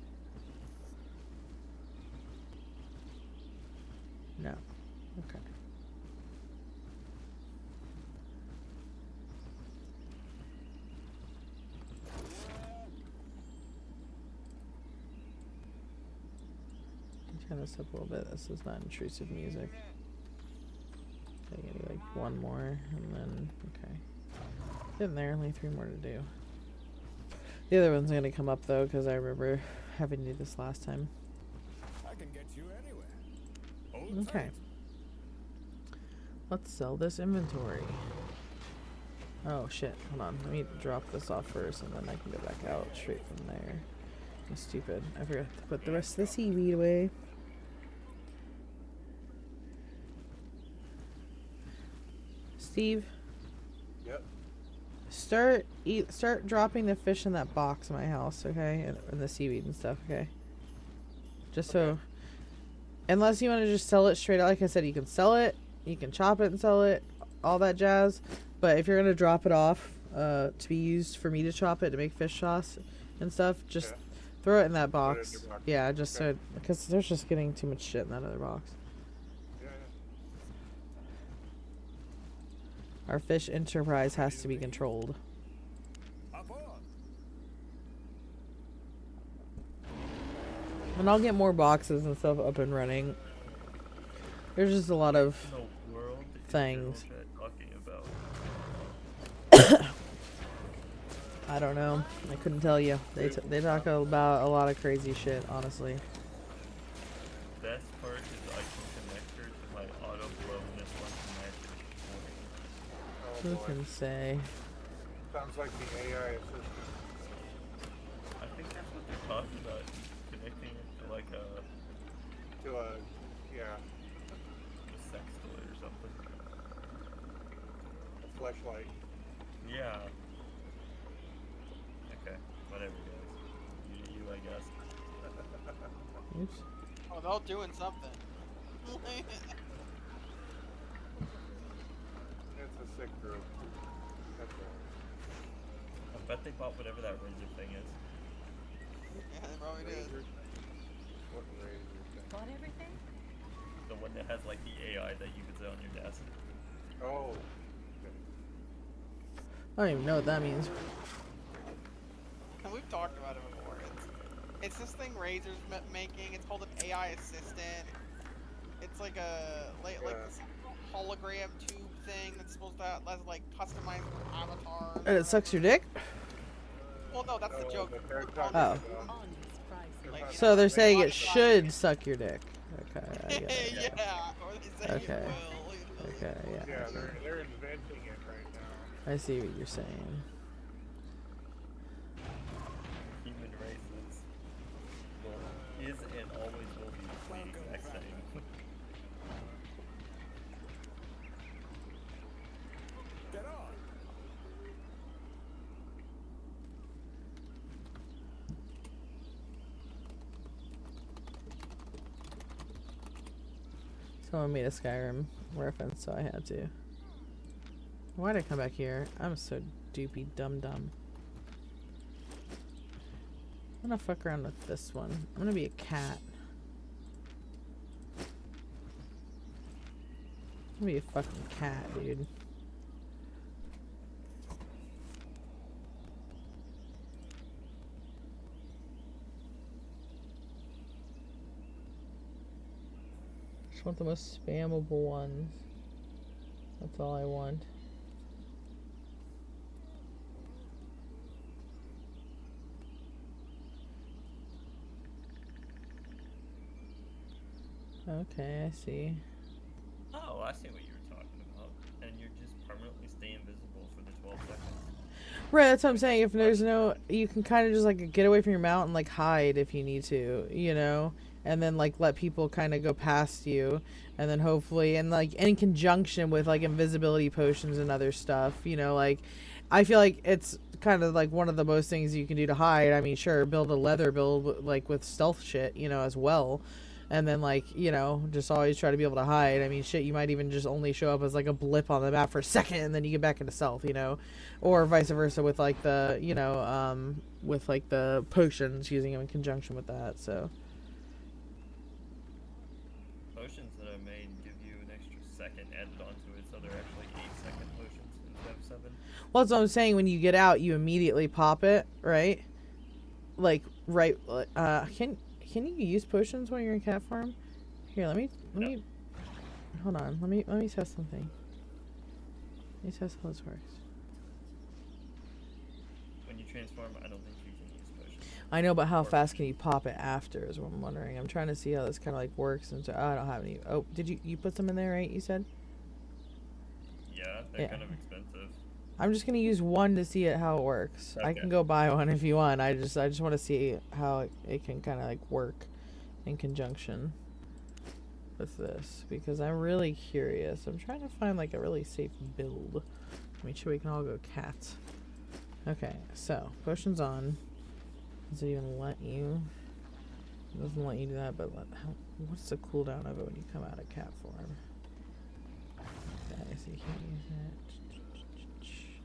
No. Okay. Turn this up a little bit. This is not intrusive music. Okay, maybe like one more, and then okay. Getting there, only 3 more to do. The other one's gonna come up though, because I remember having to do this last time. I can get you anywhere. Hold Okay. tight. Let's sell this inventory. Oh shit, hold on. Let me drop this off first, and then I can go back out straight from there. I'm stupid. I forgot to put the rest of the seaweed away. Steve, Yep. start dropping the fish in that box in my house, okay? And the seaweed and stuff, okay? Just so, Okay. unless you want to just sell it straight out, like I said, you can sell it, you can chop it and sell it, all that jazz. But if you're gonna drop it off, to be used for me to chop it to make fish sauce and stuff, just Okay. throw it in that Put it in box. your box. Yeah, just Okay. so, because there's just getting too much shit in that other box. Yeah, Our fish enterprise has to be controlled. Up on. And I'll get more boxes and stuff up and running. There's just a lot of In the world is things. Chat talking about? I don't know. I couldn't tell you. They talk about a lot of crazy shit, honestly. Best part is I can connect her to my auto flow and this one magic morning. Oh Who boy. can say? Sounds like the AI assistant. I think that's what they're talking about. Connecting it to like a To a, yeah, sex toy or something. a fleshlight. Yeah. Okay, whatever guys. You I guess. Oops. Oh, they're all doing something. It's a sick group. That's all. I bet they bought whatever that razor thing is. Yeah, they probably did. Razor? What razor thing? Bought everything? The one that has like the AI that you could set on your desk. Oh. Okay. I don't even know what that means. And we've talked about it before. It's this thing Razor's making. It's called an AI assistant. It's like a like this hologram tube thing that's supposed to have like customized avatars. And it sucks your dick? Well, no, that's the joke. But they're We're talking Oh. about- Honest pricing. Like, you So know, they're they saying it modify should suck your dick. Okay, I get it. yeah, or they say Okay. it will. You know. Okay, yeah. Yeah, they're inventing it right now. I see what you're saying. Human races is and always will be the exact same. Get on. Someone made a Skyrim reference, so I had to. Why'd I come back here? I'm so doopy dum-dum. I'm gonna fuck around with this one. I'm gonna be a cat. I'm gonna be a fucking cat, dude. Just want the most spammable ones. That's all I want. Okay, I see. Oh, I see what you were talking about. And you're just permanently stay invisible for the 12 seconds. Right, that's what I'm saying. If there's no, you can kind of just like get away from your mount and like hide if you need to, you know, and then like let people kind of go past you, and then hopefully, and like in conjunction with like invisibility potions and other stuff, you know, like I feel like it's kind of like one of the most things you can do to hide. I mean, sure, build a leather build like with stealth shit, you know, as well. And then, like, you know, just always try to be able to hide. I mean, shit, you might even just only show up as, like, a blip on the map for a second, and then you get back into stealth, you know? Or vice versa with, like, the, you know, with, like, the potions, using them in conjunction with that, so. Potions that are made give you an extra second added onto it, so they're actually 8-second potions instead of 7. Well, that's what I'm saying. When you get out, you immediately pop it, right? Like, right, Can you use potions while you're in cat farm? Here, let me hold on. Let me test something. Let me test how this works. When you transform, I don't think you can use potions. I know, but how fast can you pop it after is what I'm wondering. I'm trying to see how this kind of like works. And so I don't have any. Oh, did you put some in there, right? You said. Yeah, they're kind of expensive. I'm just gonna use one to see how it works. I can go buy one if you want. I just want to see how it can kind of like work in conjunction with this, because I'm really curious. I'm trying to find like a really safe build. Make sure we can all go cats. Okay, so potions on. Does it even let you? It doesn't let you do that, but what's the cooldown of it when you come out of cat form? Okay, so you can't use it.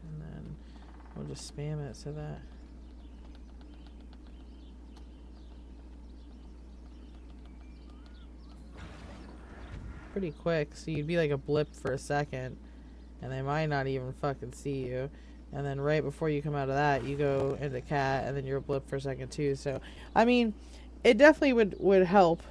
And then we'll just spam it so that pretty quick. So you'd be like a blip for a second, and they might not even fucking see you. And then right before you come out of that, you go into cat, and then you're a blip for a second too. So I mean, it definitely would help.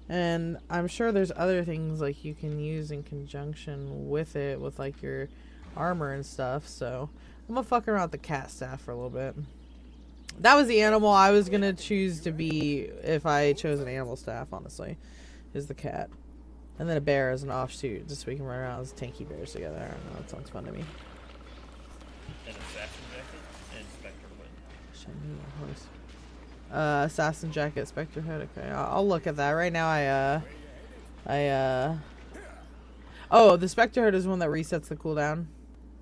And I'm sure there's other things like you can use in conjunction with it, with like your armor and stuff. So I'm gonna fuck around with the cat staff for a little bit. That was the animal I was gonna choose to be if I chose an animal staff, honestly, is the cat. And then a bear as an offshoot, just so we can run around as tanky bears together. I don't know, that sounds fun to me. An assassin jacket and spectre hood. Should I move my horse? Assassin jacket, spectre hood. Okay, I'll look at that. Right now, oh, the spectre hood is one that resets the cooldown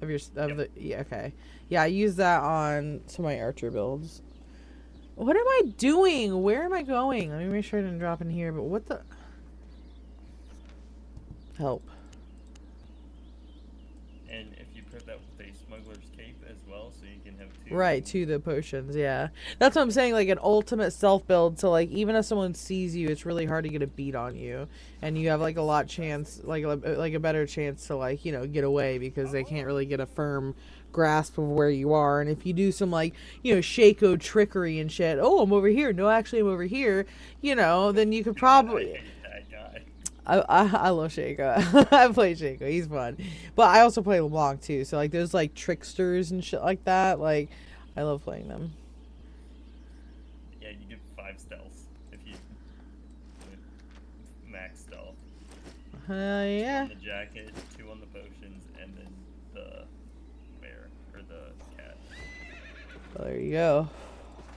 of your the. Yeah, okay. Yeah, I use that on some of my archer builds. What am I doing? Where am I going? Let me make sure I didn't drop in here. But what the? Help. And if you put that with a smuggler's cape as well, so you can have 2. Right, to the potions, yeah. That's what I'm saying, like an ultimate stealth build, so like even if someone sees you, it's really hard to get a beat on you. And you have like a lot chance, like a better chance to like, you know, get away, because they can't really get a firm grasp of where you are. And if you do some like, you know, Shaco trickery and shit, oh, I'm over here, no, actually I'm over here, you know, then you could probably... That guy. I love Shaco. I play Shaco. He's fun. But I also play LeBlanc too. So like there's like tricksters and shit like that. Like I love playing them. Yeah, you get 5 stealths if you max stealth. Yeah. On the jacket, 2 on the potions, and then the bear or the cat. Well, there you go.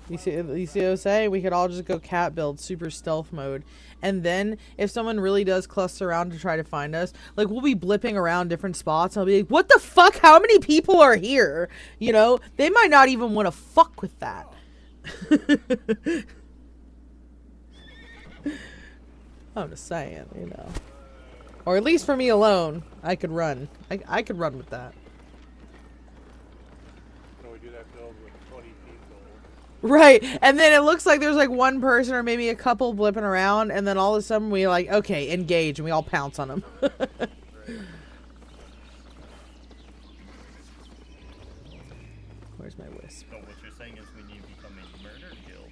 You see what I'm saying? We could all just go cat build, super stealth mode. And then, if someone really does cluster around to try to find us, like, we'll be blipping around different spots, and I'll be like, what the fuck? How many people are here? You know? They might not even want to fuck with that. I'm just saying, you know. Or at least for me alone, I could run. I could run with that. So we do that build with 20 people. Right, and then it looks like there's like one person or maybe a couple blipping around, and then all of a sudden we like, okay, engage, and we all pounce on them. Right. Where's my wisp? So what you're saying is we need to become a murder guild.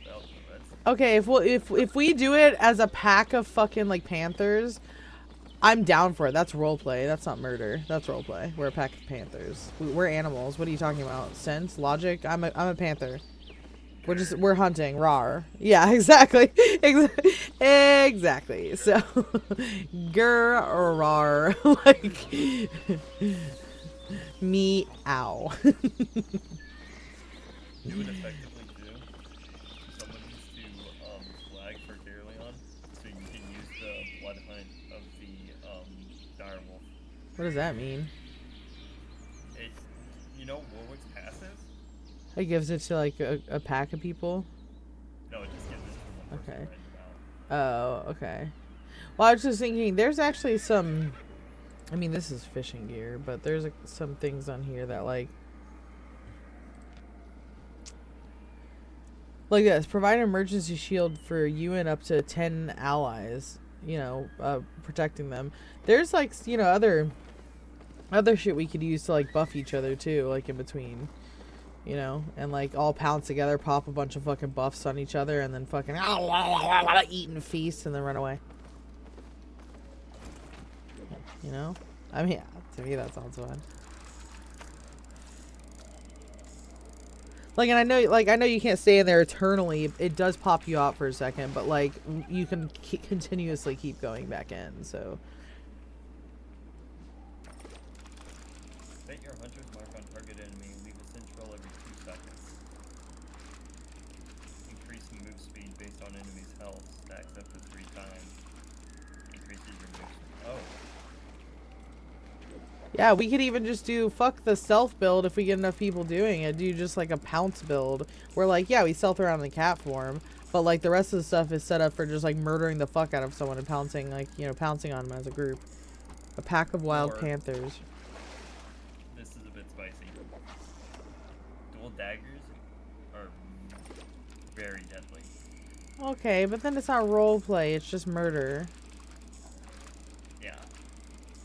That's Okay, if we do it as a pack of fucking like panthers, I'm down for it. That's roleplay. That's not murder. That's roleplay. We're a pack of panthers. We're animals. What are you talking about? Sense? Logic? I'm a panther. We're hunting. Rawr. Yeah, exactly. Exactly. So, grr or rar. Like, meow. you would effectively do. Someone needs to flag for Caerleon so you can use the blood hunt of the direwolf. What does that mean? It, you know, Warwick's passive. It gives it to like a pack of people. No, it just gives it to one person Okay. right now. Oh, okay. Well, I was just thinking, there's actually some. I mean, this is fishing gear, but there's some things on here that like this. Provide an emergency shield for you and up to 10 allies. You know, protecting them. There's like, you know, other shit we could use to like buff each other too, like in between. You know, and like all pounce together, pop a bunch of fucking buffs on each other, and then fucking eat and feast, and then run away. You know, I mean, to me that sounds fun. Like, and I know you can't stay in there eternally. It does pop you out for a second, but like you can continuously keep going back in. So. Set your hunter's mark on target enemy and leave a central every 2 seconds. Increase move speed based on enemy's health. Stacks up to 3 times. Increases your move speed. Oh. Yeah, we could even just do fuck the stealth build if we get enough people doing it. Do just like a pounce build where like, yeah, we stealth around in cat form, but like the rest of the stuff is set up for just like murdering the fuck out of someone and pouncing, like, you know, pouncing on them as a group. A pack of wild Or- panthers. This is a bit spicy. Dual daggers are very deadly. Okay, but then it's not roleplay, it's just murder. Yeah.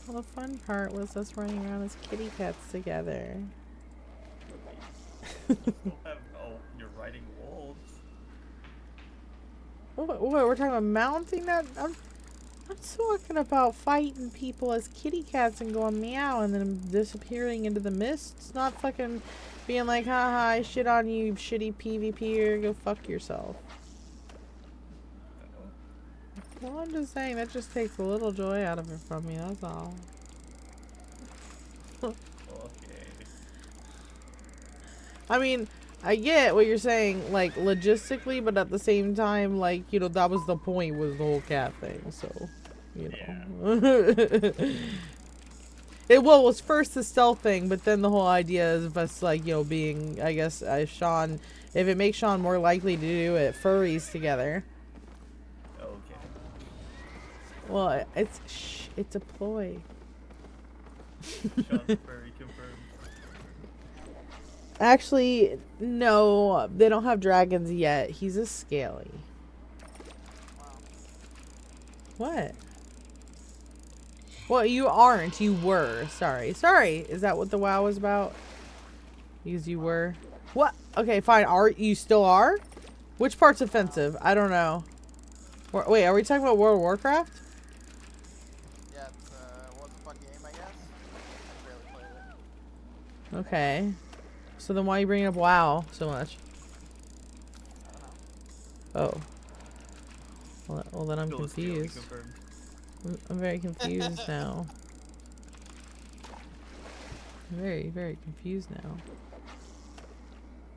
Well, the fun part was us running around as kitty cats together. Still have, oh, you're riding wolves. What, we're talking about mounting that? I'm talking about fighting people as kitty cats and going meow and then disappearing into the mist. It's not fucking being like, haha, I shit on you, shitty PvPer, go fuck yourself. Uh-oh. Well, I'm just saying, that just takes a little joy out of it from me, that's all. Okay. I mean, I get what you're saying, like, logistically, but at the same time, like, you know, that was the point, was the whole cat thing, so, you know. It was first the stealth thing, but then the whole idea is of us, like, you know, being, I guess, Sean, if it makes Sean more likely to do it, furries together. Okay. Well, it's a ploy. Sean's furry confirmed. Actually, no, they don't have dragons yet. He's a scaly. What? Well, you aren't. You were. Sorry. Sorry. Is that what the WoW was about? Because you were. What? Okay, fine. Are you still are? Which part's offensive? I don't know. Wait, are we talking about World of Warcraft? Yeah, it's was a fun game, I guess. I barely played it. Okay. So then why are you bringing up WoW so much? I don't know. Oh. Well, then I'm Still a scaly confused. confirmed. I'm very confused now. I'm very, very confused now.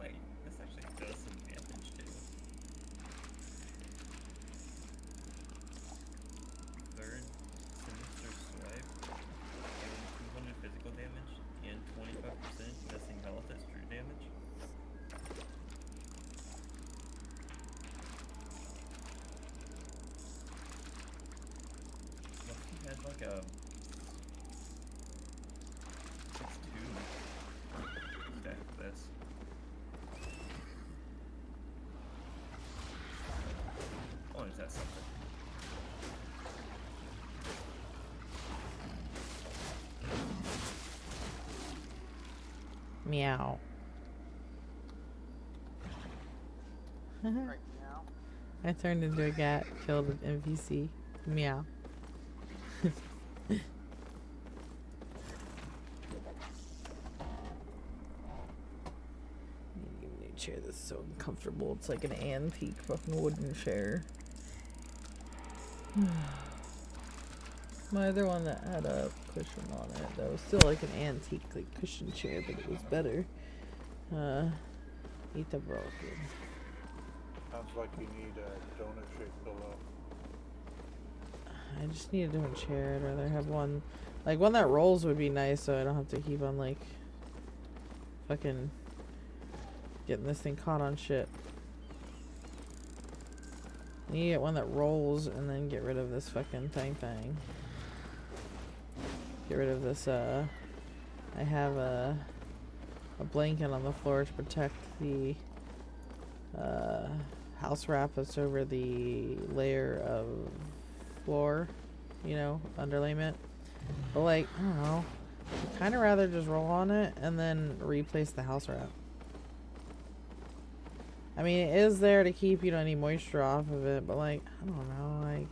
Wait, this actually does some damage too. Third sinister swipe, dealing 200 physical damage and 25% missing health as true damage. What if he had like a 6-2 stack of this? Oh, is that something? Meow. Right now. I turned into a cat, killed an NPC. Meow. New chair. This is so uncomfortable. It's like an antique fucking wooden chair. My other one that had a cushion on it, that was still like an antique like cushion chair, but it was better. Eat the broken. Sounds like you need a donut-shaped pillow. I just need a different chair. I'd rather have one, like one that rolls would be nice, so I don't have to keep on like fucking getting this thing caught on shit. I need to get one that rolls and then get rid of this fucking thing. Get rid of this, I have a blanket on the floor to protect the house wrap that's over the layer of floor, you know, underlayment. But like, I don't know, I'd kind of rather just roll on it and then replace the house wrap. I mean, it is there to keep, you know, any moisture off of it, but like, I don't know, like,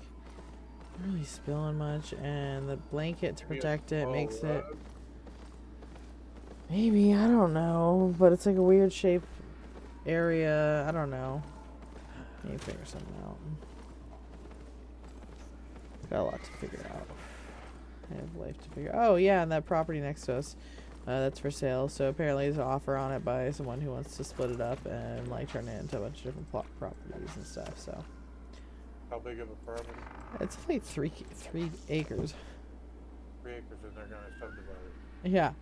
not really spilling much, and the blanket to protect it makes it, maybe, I don't know, but it's like a weird shape area. I don't know. Need to figure something out. Got a lot to figure out. I have life to figure. Oh yeah, and that property next to us, that's for sale. So apparently there's an offer on it by someone who wants to split it up and like turn it into a bunch of different properties and stuff. So. How big of a property? It's like 3 acres. 3 acres, and they're gonna subdivide it. Yeah.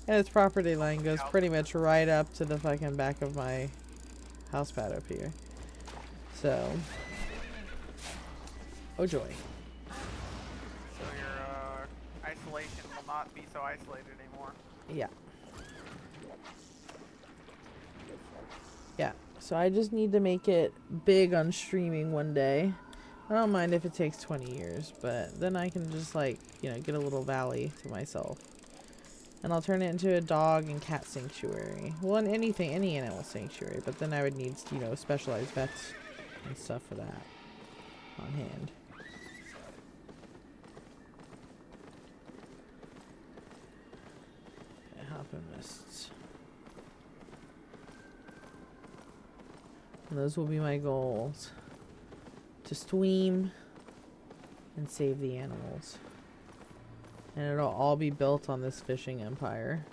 And its property line goes pretty much right up to the fucking back of my house pad up here. So. Oh joy. So your isolation will not be so isolated anymore. Yeah. Yeah. So I just need to make it big on streaming one day. I don't mind if it takes 20 years, but then I can just like, you know, get a little valley to myself. And I'll turn it into a dog and cat sanctuary. Well, in anything, any animal sanctuary, but then I would need, you know, specialized vets and stuff for that on hand. Hopping mists. And those will be my goals. To swim and save the animals. And it'll all be built on this fishing empire.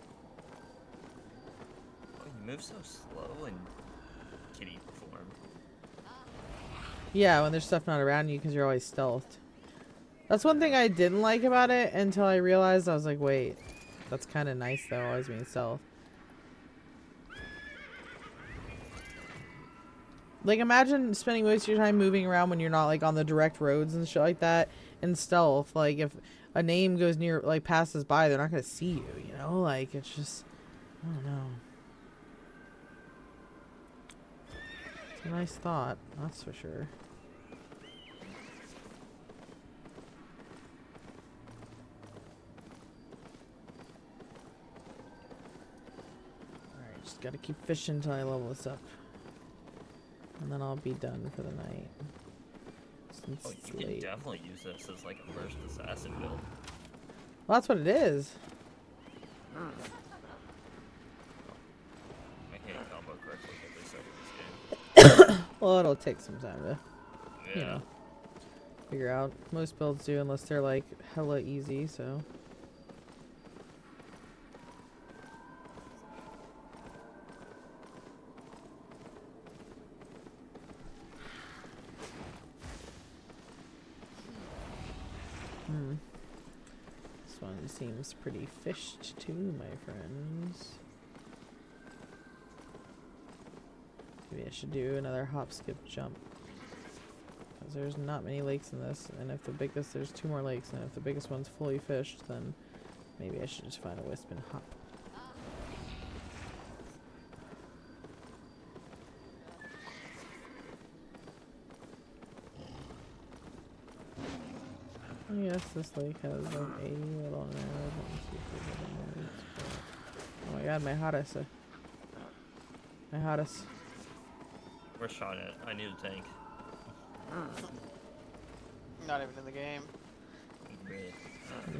Oh, you move so slow in kitty form. Yeah, when there's stuff not around you because you're always stealthed. That's one thing I didn't like about it until I realized I was like, wait, that's kind of nice though, always being stealth. Like, imagine spending most of your time moving around when you're not, like, on the direct roads and shit like that in stealth. Like, if a name goes near, like, passes by, they're not gonna see you, you know? Like, it's just, I don't know. It's a nice thought, that's for sure. Alright, just gotta keep fishing until I level this up. And then I'll be done for the night. Since Oh, it's you can late. definitely use this as like a burst assassin build. Well, that's what it is. I can't combo correctly every second this game. Well, it'll take some time to, Yeah. you know. figure out. Most builds do, unless they're like hella easy, so. This one seems pretty fished too, my friends. Maybe I should do another hop, skip, jump. Because there's not many lakes in this, and if the biggest, there's 2 more lakes, and if the biggest one's fully fished, then maybe I should just find a wisp and hop. Yes, this lake has like a little node. Let me see if there's any nodes. Oh my god, my hottest. My hottest. Where's Sean at? I need a tank. Not even in the game. Really.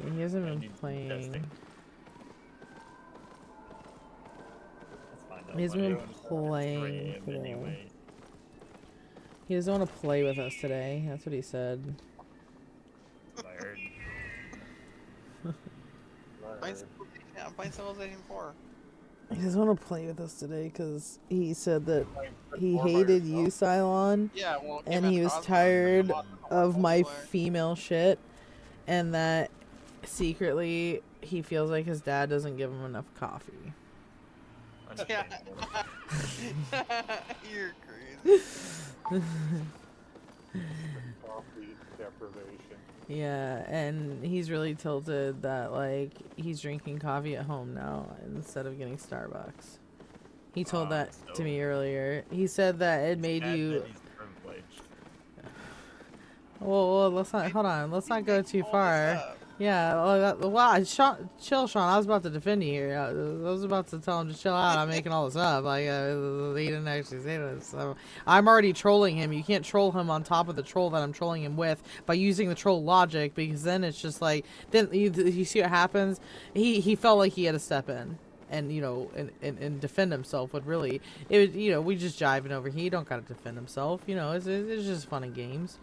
Yeah, he hasn't I been need playing. testing. That's fine though. He hasn't buddy. been playing Graham today. anyway. He doesn't want to play with us today. That's what he said. I heard. I'm playing Civilization 4. He doesn't want to play with us today because he said that he Or by hated you, yourself. Cylon, Yeah, well, it came and out he in was Cosmos, tired there's a lot of my multiplayer. female shit, and that secretly he feels like his dad doesn't give him enough coffee. Yeah. Understandable. You're crazy. Coffee deprivation. Yeah, and he's really tilted that like he's drinking coffee at home now instead of getting Starbucks. He told that to me earlier. He said that it made Dad you. said he's privileged. Well, let's not. Hold on. Let's not go too All this far. up. Yeah. Wow. Chill, Sean. I was about to defend you here. I was about to tell him to chill out. I'm making all this up. Like he didn't actually say this. So I'm already trolling him. You can't troll him on top of the troll that I'm trolling him with by using the troll logic, because then it's just like then you see what happens. He felt like he had to step in. And and defend himself would really we just jiving over here. He don't gotta defend himself. It's just fun and games.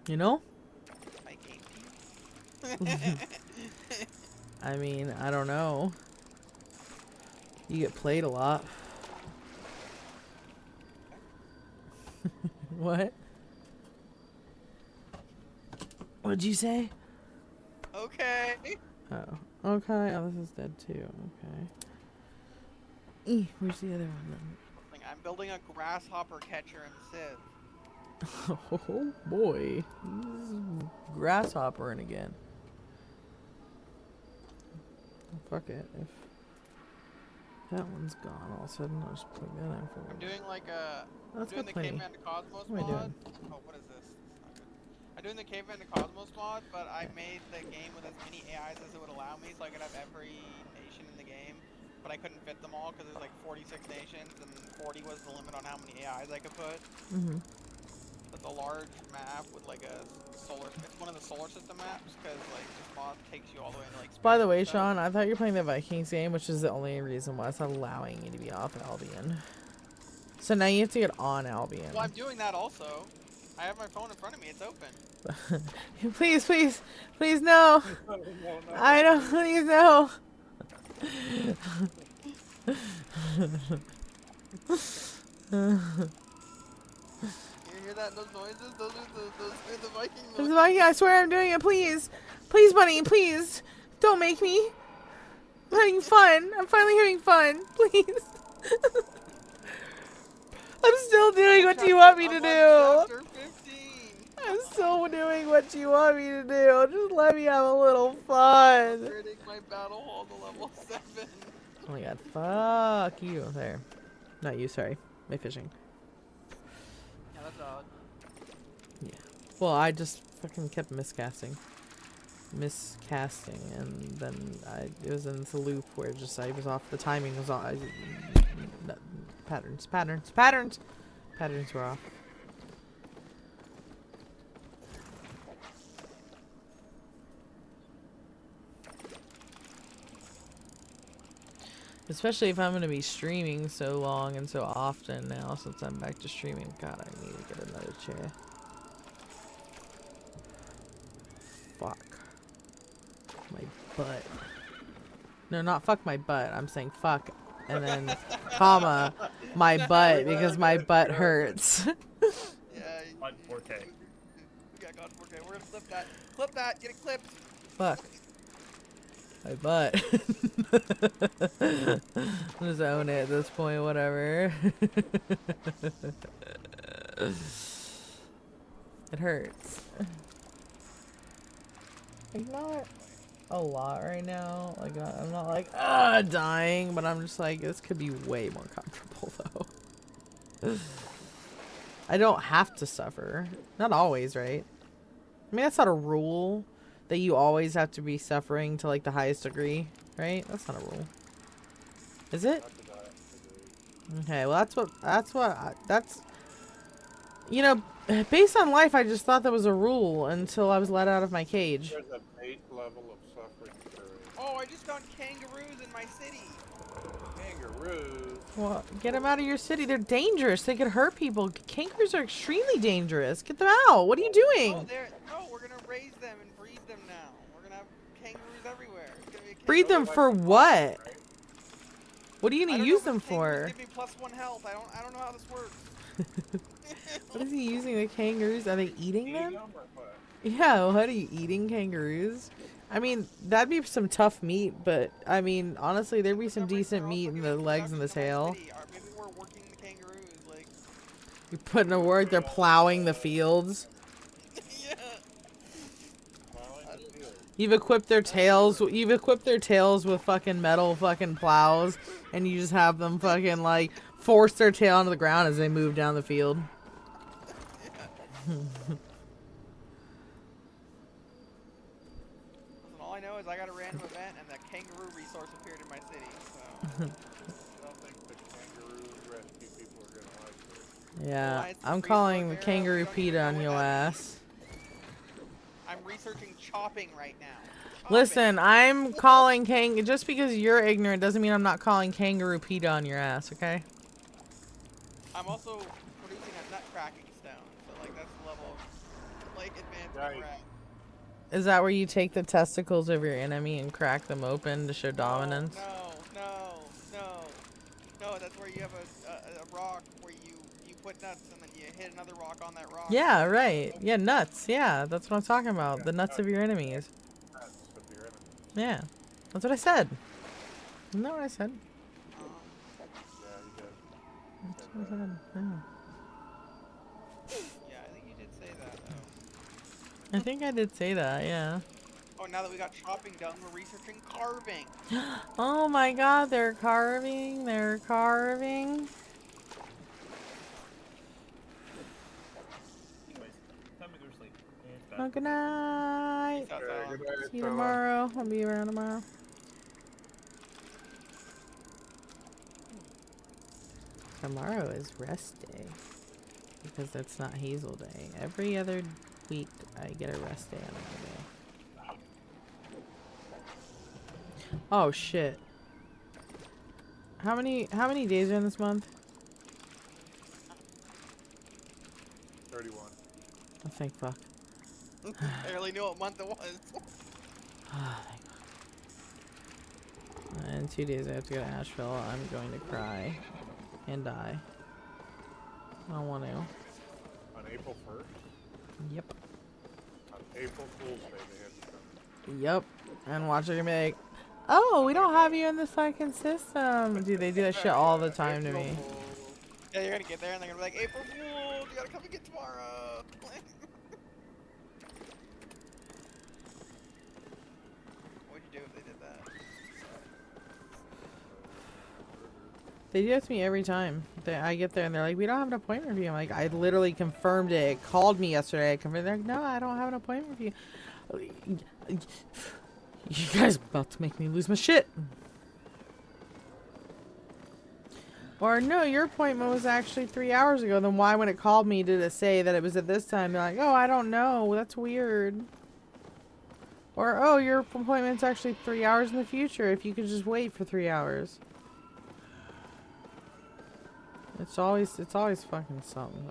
My game. I mean, I don't know. You get played a lot. What? What'd you say? Okay. Oh, okay. Oh, this is dead too. Okay. Where's the other one I'm building a grasshopper catcher in Civ. then? Oh boy, this is grasshoppering again. Fuck it. If that one's gone, all of a sudden I'll just plug that in for a I'm little. doing like a. That's I'm doing got the plenty. Caveman to Cosmos What am I mod. doing? Oh, what is this? It's not good. I'm doing the Caveman to Cosmos mod, but I made the game with as many AIs as it would allow me, so I could have every nation in the game. But I couldn't fit them all because there's like 46 nations, and 40 was the limit on how many AIs I could put. Mhm. It's a large map with like a solar. It's one of the solar system maps because like this mod takes you all the way into like. By space the and way, stuff. Sean, I thought you were playing the Vikings game, which is the only reason why it's not allowing you to be off Albion. So now you have to get on Albion. Well, I'm doing that also. I have my phone in front of me. It's open. Please, please, please, no. I don't. Please, no. You hear that? Those noises? Those are the Viking It's noises. Viking. I swear I'm doing it. Please, please, bunny, please, don't make me. I'm having fun. I'm finally having fun. Please. I'm still doing what you want me to I'm do. on chapter 15. I'm still doing what you want me to do. Just let me have a little fun. Upgrading my battle hall to level 7. Oh my god, fuck you. There. Not you, sorry. My fishing. Yeah, that's odd. Yeah. Well, I just fucking kept miscasting. And then it was in this loop where just I was off. The timing was off. Patterns were off. Especially if I'm going to be streaming so long and so often now since I'm back to streaming. God, I need to get another chair. Fuck. My butt. No, not fuck my butt. I'm saying fuck and then comma my butt because my butt hurts. Yeah. On 4K. We got God 4K. We're gonna clip that. Clip that. Get it clipped. Fuck. My butt. Just own it at this point, whatever. It hurts. Like, not a lot right now. Like, I'm not like, dying, but I'm just like, this could be way more comfortable, though. I don't have to suffer. Not always, right? I mean, that's not a rule that you always have to be suffering to, like, the highest degree, right? That's not a rule. Is it? Okay, well, that's, you know, based on life, I just thought that was a rule until I was let out of my cage. There's a base level of suffering for Oh, I just found kangaroos in my city. kangaroos. Well, get them out of your city. They're dangerous. They could hurt people. Kangaroos are extremely dangerous. Get them out. What are you Oh, doing? we're gonna raise them and breed them now. We're gonna have kangaroos everywhere. It's gonna be a Breed them for what? What are you gonna use them for? Give me +1 health. I don't know how this works. What is he using the kangaroos? Are they eating them? Or what? Yeah, what are you eating kangaroos? I mean, that'd be some tough meat, but I mean, honestly, there'd be some decent meat in the legs and the tail. Maybe we're working the kangaroos, like. You're putting to work, they're plowing the fields. Yeah. You've equipped their tails with fucking metal fucking plows, and you just have them fucking like force their tail onto the ground as they move down the field. All I know is I got a random event and that kangaroo resource appeared in my city. So. I don't think the kangaroo rescue people are gonna like this. Yeah, I'm calling the kangaroo PETA on your ass. I'm researching chopping right now. Listen, I'm calling just because you're ignorant doesn't mean I'm not calling kangaroo PETA on your ass, okay? I'm also producing a nut cracking stone, so like that's the level of like advanced we're at. Is that where you take the testicles of your enemy and crack them open to show dominance? No, that's where you have a rock where you put nuts and then you hit another rock on that rock. Yeah, right. Yeah, nuts. Yeah, that's what I'm talking about. The nuts of your enemies. Yeah, that's what I said. Isn't that what I said? That's what I said. Yeah. Yeah, I think you did say that though. I think I did say that, yeah. Oh, now that we got chopping done, we're researching carving. Oh my god, they're carving. They're carving. Anyways, time to go to sleep. Oh, good night. See you tomorrow. I'll be around tomorrow. Tomorrow is rest day. Because that's not Hazel Day. Every other week I get a rest day on my day. Oh shit. How many days are in this month? 31. Oh, thank fuck. I barely knew what month it was. Ah, thank fuck. In 2 days I have to go to Asheville. I'm going to cry and die. I don't want to. On April 1st? Yep. On April Fool's Day they had to come. Yep. And watch her make. Oh, we don't have you in the fucking system. Dude, they do that shit all the time to me. Yeah, you're gonna get there and they're gonna be like, April Fool, you gotta come and get tomorrow. What'd you do if they did that? They do that to me every time. I get there and they're like, we don't have an appointment with you. I'm like, I literally confirmed it. It called me yesterday. I confirmed. They're like, no, I don't have an appointment with you. You guys about to make me lose my shit. Or no, your appointment was actually 3 hours ago. Then why, when it called me, did it say that it was at this time? They're like, oh, I don't know. That's weird. Or, oh, your appointment's actually 3 hours in the future. If you could just wait for 3 hours. It's always fucking something.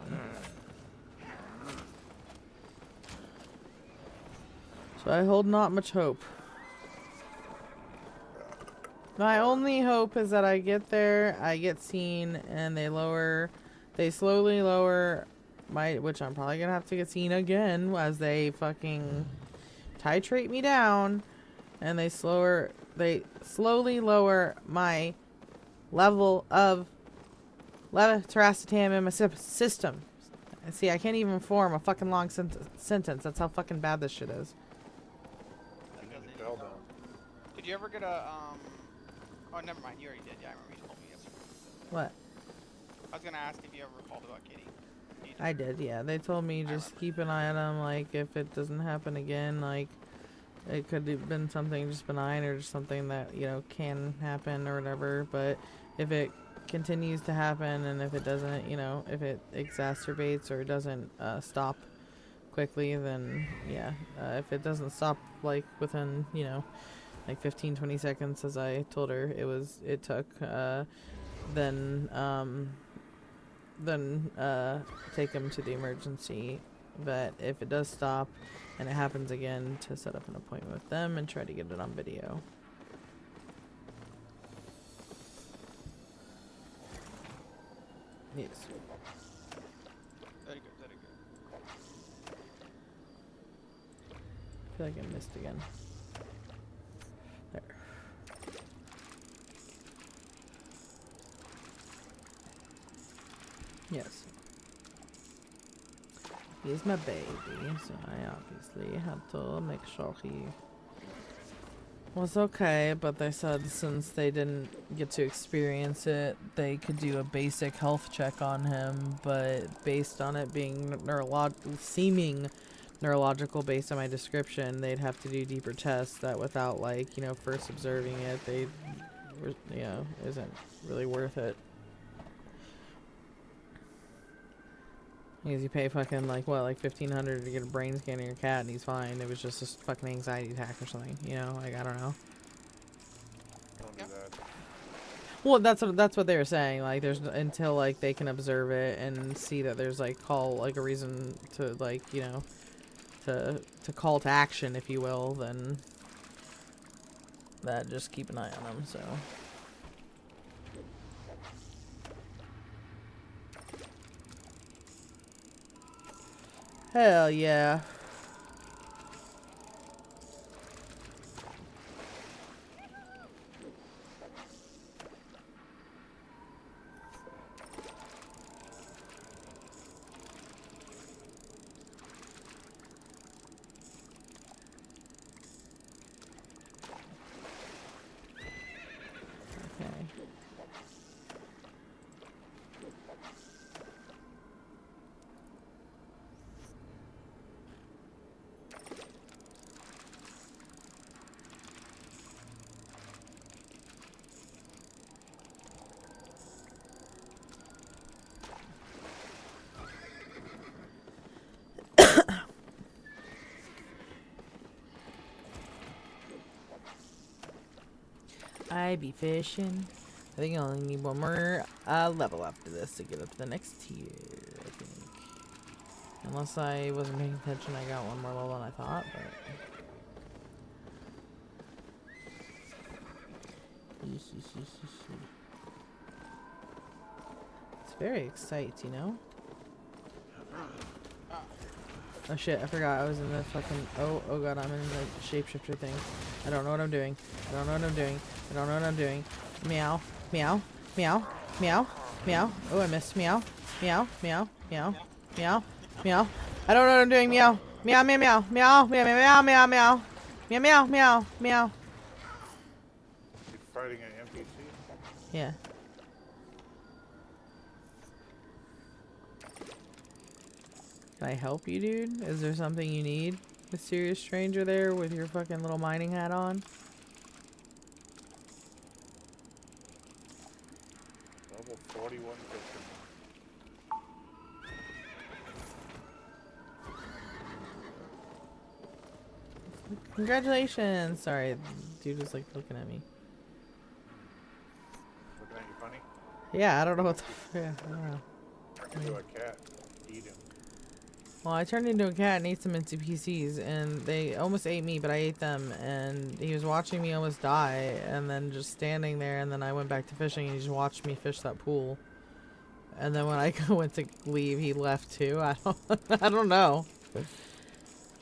So I hold not much hope. My only hope is that I get there, I get seen, and they slowly lower which I'm probably gonna have to get seen again as they fucking titrate me down, and they slowly lower my level of levetiracetam in my system. See, I can't even form a fucking long sentence. That's how fucking bad this shit is. You need to tell them. Did you ever get a Oh, never mind. You already did. Yeah, I remember you told me yesterday. What? I was gonna ask if you ever called about Kitty. I did, yeah. They told me just keep an eye on them, like, if it doesn't happen again, like, it could have been something just benign or just something that, you know, can happen or whatever, but if it continues to happen and if it doesn't, you know, if it exacerbates or doesn't stop quickly, then, yeah. If it doesn't stop, like, within, you know, like 15-20 seconds, as I told her it took, then take him to the emergency vet if it does stop and it happens again, to set up an appointment with them and try to get it on video. Yes. Very good, very good. I feel like I missed again. There. Yes. He's my baby, so I obviously had to make sure he was okay, but they said since they didn't get to experience it, they could do a basic health check on him, but based on it being seeming neurological based on my description, they'd have to do deeper tests that without, like, you know, first observing it, you know, isn't really worth it. Because you pay fucking, like, what, like $1,500 to get a brain scan of your cat and he's fine. It was just a fucking anxiety attack or something, you know? Like, I don't know. Don't do that. Well, that's what they were saying. Like, there's until, like, they can observe it and see that there's, like, a reason to, like, you know, to call to action, if you will, then that just keep an eye on them, so. Hell yeah. Okay. I be fishing. I think I only need one more level after this to get up to the next tier, I think. Unless I wasn't paying attention, I got one more level than I thought, but. It's very exciting, you know? Oh shit, I forgot I was in the fucking. Oh god, I'm in the shapeshifter thing. I don't know what I'm doing. I don't know what I'm doing. I don't know what I'm doing. Meow. Meow. Meow. Meow. Meow. Oh, I missed. Meow. Meow. Meow. Meow. Meow. Meow. I don't know what I'm doing. Meow. Meow. Meow. Meow. Meow. Meow. Meow. Meow. Meow. Meow. Meow. Meow. Meow. You're fighting an NPC? Yeah. Can I help you, dude? Is there something you need? Mysterious stranger there with your fucking little mining hat on? Level 41 fisherman. Congratulations! Sorry, dude was like looking at me. Looking at you funny? Yeah, I don't know what the. Yeah, I don't know. Turn into a cat. Eat him. Well, I turned into a cat and ate some into PCs, and they almost ate me, but I ate them, and he was watching me almost die, and then just standing there, and then I went back to fishing, and he just watched me fish that pool. And then when I went to leave, he left too. I don't, I don't know.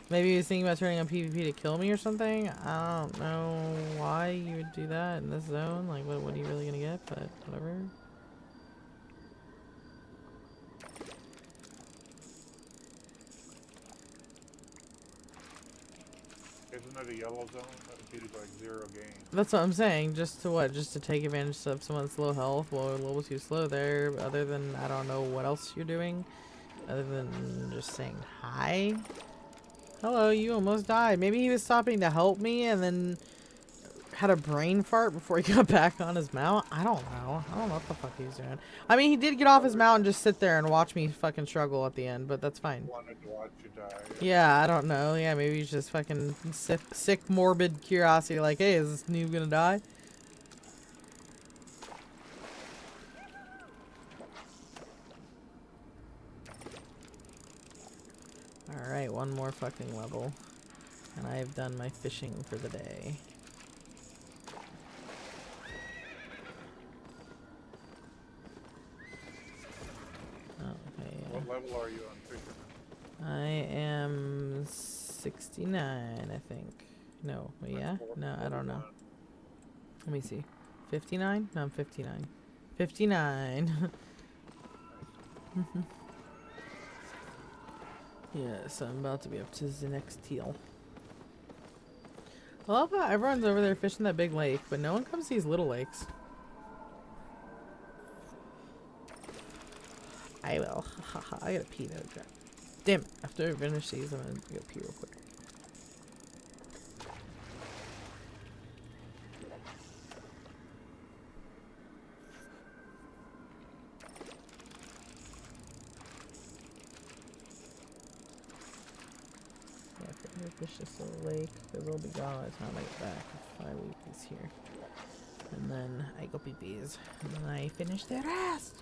Maybe he was thinking about turning on PvP to kill me or something. I don't know why you would do that in this zone. Like, what are you really gonna get? But whatever. Isn't it a yellow zone? That would be like 0 gain. That's what I'm saying. Just to what? Just to take advantage of someone's low health. Well, what was too slow there? Other than I don't know what else you're doing. Other than just saying hi. Hello, you almost died. Maybe he was stopping to help me and then had a brain fart before he got back on his mount. I don't know. I don't know what the fuck he was doing. I mean, he did get off his mount and just sit there and watch me fucking struggle at the end, but that's fine. Wanted to watch you die. Yeah, I don't know. Yeah, maybe he's just fucking sick morbid curiosity. Like, hey, is this noob gonna die? Alright, one more fucking level. And I have done my fishing for the day. Okay. What level are you on fisherman? I am 69, I think. No, yeah? No, I don't know. Let me see. 59? No, I'm 59. 59. Yeah, so I'm about to be up to the next teal. I love how everyone's over there fishing that big lake, but no one comes to these little lakes. I will. I gotta pee though. God damn it. After I finish these, I'm gonna go pee real quick. Yeah, if I fish this little lake, because it'll be gone by the time I get back if I leave these here. And then I go pee pees. And then I finish the rest.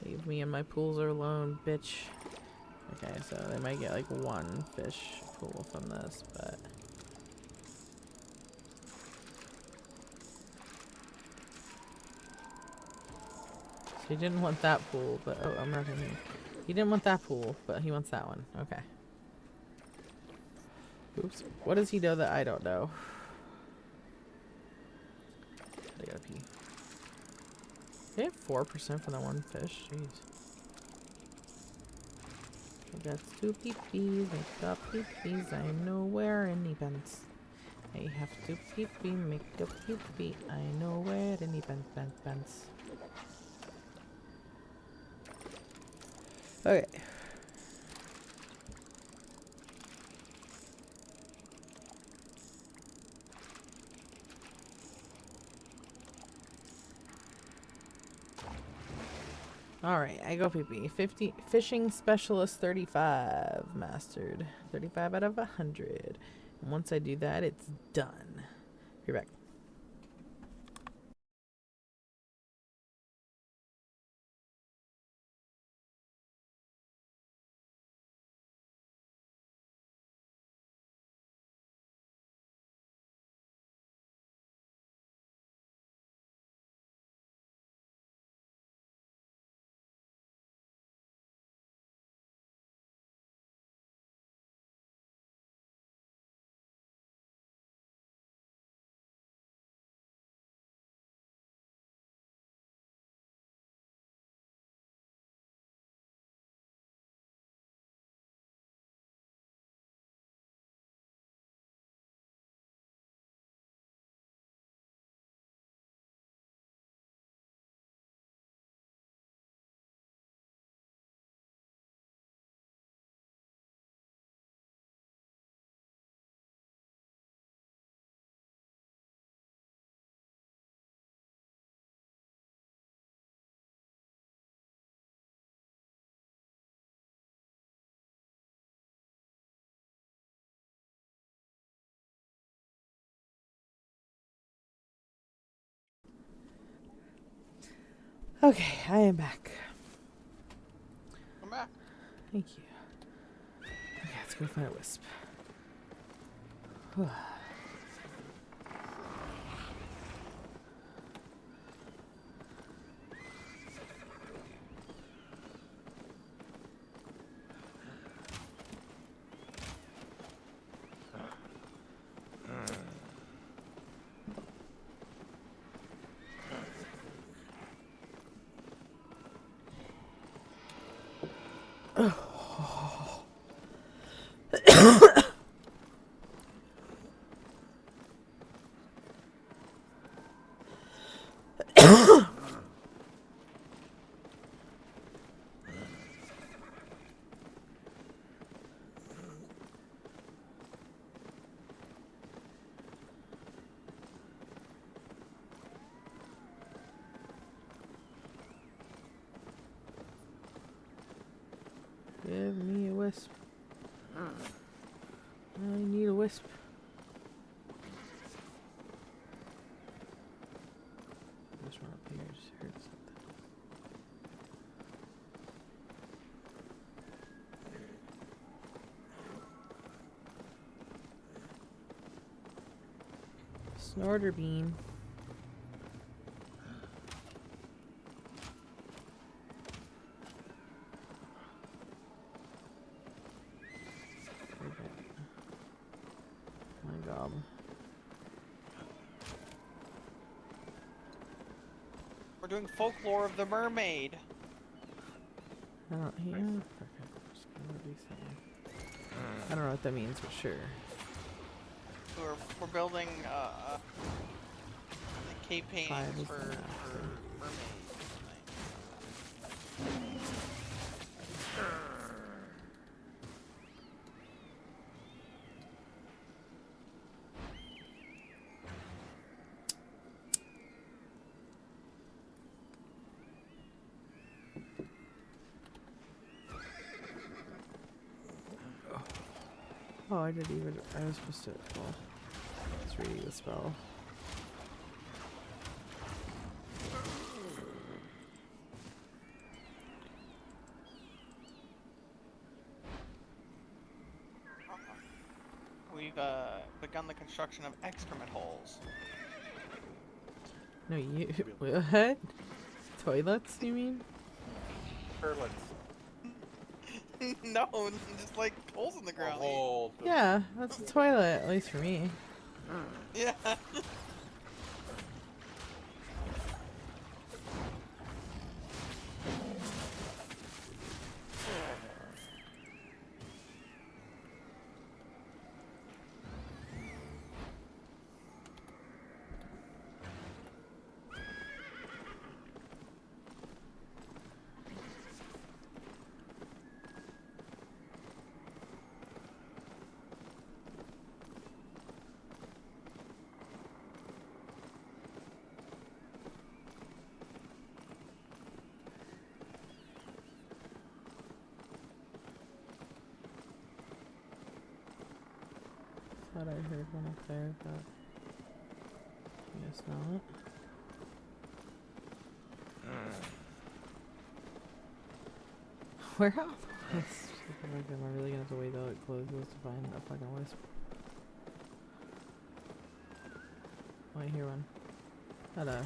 Leave me and my pools are alone, bitch. Okay, so they might get like one fish pool from this, but... So he didn't want that pool, but... Oh, I'm not in here. He didn't want that pool, but he wants that one. Okay. Oops. What does he know that I don't know? I gotta pee. They have 4% for that one fish. Jeez. I got 2 pee-pees. I got pee-pees. I'm nowhere in the pants. I have to pee-pee. Make a pee-pee. I know where in the pants. Okay. Alright, I go pee-pee. 50 fishing specialist 35 mastered. 35 out of 100. And once I do that, it's done. Be back. Okay, I am back. Come back. Thank you. Okay, let's go find a wisp. Give me a wisp. I need a wisp. Just run up here. I just heard something. Snorter bean. My God. We're doing folklore of the mermaid. I don't. Yeah. Okay. Just gonna do something. I don't know what that means, but sure. We're building cave paintings Five is for enough. mermaids. Oh, I didn't even. I was supposed to. Well, I was reading the spell. We've begun the construction of excrement holes. No, you. What? Toilets, you mean? Curlets. No, just like holes in the A ground. hole. Yeah, that's a toilet, at least for me. Yeah. Thought I heard one up there, but I guess not. Where else? Am I really gonna have to wait till it closes to find a fucking wisp? Oh, I hear one. Hello.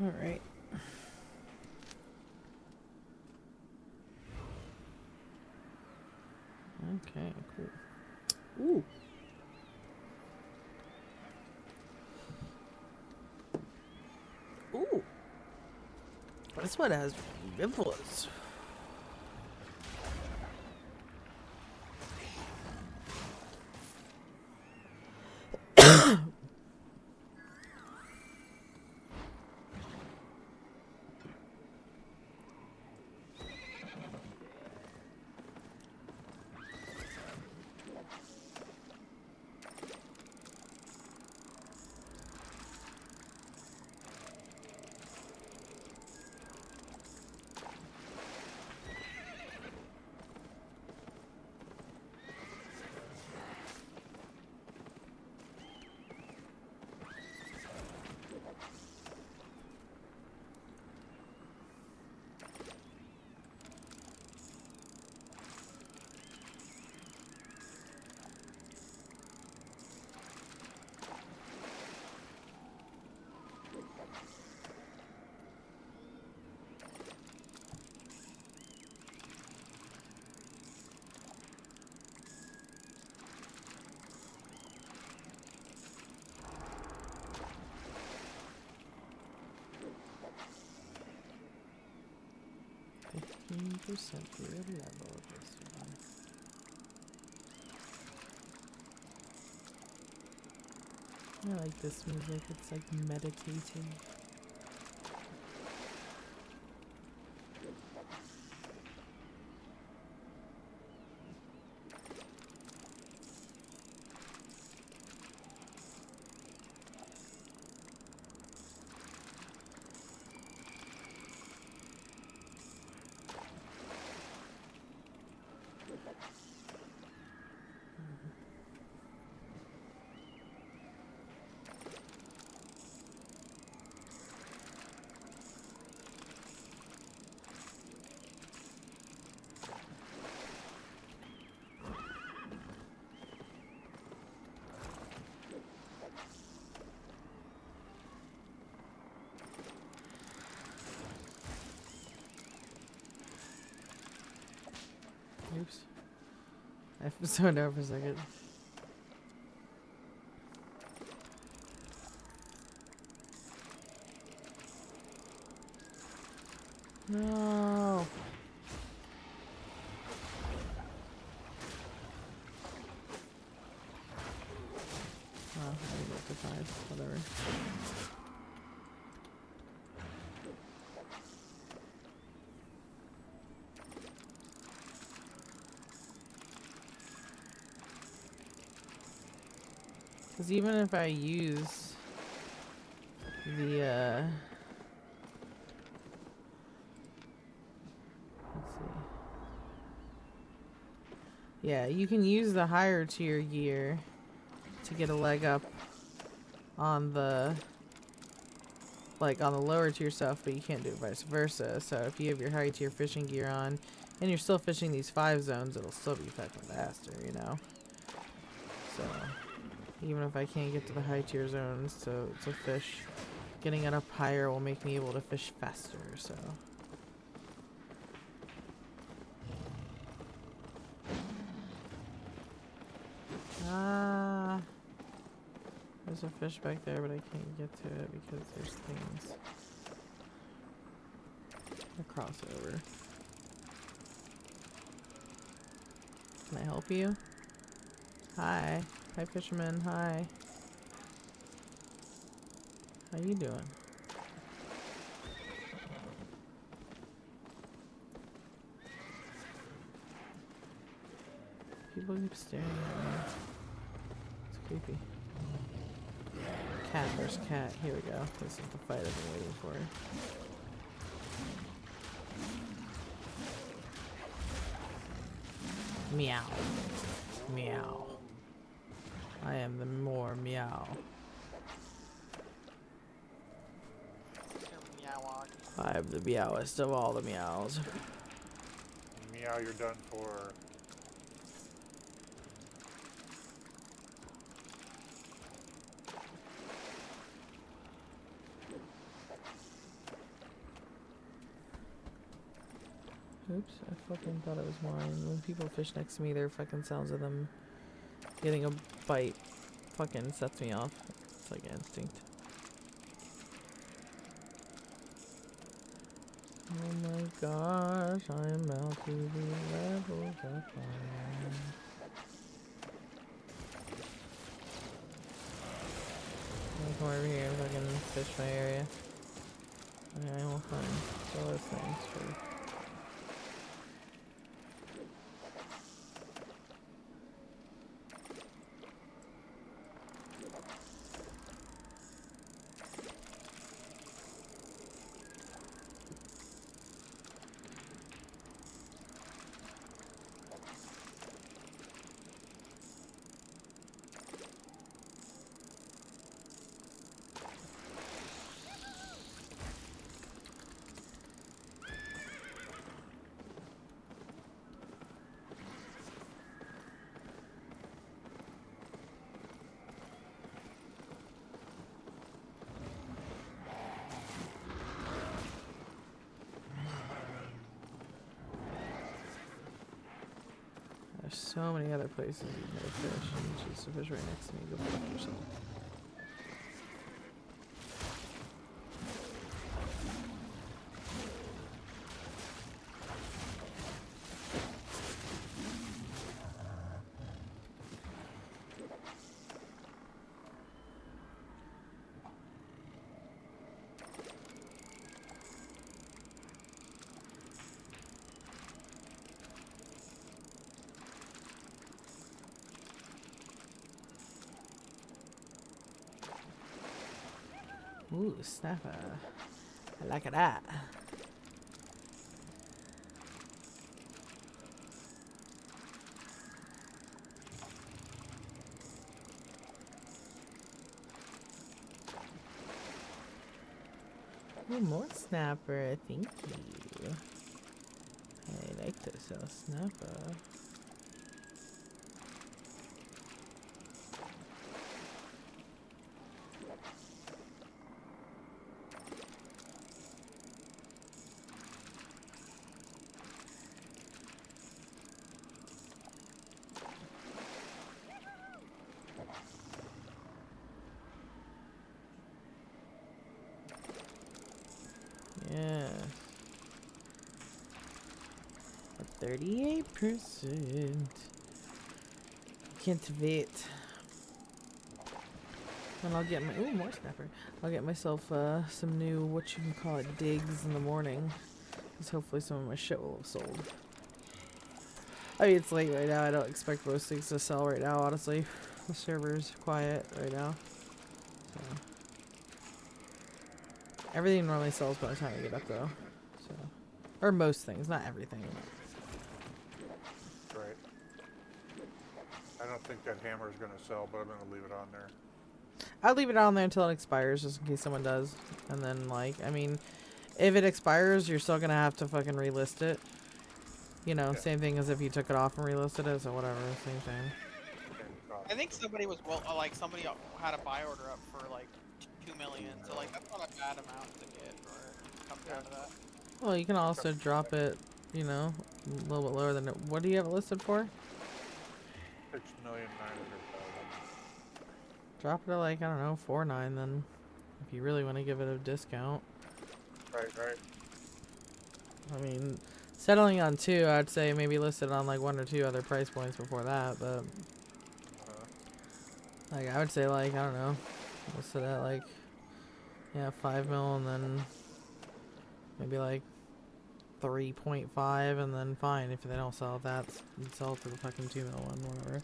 Alright. Okay, cool. Ooh. Ooh. This one has ripples. for your level of this one. I like this music. It's like meditative. Oops. I zoned out for a second. No. Oh, I go up to 5. Whatever. Because even if I use the, let's see. Yeah, you can use the higher tier gear to get a leg up on the, like, on the lower tier stuff, but you can't do it vice versa. So if you have your high tier fishing gear on, and you're still fishing these 5 zones, it'll still be fucking faster, you know? So, even if I can't get to the high tier zones to fish, getting it up higher will make me able to fish faster, so. Ah. There's a fish back there, but I can't get to it because there's things. A crossover. Can I help you? Hi. Hi, fisherman. Hi. How you doing? People keep staring at me. It's creepy. Cat versus cat. Here we go. This is the fight I've been waiting for. Meow. Meow. I am the more meow. I am the meowest of all the meows. Meow, you're done for. Oops, I fucking thought it was mine. When people fish next to me, their fucking sounds of them getting a bite fucking sets me off. It's like instinct. Oh my gosh, I am about to be leveled up on. I'll come over here and fucking fish my area. Okay, well fine. So those things for. There's so many other places you can go fish, and just a fish right next to me. Go fuck yourself. Ooh, snapper. I like that. Ooh, more snapper. Thank you. I like this snapper. Yeah. 38%. Can't wait. And I'll get my more snapper. I'll get myself some new digs in the morning. Because hopefully some of my shit will have sold. I mean, it's late right now. I don't expect most things to sell right now, honestly. The server's quiet right now. So. Everything normally sells by the time I get up though. So. Or most things, not everything. Right. I don't think that hammer is going to sell, but I'm going to leave it on there. I'll leave it on there until it expires, just in case someone does. And then, like, I mean, if it expires, you're still gonna have to fucking relist it. You know, Yeah. same thing as if you took it off and relisted it, so whatever, same thing. I think somebody was like somebody had a buy order up for like 2 million, so like that's not a bad amount to get or come down to that. Well, you can also drop it, you know, a little bit lower than it. What do you have it listed for? 6,900,000. Drop it at like, I don't know, 4.9 then. If you really want to give it a discount. Right, right. I mean, settling on 2, I'd say maybe listed on like 1 or 2 other price points before that, but like I would say like, I don't know, listed at like, yeah, 5 mil and then maybe like 3.5 and then fine if they don't sell that, sell it for the fucking 2 mil one, whatever.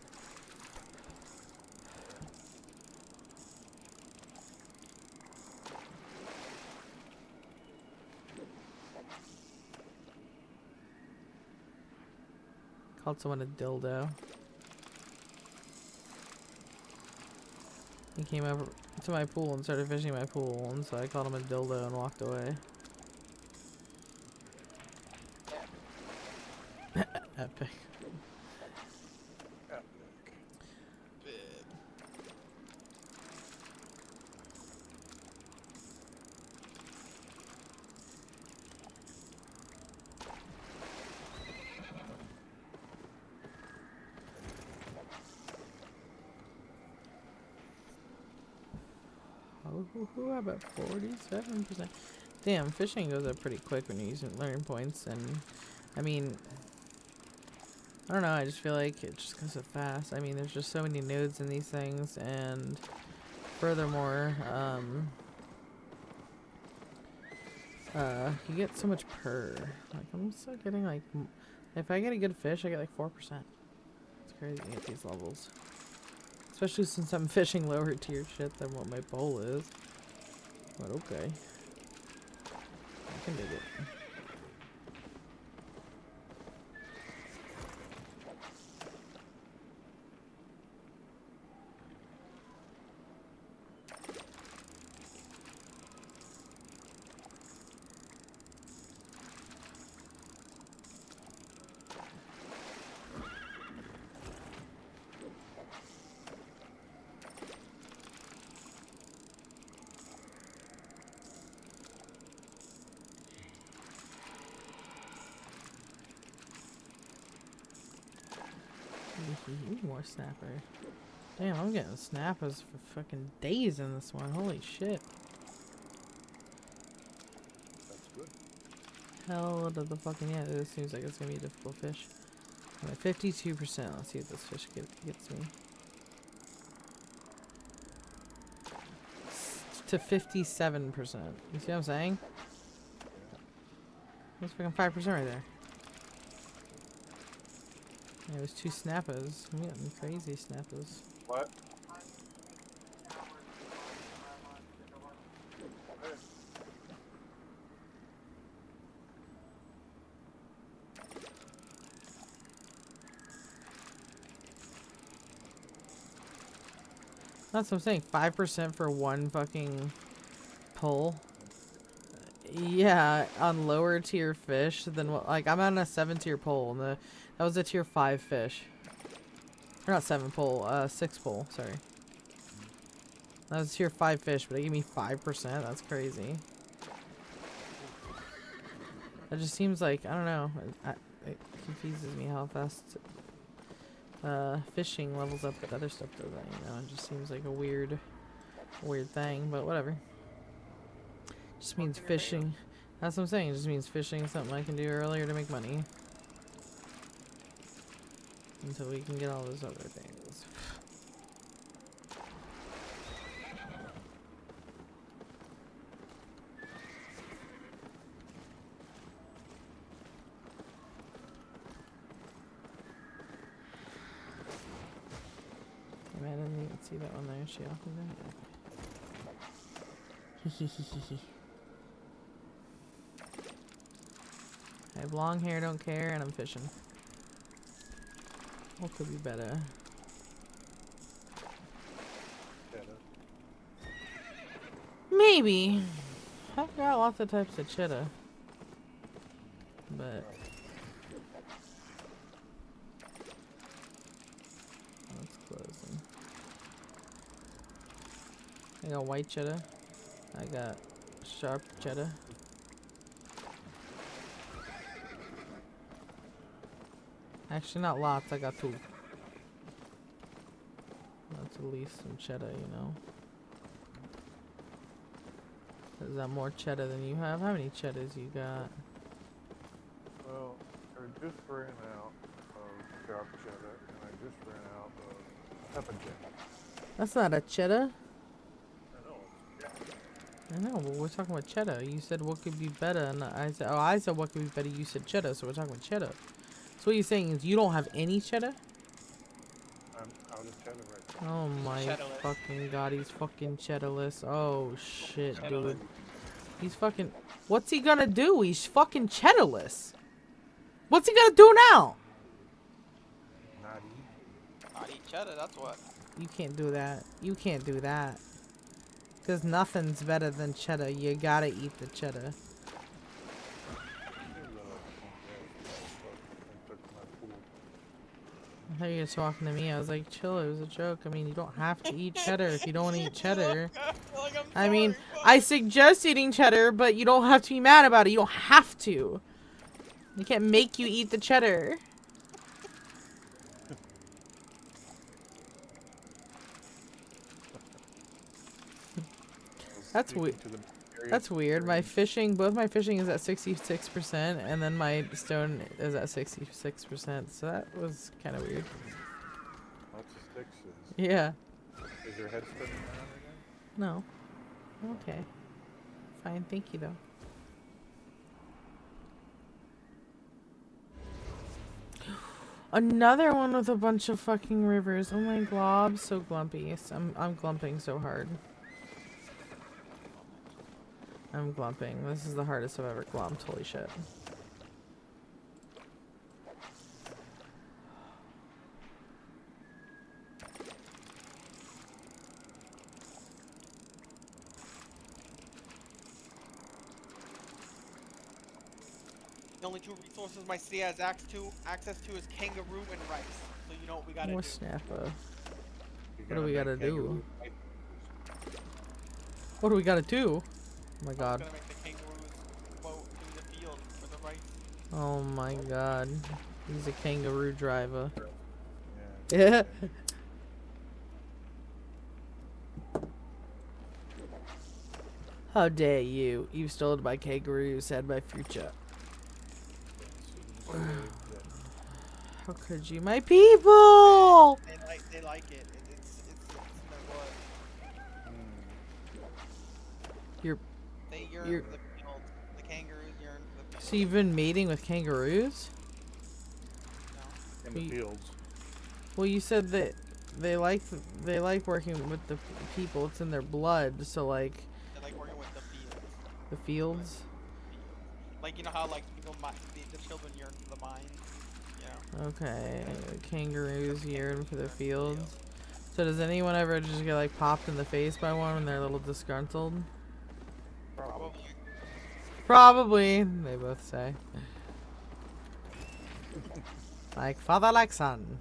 Called someone a dildo. He came over to my pool and started fishing my pool, and so I called him a dildo and walked away. Epic. Oh, how about 47%? Damn, fishing goes up pretty quick when you're using learning points, and I mean, I don't know, I just feel like it just goes up fast. I mean, there's just so many nodes in these things, and furthermore, you get so much per. Like, I'm still getting like, if I get a good fish, I get like 4%. It's crazy at these levels. Especially since I'm fishing lower tier shit than what my bowl is. But okay. I can dig it. More snapper. Damn, I'm getting snappers for fucking days in this one. Holy shit. That's good. Hell to the fucking yeah. This seems like it's gonna be a difficult fish. I'm at 52%. Let's see if this fish gets me. To 57%. You see what I'm saying? That's fucking 5% right there. Yeah, there's 2 snappers. I'm getting crazy snappers. What? Hey. That's what I'm saying. 5% for one fucking pull. Yeah, on lower tier fish than what, like I'm on a 7 tier pole and that was a tier 5 fish. Or not 7 pole, 6 pole, sorry. That was tier 5 fish, but they gave me 5%. That's crazy. That just seems like, I don't know. It confuses me how fast fishing levels up, but other stuff doesn't, you know. It just seems like a weird thing, but whatever. Just means fishing. That's what I'm saying. It just means fishing is something I can do earlier to make money. Until we can get all those other things. Man, I didn't even see that one there. Is she off of that? I have long hair, don't care, and I'm fishing. What could be better? Maybe. I've got lots of types of cheddar. But that's closing. I got white cheddar. I got sharp cheddar. Actually, not lots. I got 2. That's at least some cheddar, you know. Is that more cheddar than you have? How many cheddars you got? Well, I just ran out of sharp cheddar, and I just ran out of pepper jack. That's not a cheddar. I know. I know, but we're talking about cheddar. You said what could be better, and I said what could be better. You said cheddar, so we're talking about cheddar. So what you're saying is you don't have any cheddar? I'm out of cheddar right now. Oh my Cheddarless. fucking god, he's fucking cheddarless. Oh shit, Cheddarless. dude. He's fucking... What's he gonna do? He's fucking cheddarless. What's he gonna do now? Not eat. Not eat cheddar, that's what. You can't do that. You can't do that. Because nothing's better than cheddar. You gotta eat the cheddar. I thought you were talking to me. I was like, chill, it was a joke. I mean, you don't have to eat cheddar if you don't want to eat cheddar. Like, I'm I mean, sorry, but- I suggest eating cheddar, but you don't have to be mad about it. You don't have to. They can't make you eat the cheddar. That's weird. That's weird. My fishing, both my fishing is at 66%, and then my stone is at 66%. So that was kind of weird. Lots of sticks. Yeah. Is your head spinning around again? No. Okay. Fine. Thank you, though. Another one with a bunch of fucking rivers. Oh my glob, so glumpy. I'm glumping so hard. I'm glumping. This is the hardest I've ever glumped. Holy shit. The only 2 resources my city has access to is kangaroo and rice. So you know what we gotta More do. snapper. You What do we make gotta do? kangaroo pipe. What do we gotta do? Oh my I'm god. gonna make the kangaroos go through the field for the rice. Oh my god. He's a kangaroo driver. Yeah. Yeah. How dare you? You've stolen my kangaroos and my future. How could you? My people! They like it. It's in their blood. You're... They yearn You're- for the field. The kangaroos yearn for the field. So you've been mating with kangaroos? No. In the We- fields. Well, you said that they like working with the people. It's in their blood. So like, They like working with the field. The fields? Like, you know how, like, people, the children yearn for the mines? You know? Okay. Kangaroos yearn for the Yearn fields. So does anyone ever just get like popped in the face by one when they're a little disgruntled? Probably. Probably, they both say. Like father, like son.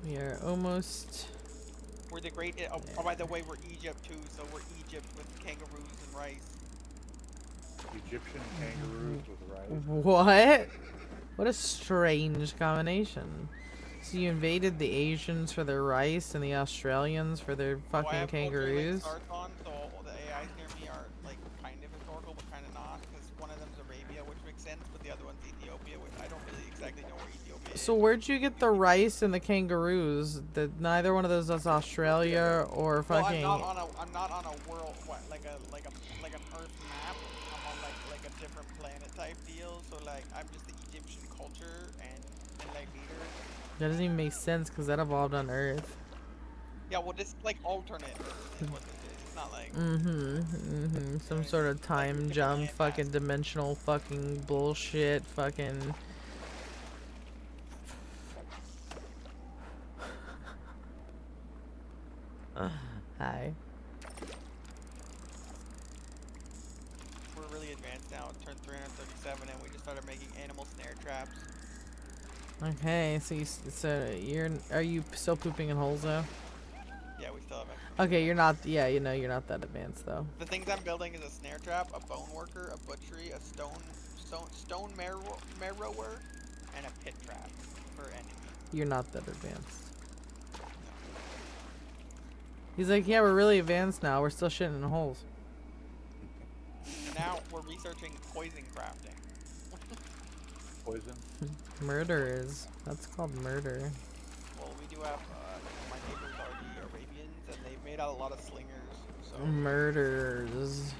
We are almost. We're the great. Oh, by the way, we're Egypt too, so we're Egypt with kangaroos and rice. Egyptian kangaroos with rice. What? What a strange combination. So you invaded the Asians for their rice and the Australians for their So I fucking have culture link kangaroos? starts on, so all the AIs near me are like kind of historical, but kind of not, because one of them's Arabia, which makes sense, but the other one's Ethiopia, which I don't really exactly know where Ethiopia is. So where'd you get the rice and the kangaroos? That neither one of those is Australia or Well, fucking. I'm not on a world like an Earth map. I'm on like a different planet type deal. So like I'm just the Egyptian culture and like leader. That doesn't even make sense because that evolved on Earth. Yeah, well, this like alternate Earth is what this is. It's not like Some sort of time different jump, land fucking mass. dimensional fucking bullshit, fucking. Hi. We're really advanced now. It turned 337, and we just started making animal snare traps. Okay, are you still pooping in holes though? Yeah, we still have extra. Okay, you're not. Yeah, you know you're not that advanced though. The things I'm building is a snare trap, a bone worker, a butchery, a stone marrower, and a pit trap for enemies. You're not that advanced. He's like, yeah, we're really advanced now. We're still shitting in holes. And now we're researching poison crafting. Poison. Murder is. That's called murder. Well, we do have my neighbors are the Arabians, and they've made out a lot of slingers. So Murders.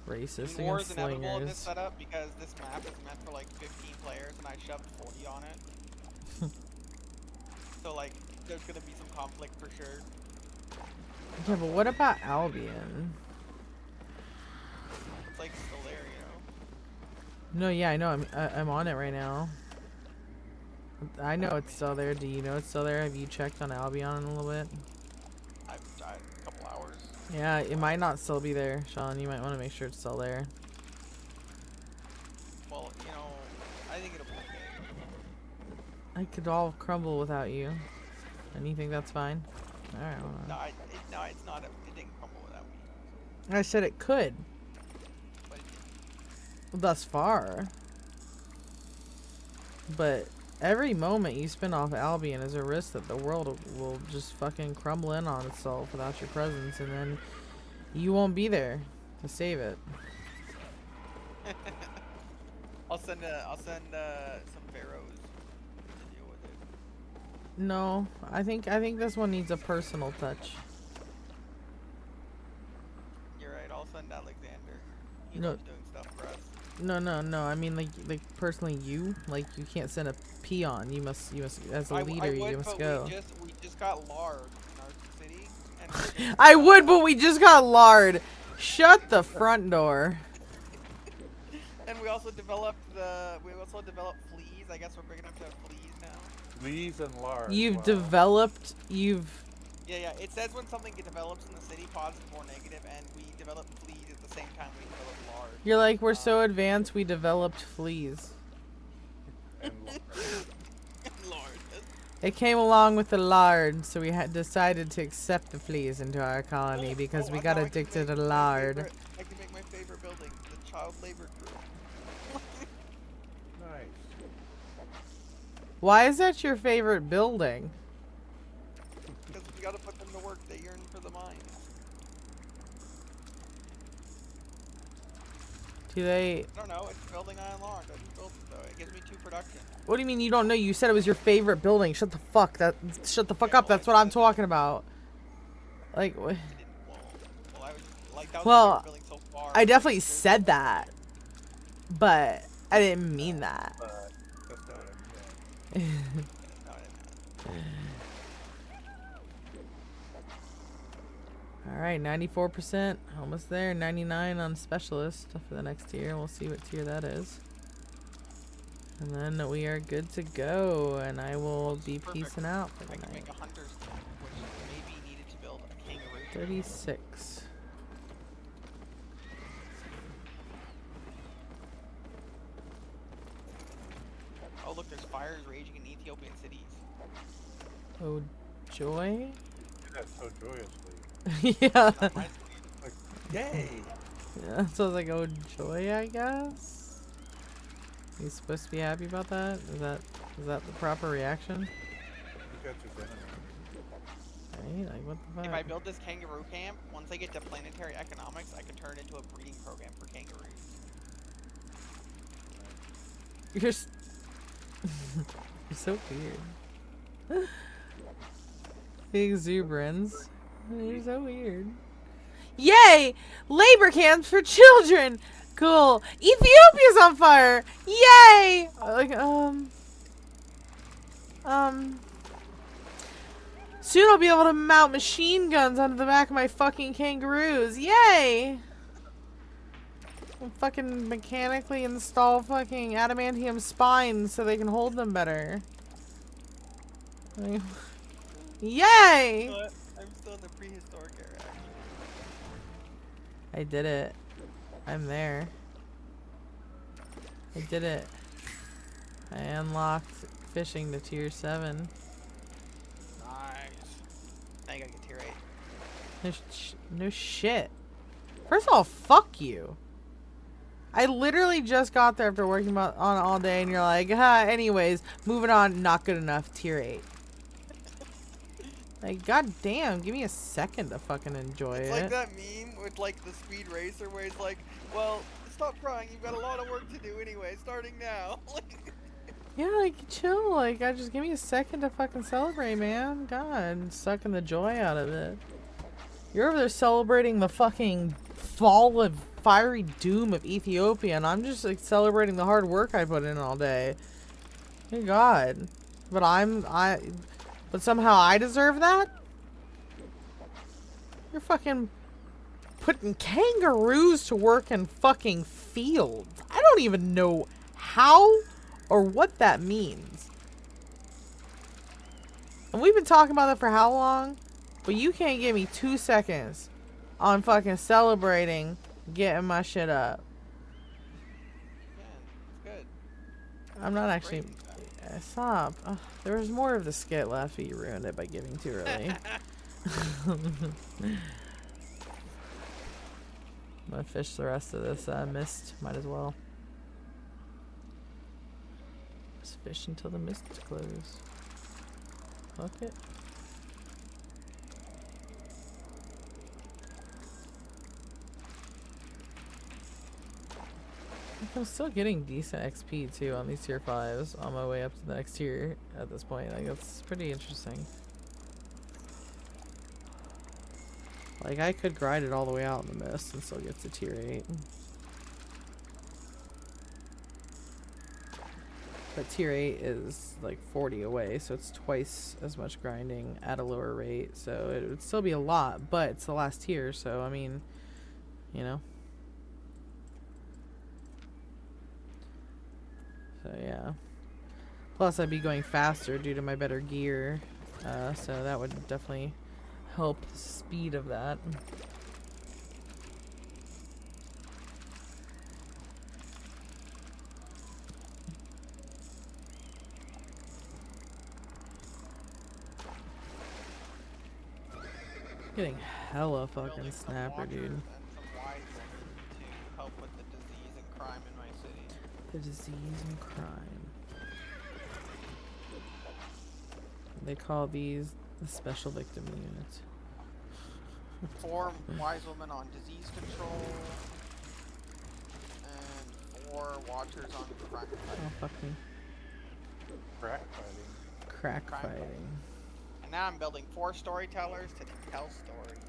Racist war is against inevitable in this slingers. setup because this map is meant for like 15 players, and I shoved 40 on it. So like, there's gonna be some conflict for sure. Yeah, but what about Albion? It's like still there, you know. No, yeah, I know. I'm on it right now. I know it's still there. Do you know it's still there? Have you checked on Albion a little bit? I've died a couple hours. Yeah, it might not still be there, Sean. You might want to make sure it's still there. Well, you know, I think it'll be okay. I could all crumble without you. And you think that's fine? Alright, hold on. No, it's not. It didn't crumble without me. I said it could. But it didn't. Thus far. But every moment you spend off Albion is a risk that the world will just fucking crumble in on itself without your presence, and then you won't be there to save it. I'll send some pharaohs to deal with it. No, I think this one needs a personal touch. You're right. I'll send Alexander. He No. loves doing stuff for us. No. I mean, like personally, you can't send a peon. You must as a leader. I would, You must but go. we just got lard in our city. And we're just, I would, but we just got lard. Shut the front door. and we also developed fleas. I guess we're big enough to have fleas now. Fleas and lard. You've wow. developed. Yeah. It says when something develops in the city, positive or negative, and we developed fleas at the same time we developed lard. You're like, we're so advanced. We developed fleas. And Lard. It came along with the lard, so we had decided to accept the fleas into our colony because we got now I can addicted to make my lard. I can make my favorite building, the child labor group. nice. Why is that your favorite building? Because we gotta put them to work. They yearn for the mines. Do they? I don't know. It's building iron lard. I just built it though. It gives me 2 production. What do you mean you don't know? You said it was your favorite building. Shut the fuck up. That's what I'm talking about. Like, I didn't. Well, I was just, like that was Well, my favorite building so far. I definitely said that, but I didn't mean that. That's not what I meant. No, I didn't. Alright, 94%. Almost there. 99 on specialist for the next tier. We'll see what tier that is. And then we are good to go. And I will be Perfect. peacing out for I the can night. make a hunter's camp, which may be needed to build a kangaroo. 36. Oh look, there's fires raging in Ethiopian cities. Oh, joy? Do that so joyously. Yeah. Not my Like, yay! Yeah, so I was like, oh, joy, I guess? You supposed to be happy about that? Is that the proper reaction? You got your venom. Right? Like, what the If fuck? I build this kangaroo camp, once I get to planetary economics, I can turn it into a breeding program for kangaroos. You're, you're so weird. The exuberance. You're so weird. Yay! Labor camps for children! Cool. Ethiopia's on fire! Yay! Like, soon I'll be able to mount machine guns onto the back of my fucking kangaroos. Yay! I'll fucking mechanically install fucking adamantium spines so they can hold them better. Like, yay! But I'm still in the prehistoric era, actually. I did it. I'm there. I did it. I unlocked fishing to tier 7. Nice. Now you gotta get tier 8. No shit. First of all, fuck you. I literally just got there after working on all day and you're like, anyways, moving on, not good enough, tier 8. Like, goddamn, give me a second to fucking enjoy It's it. like that meme with like the speed racer where he's like, well, stop crying, you've got a lot of work to do anyway, starting now. Yeah, like, chill. Like, just give me a second to fucking celebrate, man. God, sucking the joy out of it. You're over there celebrating the fucking fall of fiery doom of Ethiopia, and I'm just, like, celebrating the hard work I put in all day. Good God. But but somehow I deserve that? You're fucking putting kangaroos to work in fucking fields. I don't even know how or what that means. And we've been talking about that for how long? But you can't give me 2 seconds on fucking celebrating getting my shit up. Yeah, it's good. I'm not actually... Great. Stop. Ugh, there was more of the skit left, but you ruined it by giving too early. I'm gonna fish the rest of this mist. Might as well. Just fish until the mist closes. Fuck it. I'm still getting decent XP too on these tier 5s on my way up to the next tier at this point. Like, that's pretty interesting. Like, I could grind it all the way out in the mist and still get to tier 8. But tier 8 is like 40 away, so it's twice as much grinding at a lower rate. So it would still be a lot, but it's the last tier, so I mean, you know. So yeah. Plus I'd be going faster due to my better gear. So that would definitely help the speed of that. Getting hella fucking Building some snapper, watchers dude. and some wise women to help with the disease and crime in my city. The disease and crime. They call these the special victim unit. 4 wise women on disease control, and 4 watchers on crime Oh, fighting. fuck me. Crack fighting. Crack Crime fighting. And now I'm building 4 storytellers to tell stories.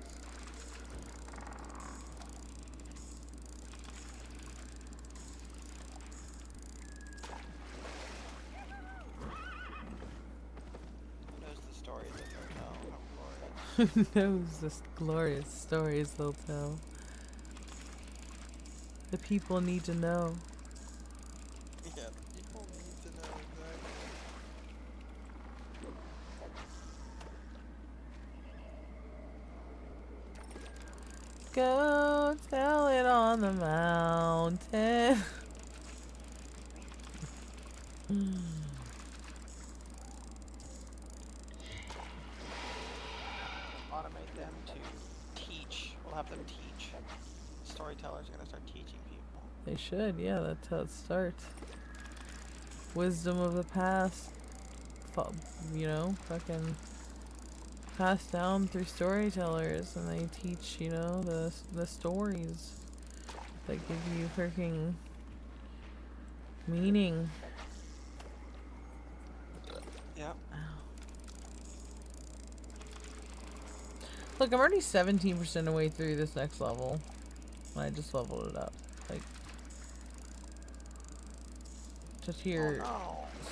Who knows the stories that they'll tell? How glorious. Who knows the glorious stories they'll tell? The people need to know. Yeah, people need to know exactly. Go tell it on the mountain. Automate them to teach. We'll have them teach. Storytellers are gonna start teaching people. They should, yeah, that's how it starts. Wisdom of the past, you know, fucking passed down through storytellers, and they teach, you know, the stories that give you freaking meaning. Yep. Look, I'm already 17% of the way through this next level. I just leveled it up. Like, to tier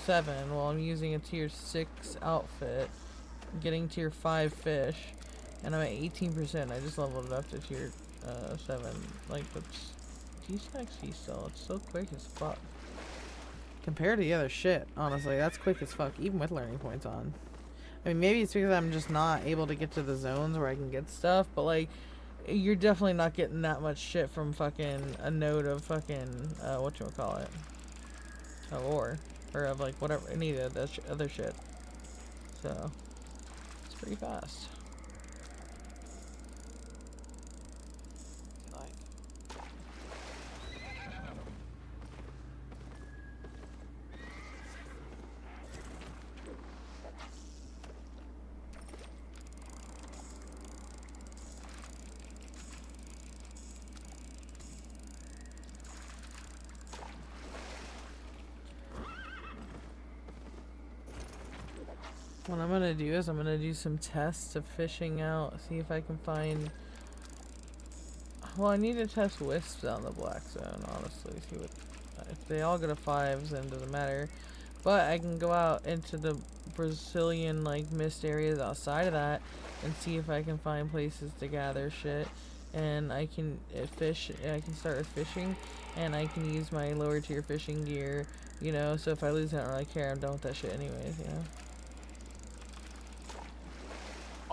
7 while I'm using a tier 6 outfit. Getting tier 5 fish. And I'm at 18%. I just leveled it up to tier 7. Like, it's G-Sexy still. It's so quick as fuck. Compared to the other shit, honestly, that's quick as fuck, even with learning points on. I mean, maybe it's because I'm just not able to get to the zones where I can get stuff, but like, you're definitely not getting that much shit from fucking a node of fucking, whatchamacallit, ore, or of like whatever, any of the other shit. So, it's pretty fast. Like, What I'm gonna do is I'm gonna do some tests of fishing out, see if I can find. Well, I need to test wisps out in the black zone, honestly. See what if they all go to 5s, then it doesn't matter. But I can go out into the Brazilian like mist areas outside of that and see if I can find places to gather shit. And I can fish. I can start with fishing, and I can use my lower tier fishing gear. You know, so if I lose, I don't really care. I'm done with that shit anyways. You know.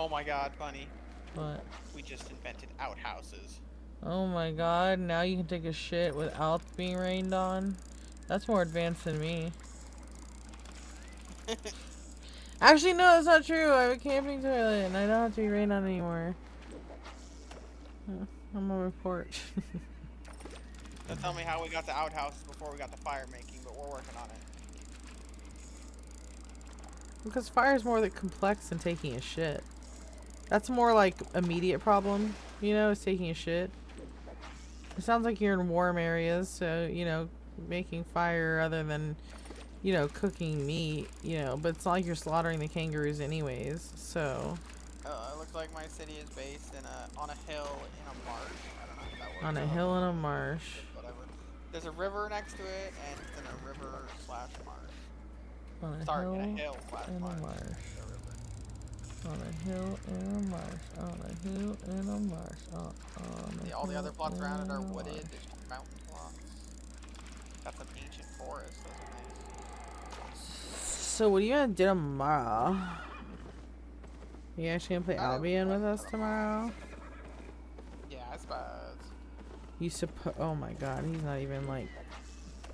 oh my god, Bunny. What? We just invented outhouses. Oh my god, now you can take a shit without being rained on? That's more advanced than me. Actually, no, that's not true. I have a camping toilet and I don't have to be rained on anymore. I'm gonna report. Don't tell me how we got to outhouses before we got to fire making, but we're working on it. Because fire is more complex than taking a shit. That's more like immediate problem, you know, is taking a shit. It sounds like you're in warm areas, so, you know, making fire other than, you know, cooking meat, you know, but it's not like you're slaughtering the kangaroos anyways, so. It looks like my city is based in on a hill in a marsh. I don't know if that works. On a hill in a marsh. Whatever. There's a river next to it, and it's in a river/marsh. On a Sorry, hill in a hill/marsh. in a marsh. On a hill in a marsh. On a hill in a marsh. All the other plots around it are wooded. There's mountain plots. Got some ancient forests. Those are nice. So what are you gonna do tomorrow? You actually gonna play Albion with us tomorrow? Yeah, I suppose. You suppose? Oh my god, he's not even like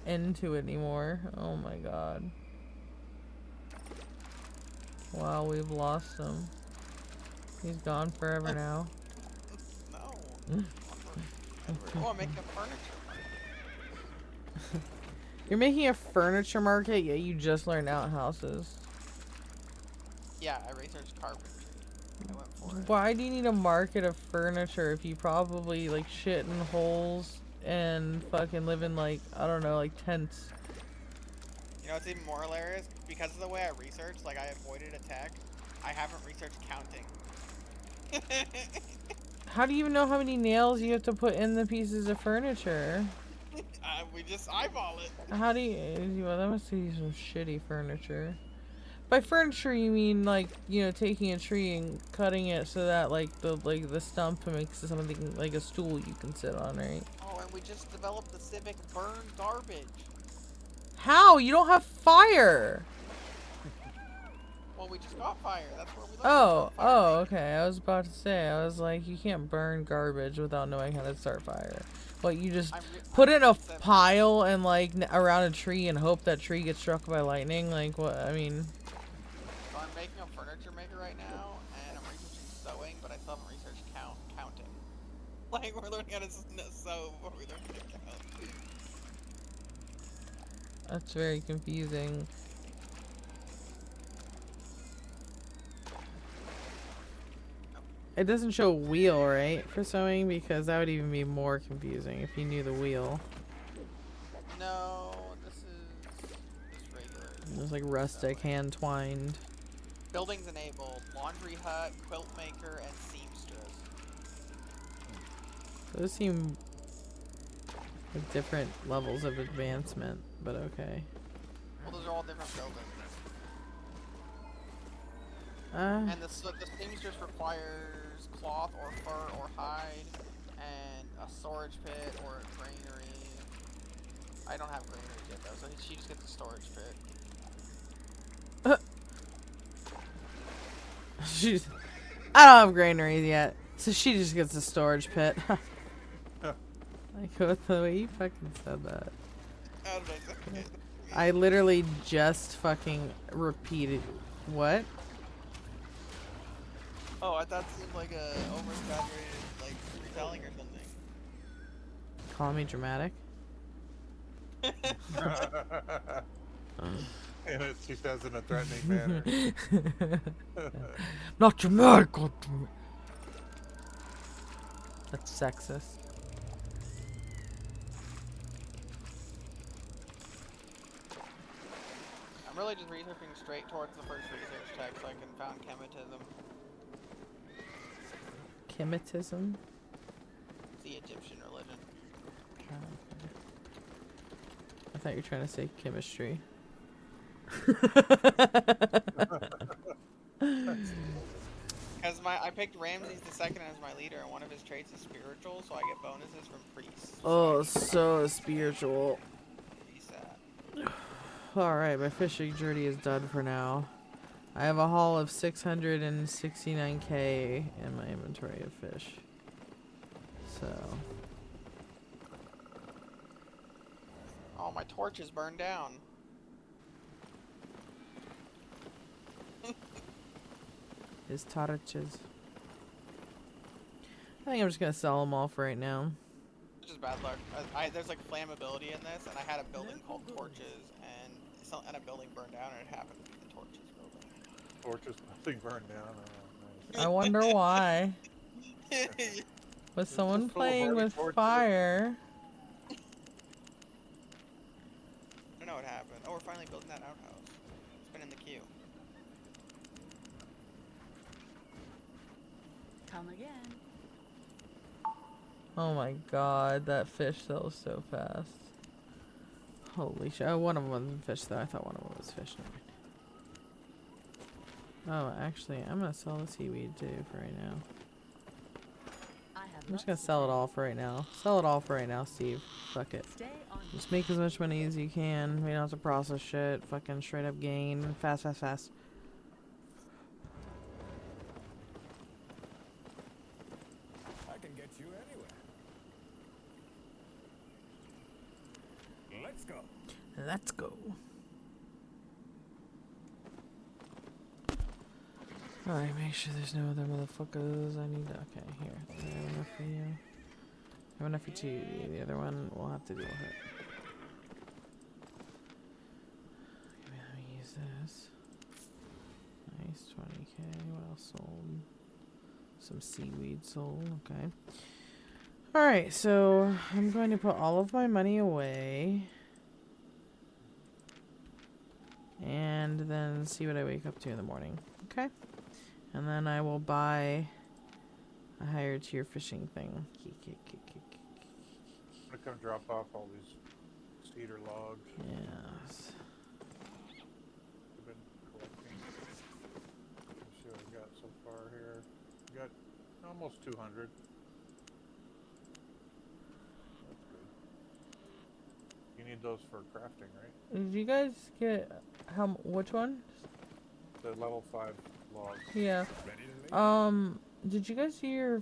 into it anymore. Oh my god. Wow, we've lost him. He's gone forever now. No. Oh, I'm making a furniture market. You're making a furniture market? Yeah, you just learned outhouses. Yeah, I researched carpentry. I went for it. Why do you need a market of furniture if you probably like shit in holes and fucking live in like, I don't know, like tents? You know what's even more hilarious? Because of the way I researched, like I avoided attack, I haven't researched counting. How do you even know how many nails you have to put in the pieces of furniture? We just eyeball it. How do you... Well, that must be some shitty furniture. By furniture, you mean like, you know, taking a tree and cutting it so that like the stump makes something like a stool you can sit on, right? Oh, and we just developed the civic burn garbage. How? You don't have fire. Well, we just got fire. That's where we learned it Oh, from. Fire. okay. I was about to say, I was like, you can't burn garbage without knowing how to start fire. What, you just put it in a pile and like around a tree and hope that tree gets struck by lightning? Like what? I mean, So I'm making a furniture maker right now, and I'm researching sewing, but I still haven't researched counting. Like, we're learning how to sew before we learn how to count. that's very confusing. It doesn't show wheel, right, for sewing? Because that would even be more confusing if you knew the wheel. No, this is just regular. It's like rustic, hand twined. Buildings enabled. Laundry hut, quilt maker, and seamstress. Those seem like different levels of advancement, but okay. Well, those are all different buildings. And the seamstress requires cloth or fur or hide, and a storage pit or a granary. I don't have granaries yet though, so she just gets a storage pit. She's. I don't have granaries yet, so she just gets a storage pit. Like what the way you fucking said that. How did I say it? I literally just fucking repeated. What? Oh, I thought it seemed like a over-exaggerated, like, retelling or something. Call me dramatic? And she says in a threatening manner. Not dramatic, goddammit. That's sexist. I'm really just researching straight towards the first research text so I can found chemitism. Chemitism? It's the Egyptian religion. Oh, okay. I thought you were trying to say chemistry. Because I picked Ramses II as my leader, and one of his traits is spiritual, so I get bonuses from priests. Oh, so spiritual. Pretty sad. Alright, my fishing journey is done for now. I have a haul of 669k in my inventory of fish. So. Oh, my torch is burned down. His torches. I think I'm just gonna sell them all for right now. Which is bad luck. There's like flammability in this, and I had a building called Torches, and a building burned down, and it happened to be the Torches building. Torches, nothing burned down. Oh, nice. I wonder why. Was someone just full of playing burning with torches. fire? I don't know what happened. Oh, we're finally building that outhouse. It's been in the queue. Come again. Oh my god, that fish sells so fast. Holy shit. Oh, one of them wasn't fish though. I thought one of them was fish. Oh, actually, I'm gonna sell the seaweed too for right now. I'm just gonna sell it all for right now. Sell it all for right now, Steve. Fuck it. Stay on. Just make as much money as you can. We don't have to process shit. Fucking straight up gain. Fast, fast, fast. I can get you anywhere. Let's go. Let's go. Alright, make sure there's no other motherfuckers I need to... Okay, here. Do I have enough for you? I have enough for two. The other one, we'll have to deal with it. Okay, let me use this. Nice, 20k. What else sold? Some seaweed sold, okay. Alright, so I'm going to put all of my money away. And then see what I wake up to in the morning. Okay? And then I will buy a higher tier fishing thing. I'm gonna come drop off all these cedar logs Yes. I've been collecting. got almost 200. That's good. You need those for crafting, right? Did you guys get which one? The level 5 logs. Yeah. Ready to leave? Did you guys do your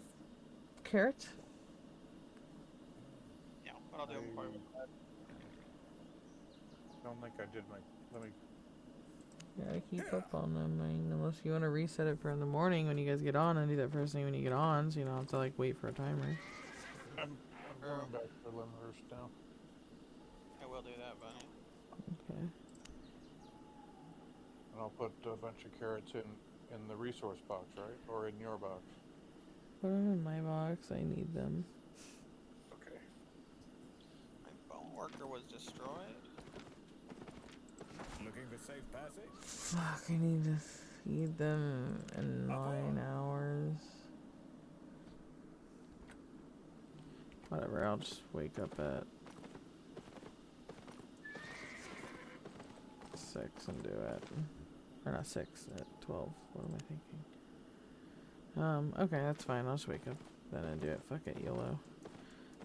carrots? Yeah, but I'll do them by I don't think I did my. Let me. Yeah, keep up on them. I mean, unless you want to reset it for in the morning when you guys get on and do that first thing when you get on, so you don't have to like wait for a timer. I'm going back to Limhurst now. I will do that, Bunny. Okay. And I'll put a bunch of carrots in the resource box, right? Or in your box. Put them in my box. I need them. Okay. My bone worker was destroyed. Looking for safe passage? Fuck, I need to feed them in 9 hours. Whatever, I'll just wake up at 6 and do it. Or not 6, at 12. What am I thinking? Okay, that's fine. I'll just wake up then and do it. Fuck it, YOLO.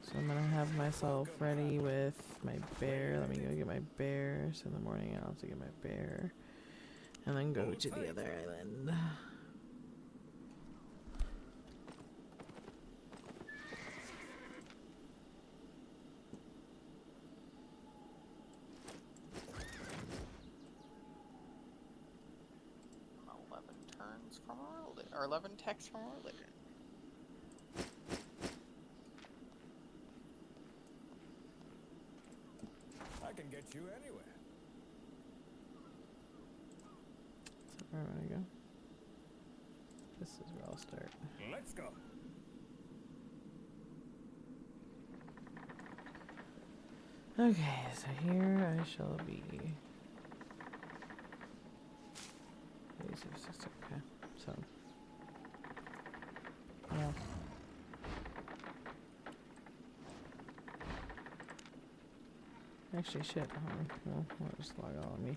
So I'm gonna have myself ready with my bear. Let me go get my bear. So in the morning I'll have to get my bear. And then go to the other island. I'm 11 turns from our or 11 texts from our religion. I can get you anywhere. So where am I gonna go? This is where I'll start. Let's go. Okay, so here I shall be. Okay, so. Yeah. Actually, shit. Well, I'll just log on me.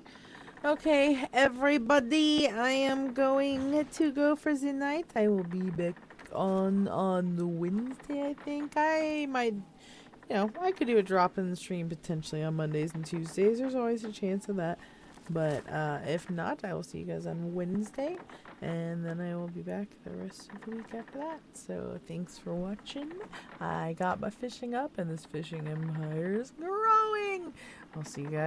Okay, everybody, I am going to go for the night. I will be back on the Wednesday, I think. I might, I could do a drop in the stream potentially on Mondays and Tuesdays. There's always a chance of that. But if not, I will see you guys on Wednesday. And then I will be back the rest of the week after that. So thanks for watching. I got my fishing up, and this fishing empire is growing. I'll see you guys.